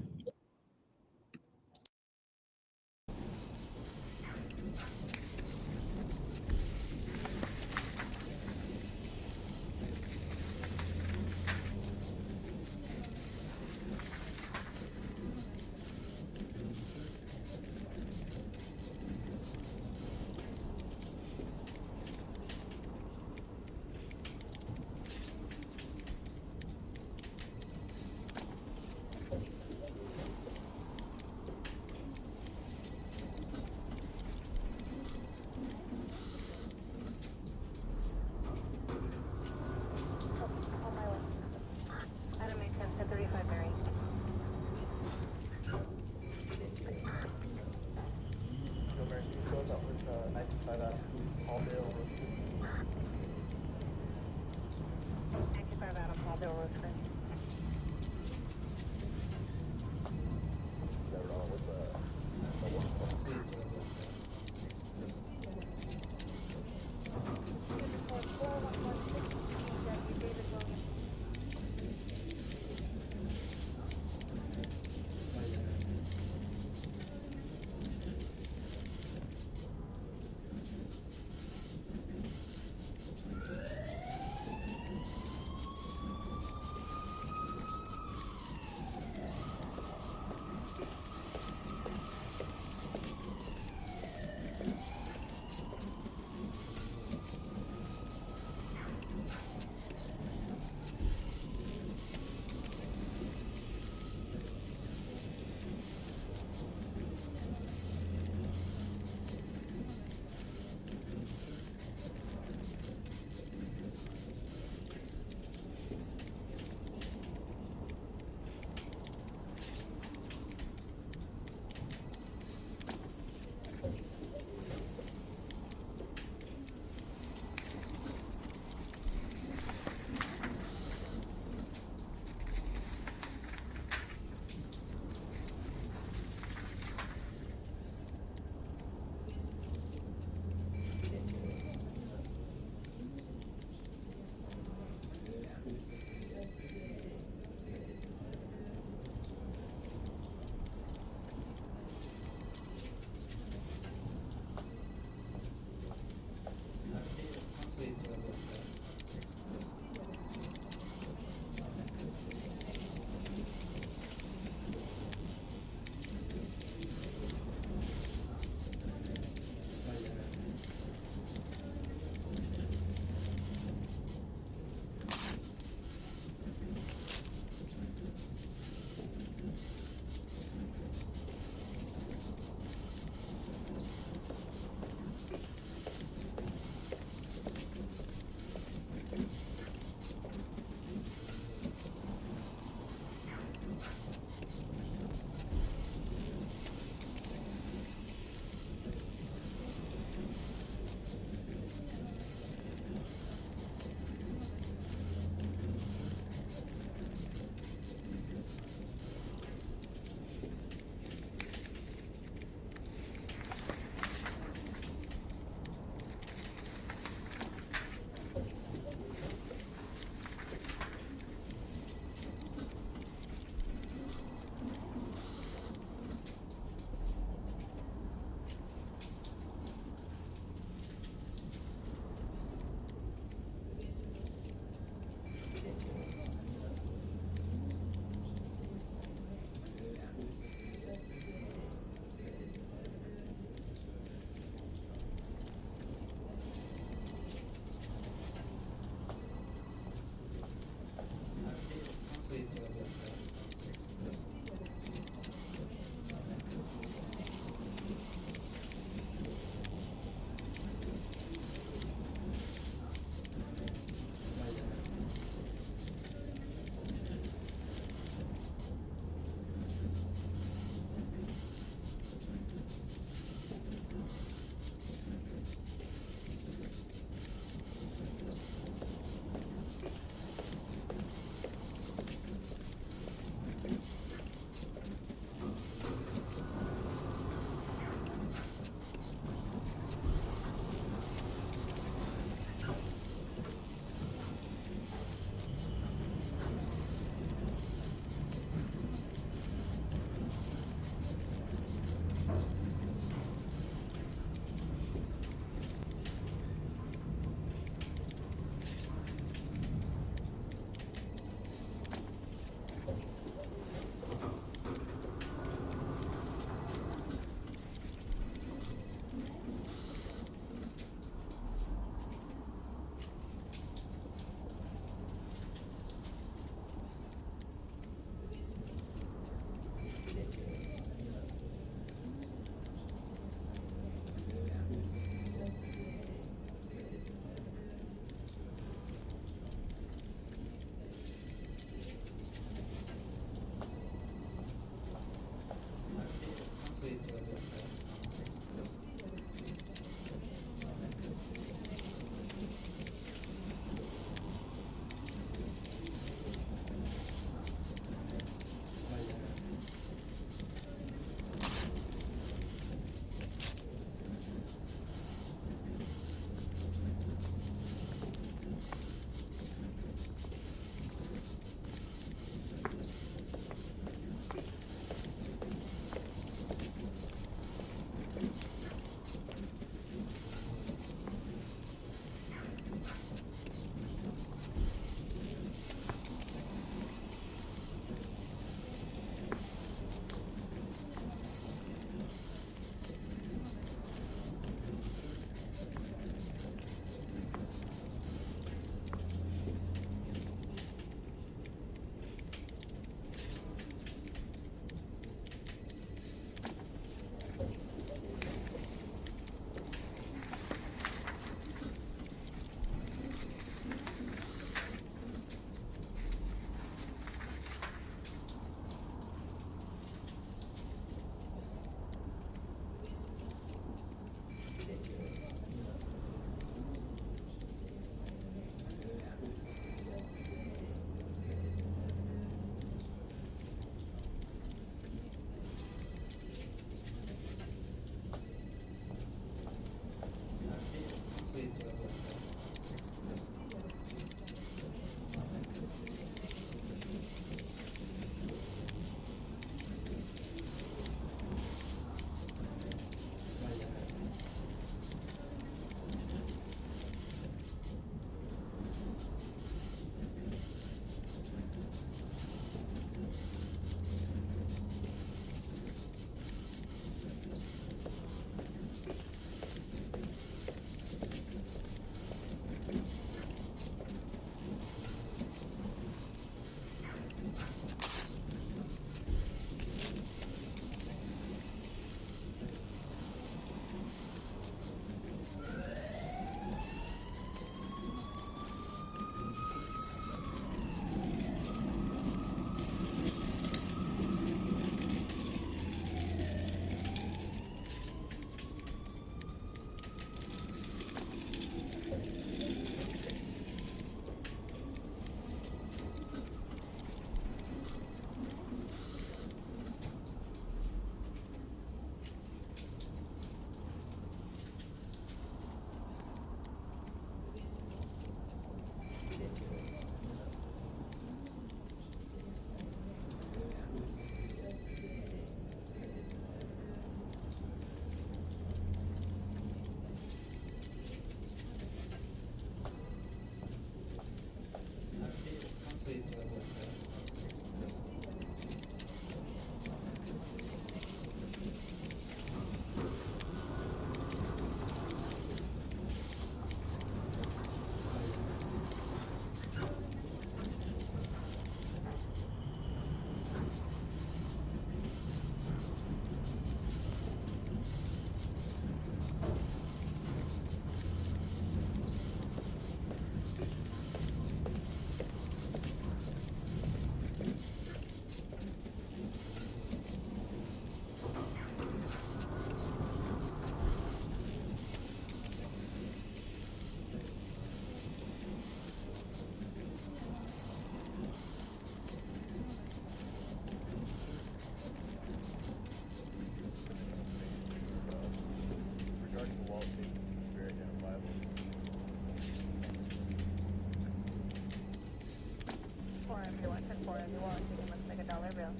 guardrail.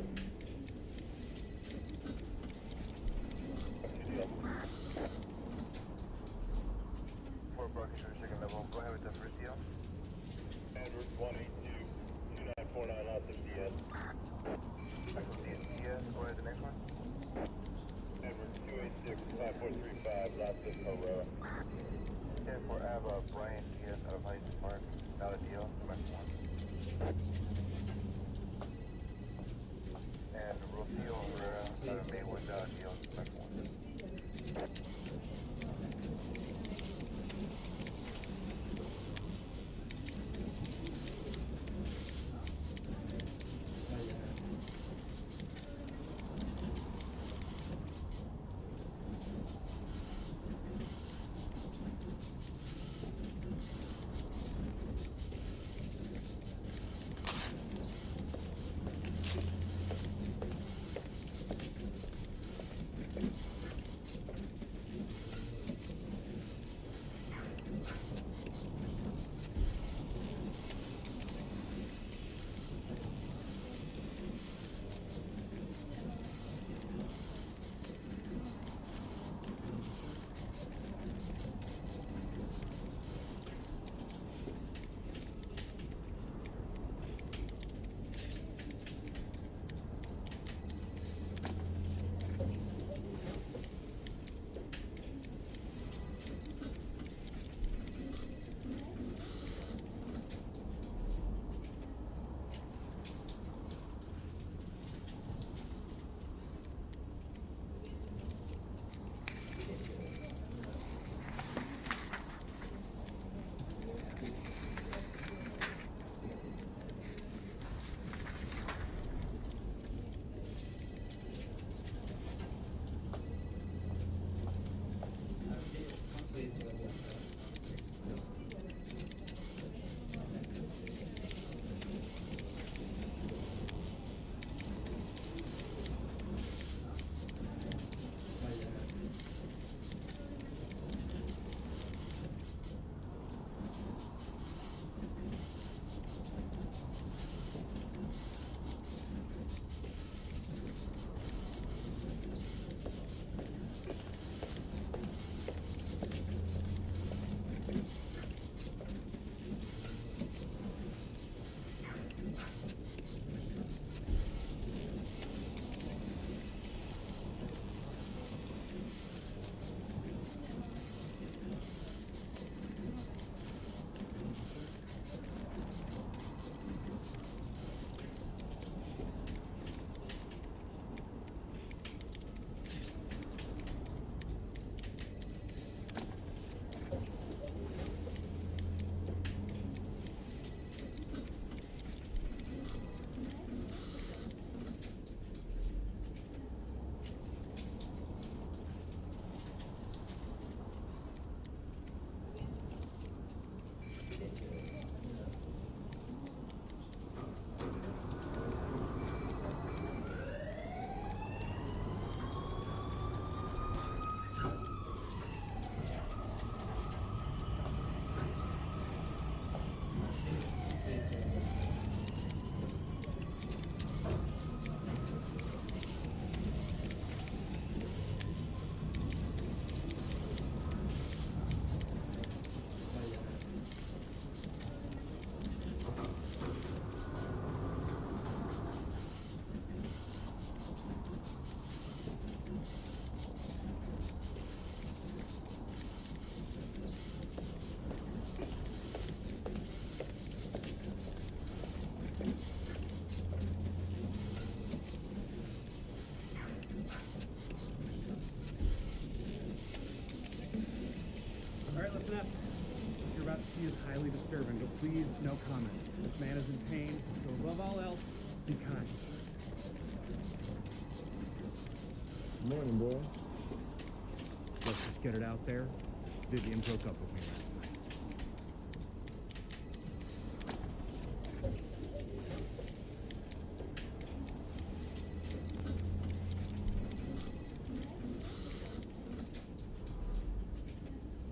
Fort Buckets for second level. Go ahead with the first deal. Edward 182 2949 lots of DS. Echo DS. Go ahead the next one. Edward 286 5435 lots of Aurora. 10 for Ava Brian DS out of Huntington Park. Not a deal. Next one. And Rocio Herrera out of Maywood deal. Next one. Alright, listen up. What you're about to see is highly disturbing, but please, no comment. This man is in pain, so above all else, be kind. Morning, boy. Let's just get it out there. Vivian broke up with me last night.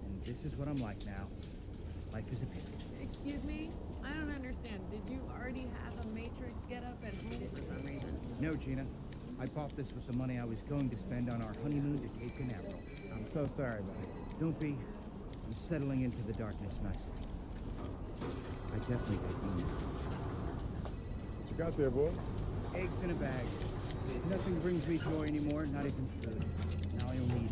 And this is what I'm like now. Life is a pity. Excuse me? I don't understand. Did you already have a Matrix getup at home for some reason? No, Gina. I bought this with the money I was going to spend on our honeymoon to Cape Canaveral. I'm so sorry, buddy. Don't be. I'm settling into the darkness nicely. I definitely take you. What you got there, boy? Eggs in a bag. Nothing brings me joy anymore, not even food. Now I only eat.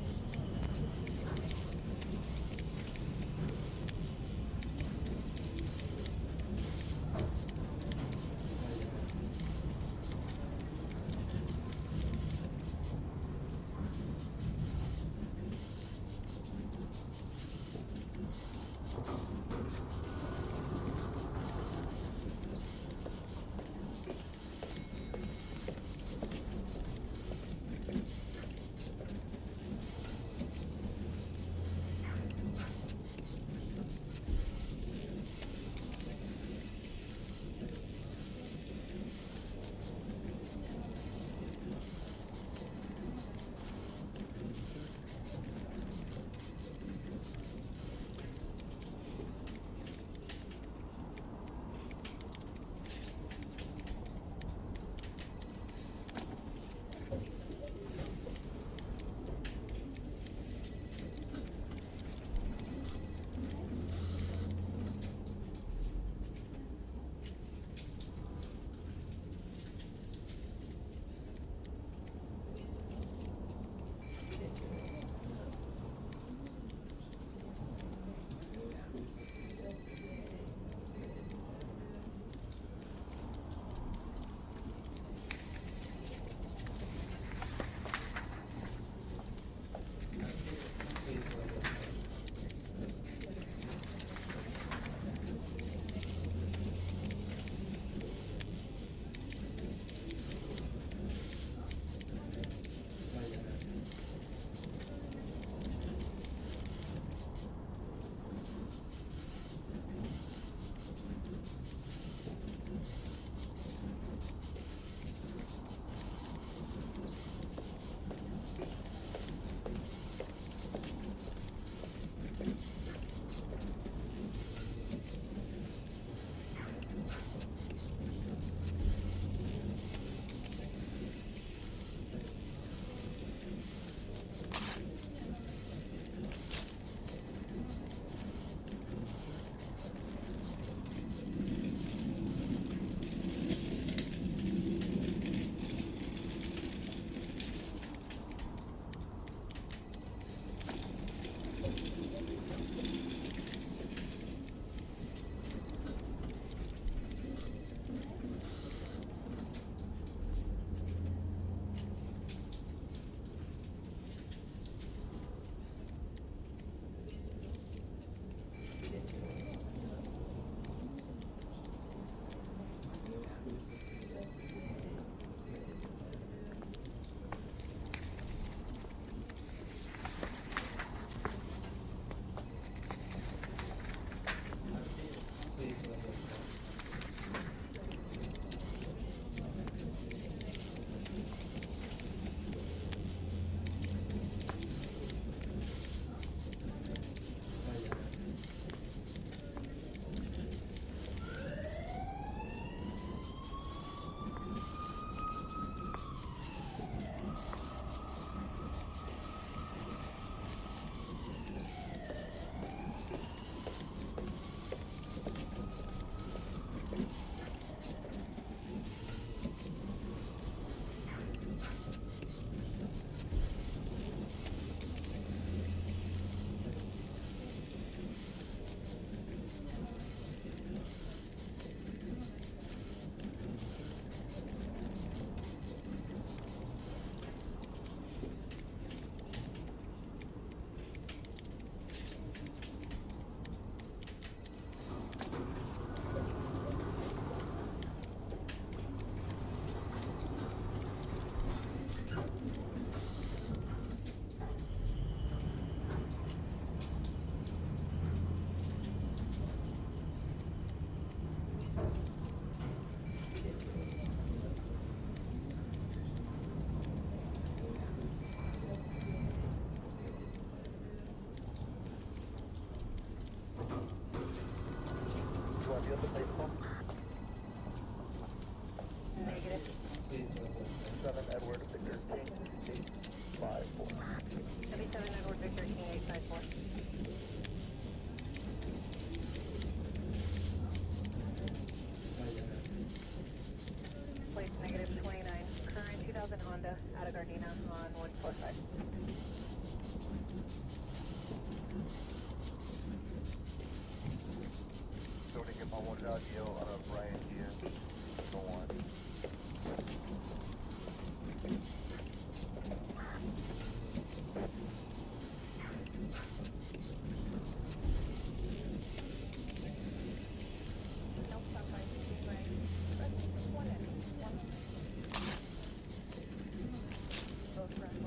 at the baseball. Negative. 7 Edward Victor King 854. 77 Edward Victor King 854. Plates negative 29. Current 2000 Honda out of Gardena on 145. So to get my 1 Yale out of Brian Diaz. Go on. Nope, stop by. Press 1 in. 1. Both press 1.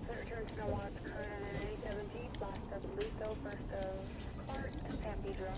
Returns to watch current 817, last of Lito, first of Clark, and San Pedro.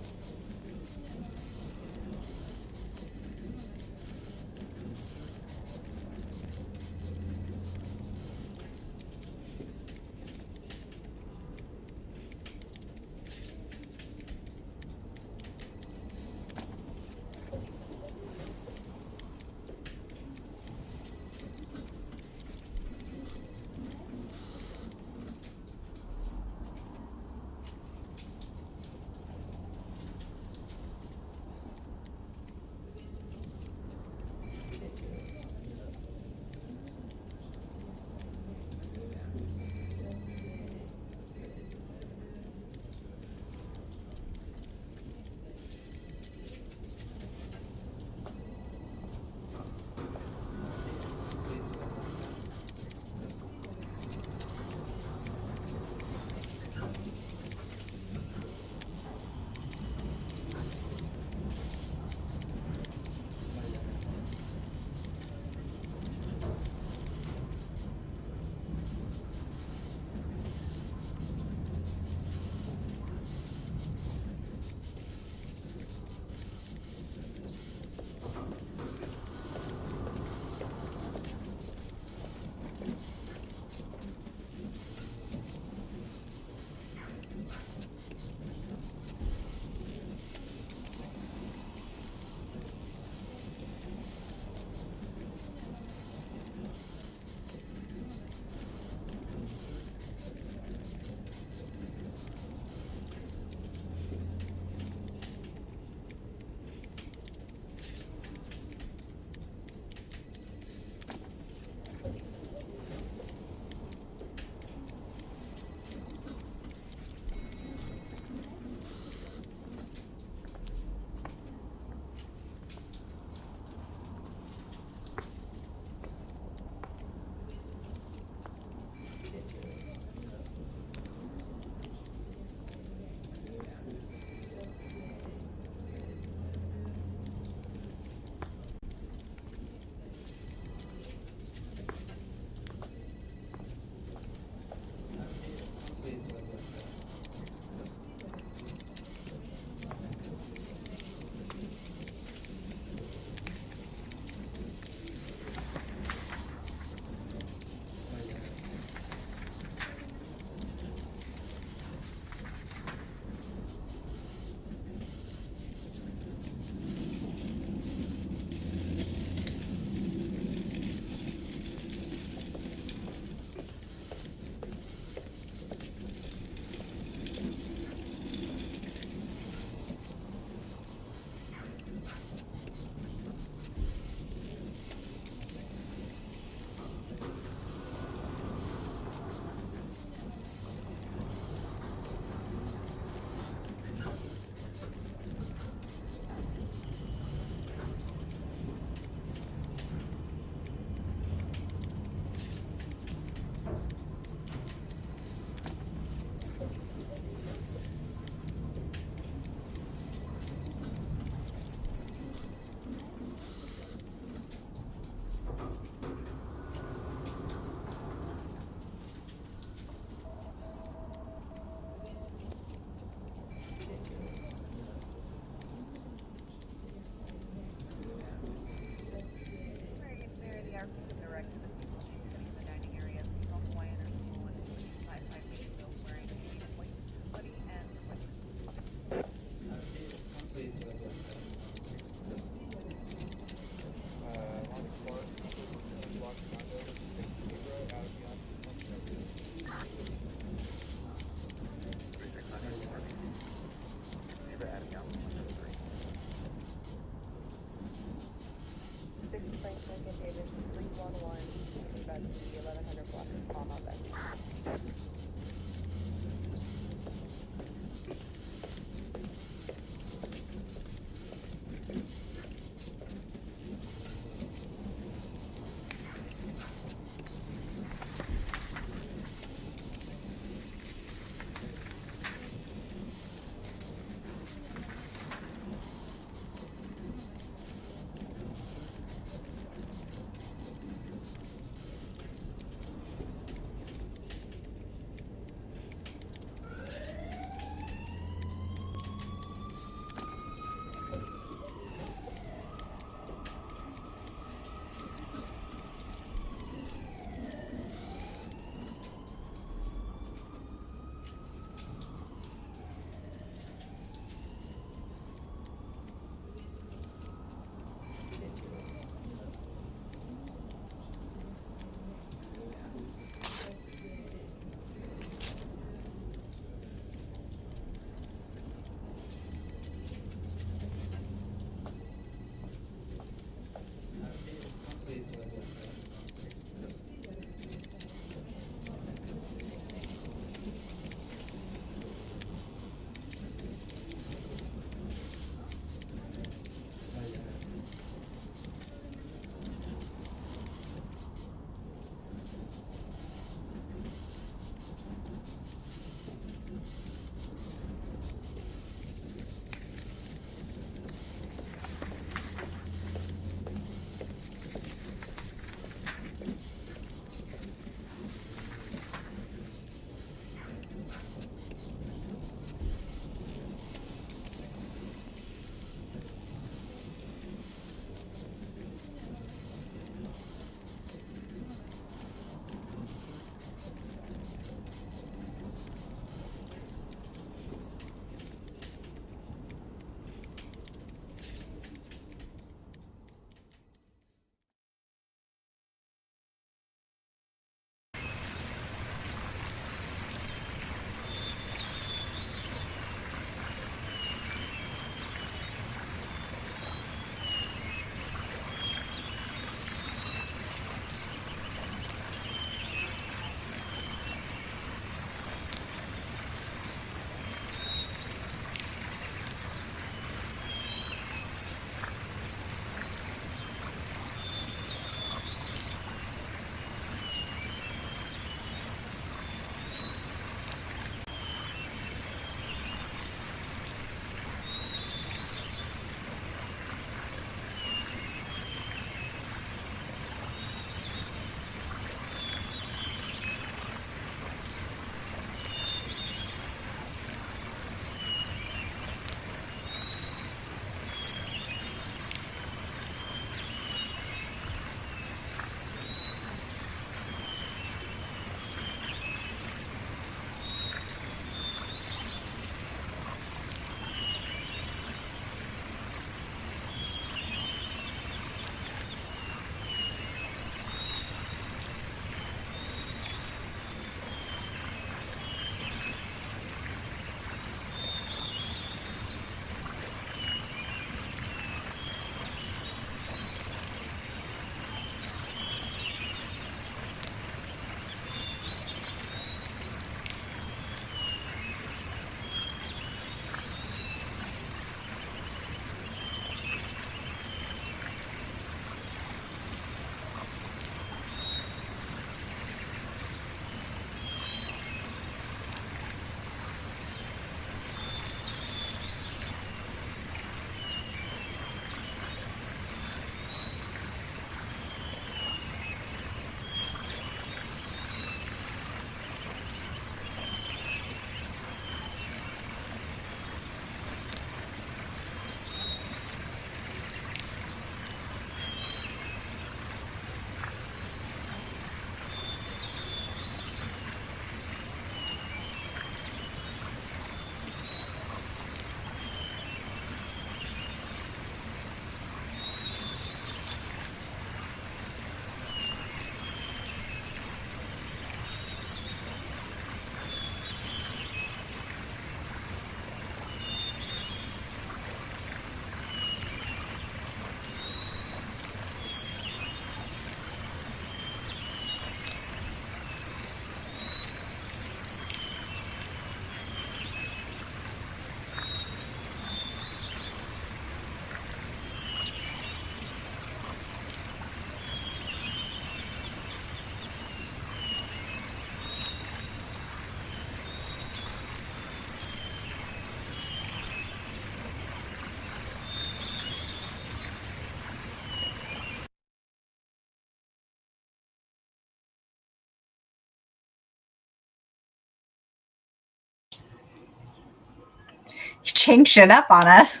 changed it up on us.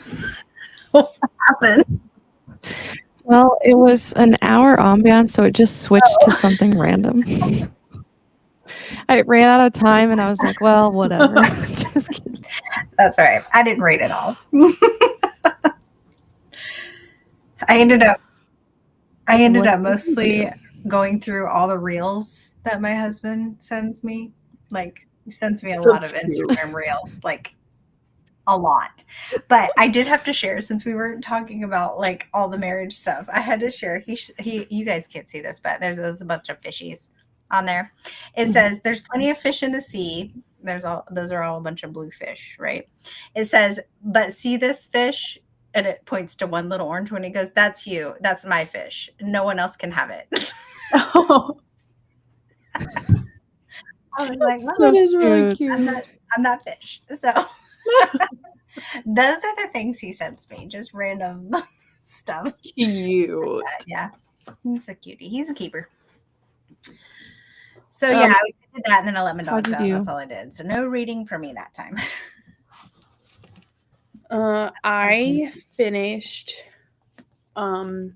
What happened? Well, it was an hour ambiance, so it just switched to something random. I ran out of time, and I was like, well, whatever. Just kidding. That's all right. I didn't rate it all. I ended up mostly going through all the reels that my husband sends me. Like, he sends me a lot of Instagram reels, like a lot. But I did have to share, since we were talking about like all the marriage stuff, I had to share. You guys can't see this, but there's a bunch of fishies on there. It says there's plenty of fish in the sea. Those are all a bunch of blue fish, right? It says, but see this fish? And it points to one little orange one. He goes, that's you. That's my fish. No one else can have it. Oh, I was like, that is really cute. I'm not fish. So those are the things he sends me, just random stuff. Cute. Yeah. He's a cutie. He's a keeper. So yeah, we did that, and then I let my dogs out. That's all I did. So no reading for me that time. I finished the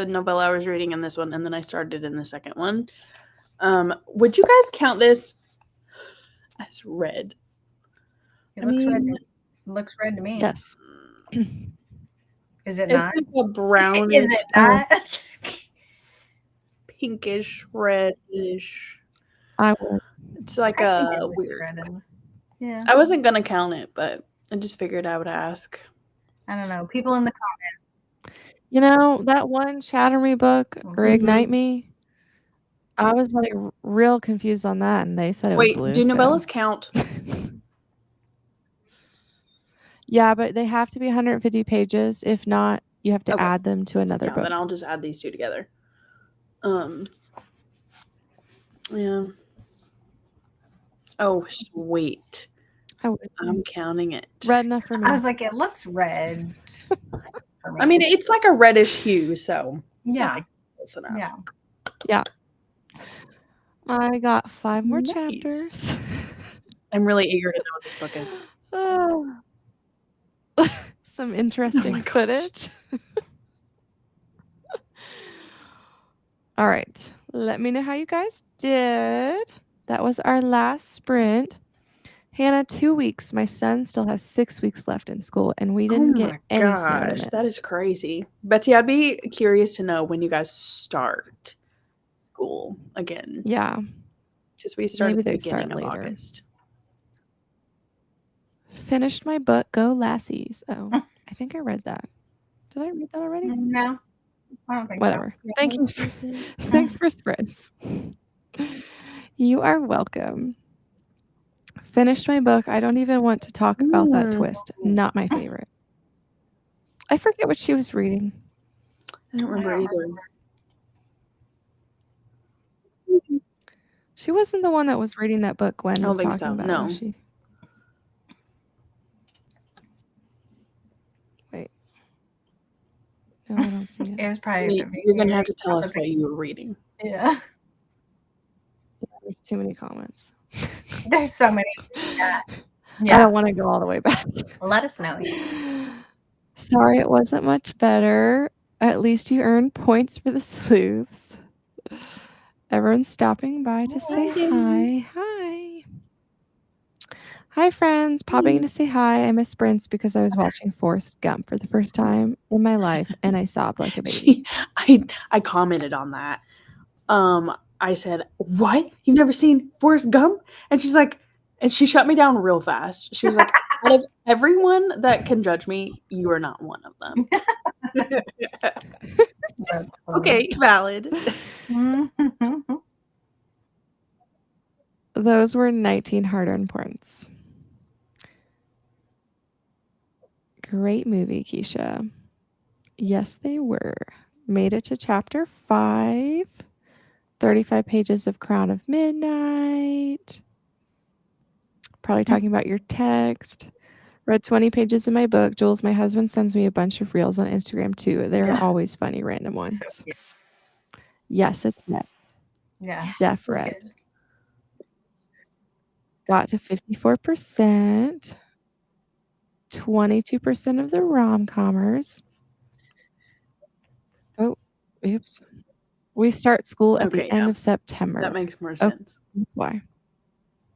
novella I was reading in this one, and then I started in the second one. Would you guys count this as read? It looks red. It looks red to me. Yes. Is it not? It's like a brownish. Is it not? Pinkish, reddish. I would. It's like a weird. Yeah. I wasn't gonna count it, but I just figured I would ask. I don't know. People in the comments. You know, that one Shatter Me book, Reignite Me, I was like real confused on that, and they said it was blue. Wait, do novellas count? Yeah, but they have to be 150 pages. If not, you have to add them to another book. Then I'll just add these two together. Yeah. Oh, sweet. I'm counting it. Red enough for me. I was like, it looks red. I mean, it's like a reddish hue, so yeah. Close enough. Yeah. Yeah. I got 5 more chapters. I'm really eager to know what this book is. Some interesting footage. All right. Let me know how you guys did. That was our last sprint. Hannah, 2 weeks. My son still has 6 weeks left in school, and we didn't get any snow limits. That is crazy. Betsy, I'd be curious to know when you guys start school again. Yeah. Because we started at the beginning of August. Finished my book, Go Lassies. Oh, I think I read that. Did I read that already? No, I don't think Whatever. so. Thanks for sprints. You are welcome. Finished my book. I don't even want to talk about that twist. Not my favorite. I forget what she was reading. I don't remember either. She wasn't the one that was reading that book Gwen was talking about. No. Was she? Wait. No, I don't see it. It was probably. You're going to have to tell us what you were reading. Yeah. There's too many comments. There's so many. Yeah. I don't want to go all the way back. Let us know. Sorry, it wasn't much better. At least you earned points for the sleuths. Everyone's stopping by to say hi. Hi. Hi, friends. Popping in to say hi. I missed sprints because I was watching Forrest Gump for the first time in my life, and I sobbed like a baby. I commented on that. I said, "What? You've never seen Forrest Gump?" And she's like, and she shut me down real fast. She was like, "Out of everyone that can judge me, you are not one of them." Okay, valid. Those were 19 hard-earned points. Great movie, Keisha. Yes, they were. Made it to chapter 5. 35 pages of Crown of Midnight. Probably talking about your text. Read 20 pages of my book. Jules, my husband, sends me a bunch of reels on Instagram too. They're always funny, random ones. So, yes, it's net. Yeah. Def read. Got to 54%. 22% of the rom-commers. Oh, oops. We start school at Okay, the end yeah. of September. That makes more Oh, sense. that's why.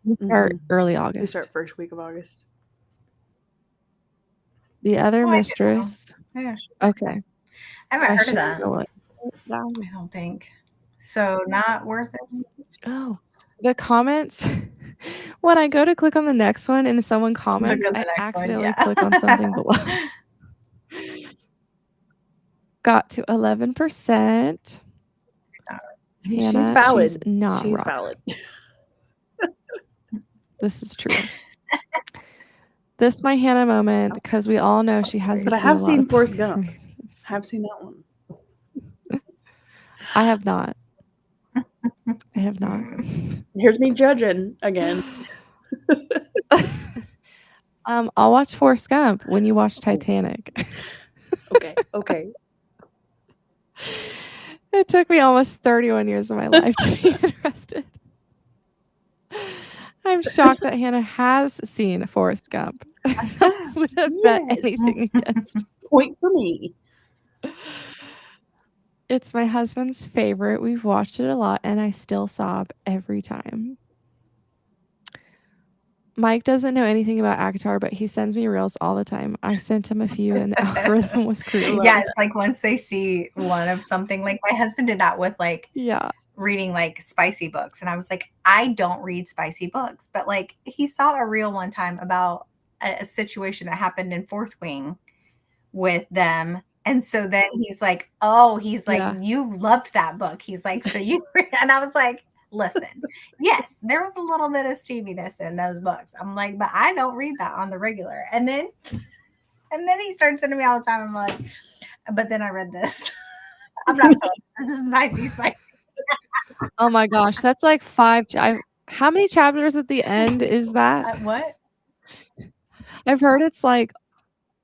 We start early We August. start first week of August. The Other Oh, I didn't know. Mistress. Yeah, Okay. I haven't heard of should that. know it down. I don't think. So not worth it. Oh, the comments. When I go to click on the next one and someone Click comments, on the I next one. accidentally Yeah. click on something below. Got to 11%. She's Hannah, valid. she's not She's wrong. valid. This is true. This my Hannah moment because we all know she hasn't But I seen a have lot seen of Forrest Barbie Gump. movies. I have seen that one. I have not. I have not. Here's me judging again. I'll watch Forrest Gump when you watch Titanic. Okay. It took me almost 31 years of my life to be interested. I'm shocked that Hannah has seen Forrest Gump. I would have bet Yes. anything against. Point for me. It's my husband's favorite. We've watched it a lot, and I still sob every time. Mike doesn't know anything about Akatar, but he sends me reels all the time. I sent him a few, and the algorithm was created. Yeah, it's like once they see one of something, like my husband did that with like reading like spicy books, and I was like, I don't read spicy books, but like he saw a reel one time about a situation that happened in Fourth Wing with them. And so then he's like, you loved that book. He's like, so you, and I was like, listen, yes, there was a little bit of steaminess in those books. I'm like, but I don't read that on the regular. And then he started sending me all the time. I'm like, but then I read this. I'm not telling you, this is spicy. Oh my gosh, that's like 5. How many chapters at the end is that? What? I've heard it's like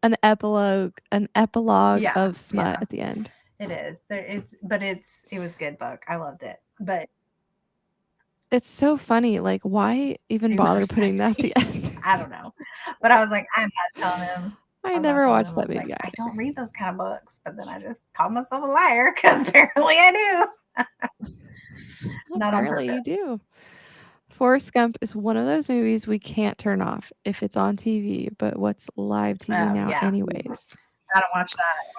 an epilogue of smut Yeah. at the end. It is. It was a good book. I loved it. But it's so funny. Like, why even bother putting that at the end? I don't know. But I was like, I'm not telling him. I never watched that movie. I don't read those kind of books. But then I just called myself a liar because apparently I do. Not on Apparently you purpose. do. Forrest Gump is one of those movies we can't turn off if it's on TV, but what's live TV now anyways? I don't watch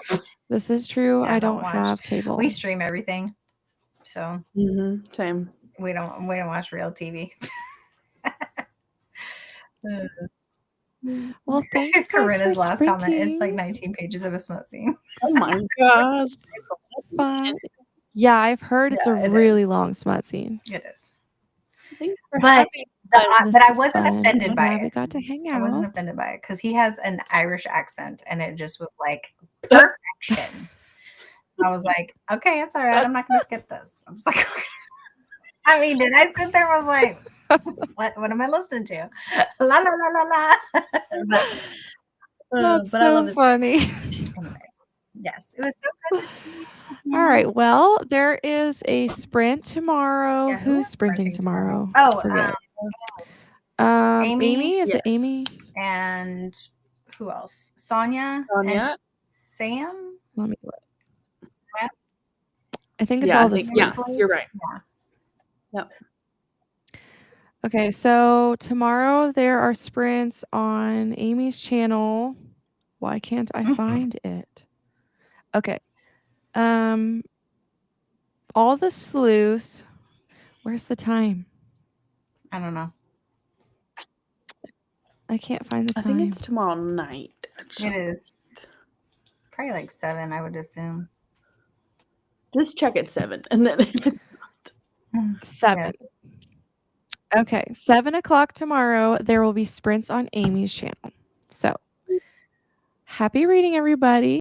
that. This is true. Yeah, I don't have cable. We stream everything. So same. We don't watch real TV. Well, thank you Corinna's for last sprinting. comment. It's like 19 pages of a smut scene. Oh my gosh. Yeah, I've heard it's a really long smut scene. It is. Thanks for But I wasn't fun. offended by We it. got to hang I wasn't out. offended by it because he has an Irish accent and it just was like perfection. I was like, okay, it's all right. I'm not going to skip this. I was like, okay. I mean, did I sit there and was like, what am I listening to? La la la la la. That's but I love so his funny. Anyway, yes, it was so good. All right. Well, there is a sprint tomorrow. Yeah, Who's sprinting tomorrow? Oh, forget. Amy? Is it Amy? And who else? Sonia. And Sam. Let me look. I think it's all the yes, you're right. Yeah. Yep. Okay, so tomorrow there are sprints on Amy's channel. Why can't I find it? Okay. All the sleuths. Where's the time? I don't know. I can't find the time. I think it's tomorrow night. It is. Probably like 7, I would assume. Just check at 7, and then if it's not 7. Okay, 7 o'clock tomorrow. There will be sprints on Amy's channel. So, happy reading, everybody.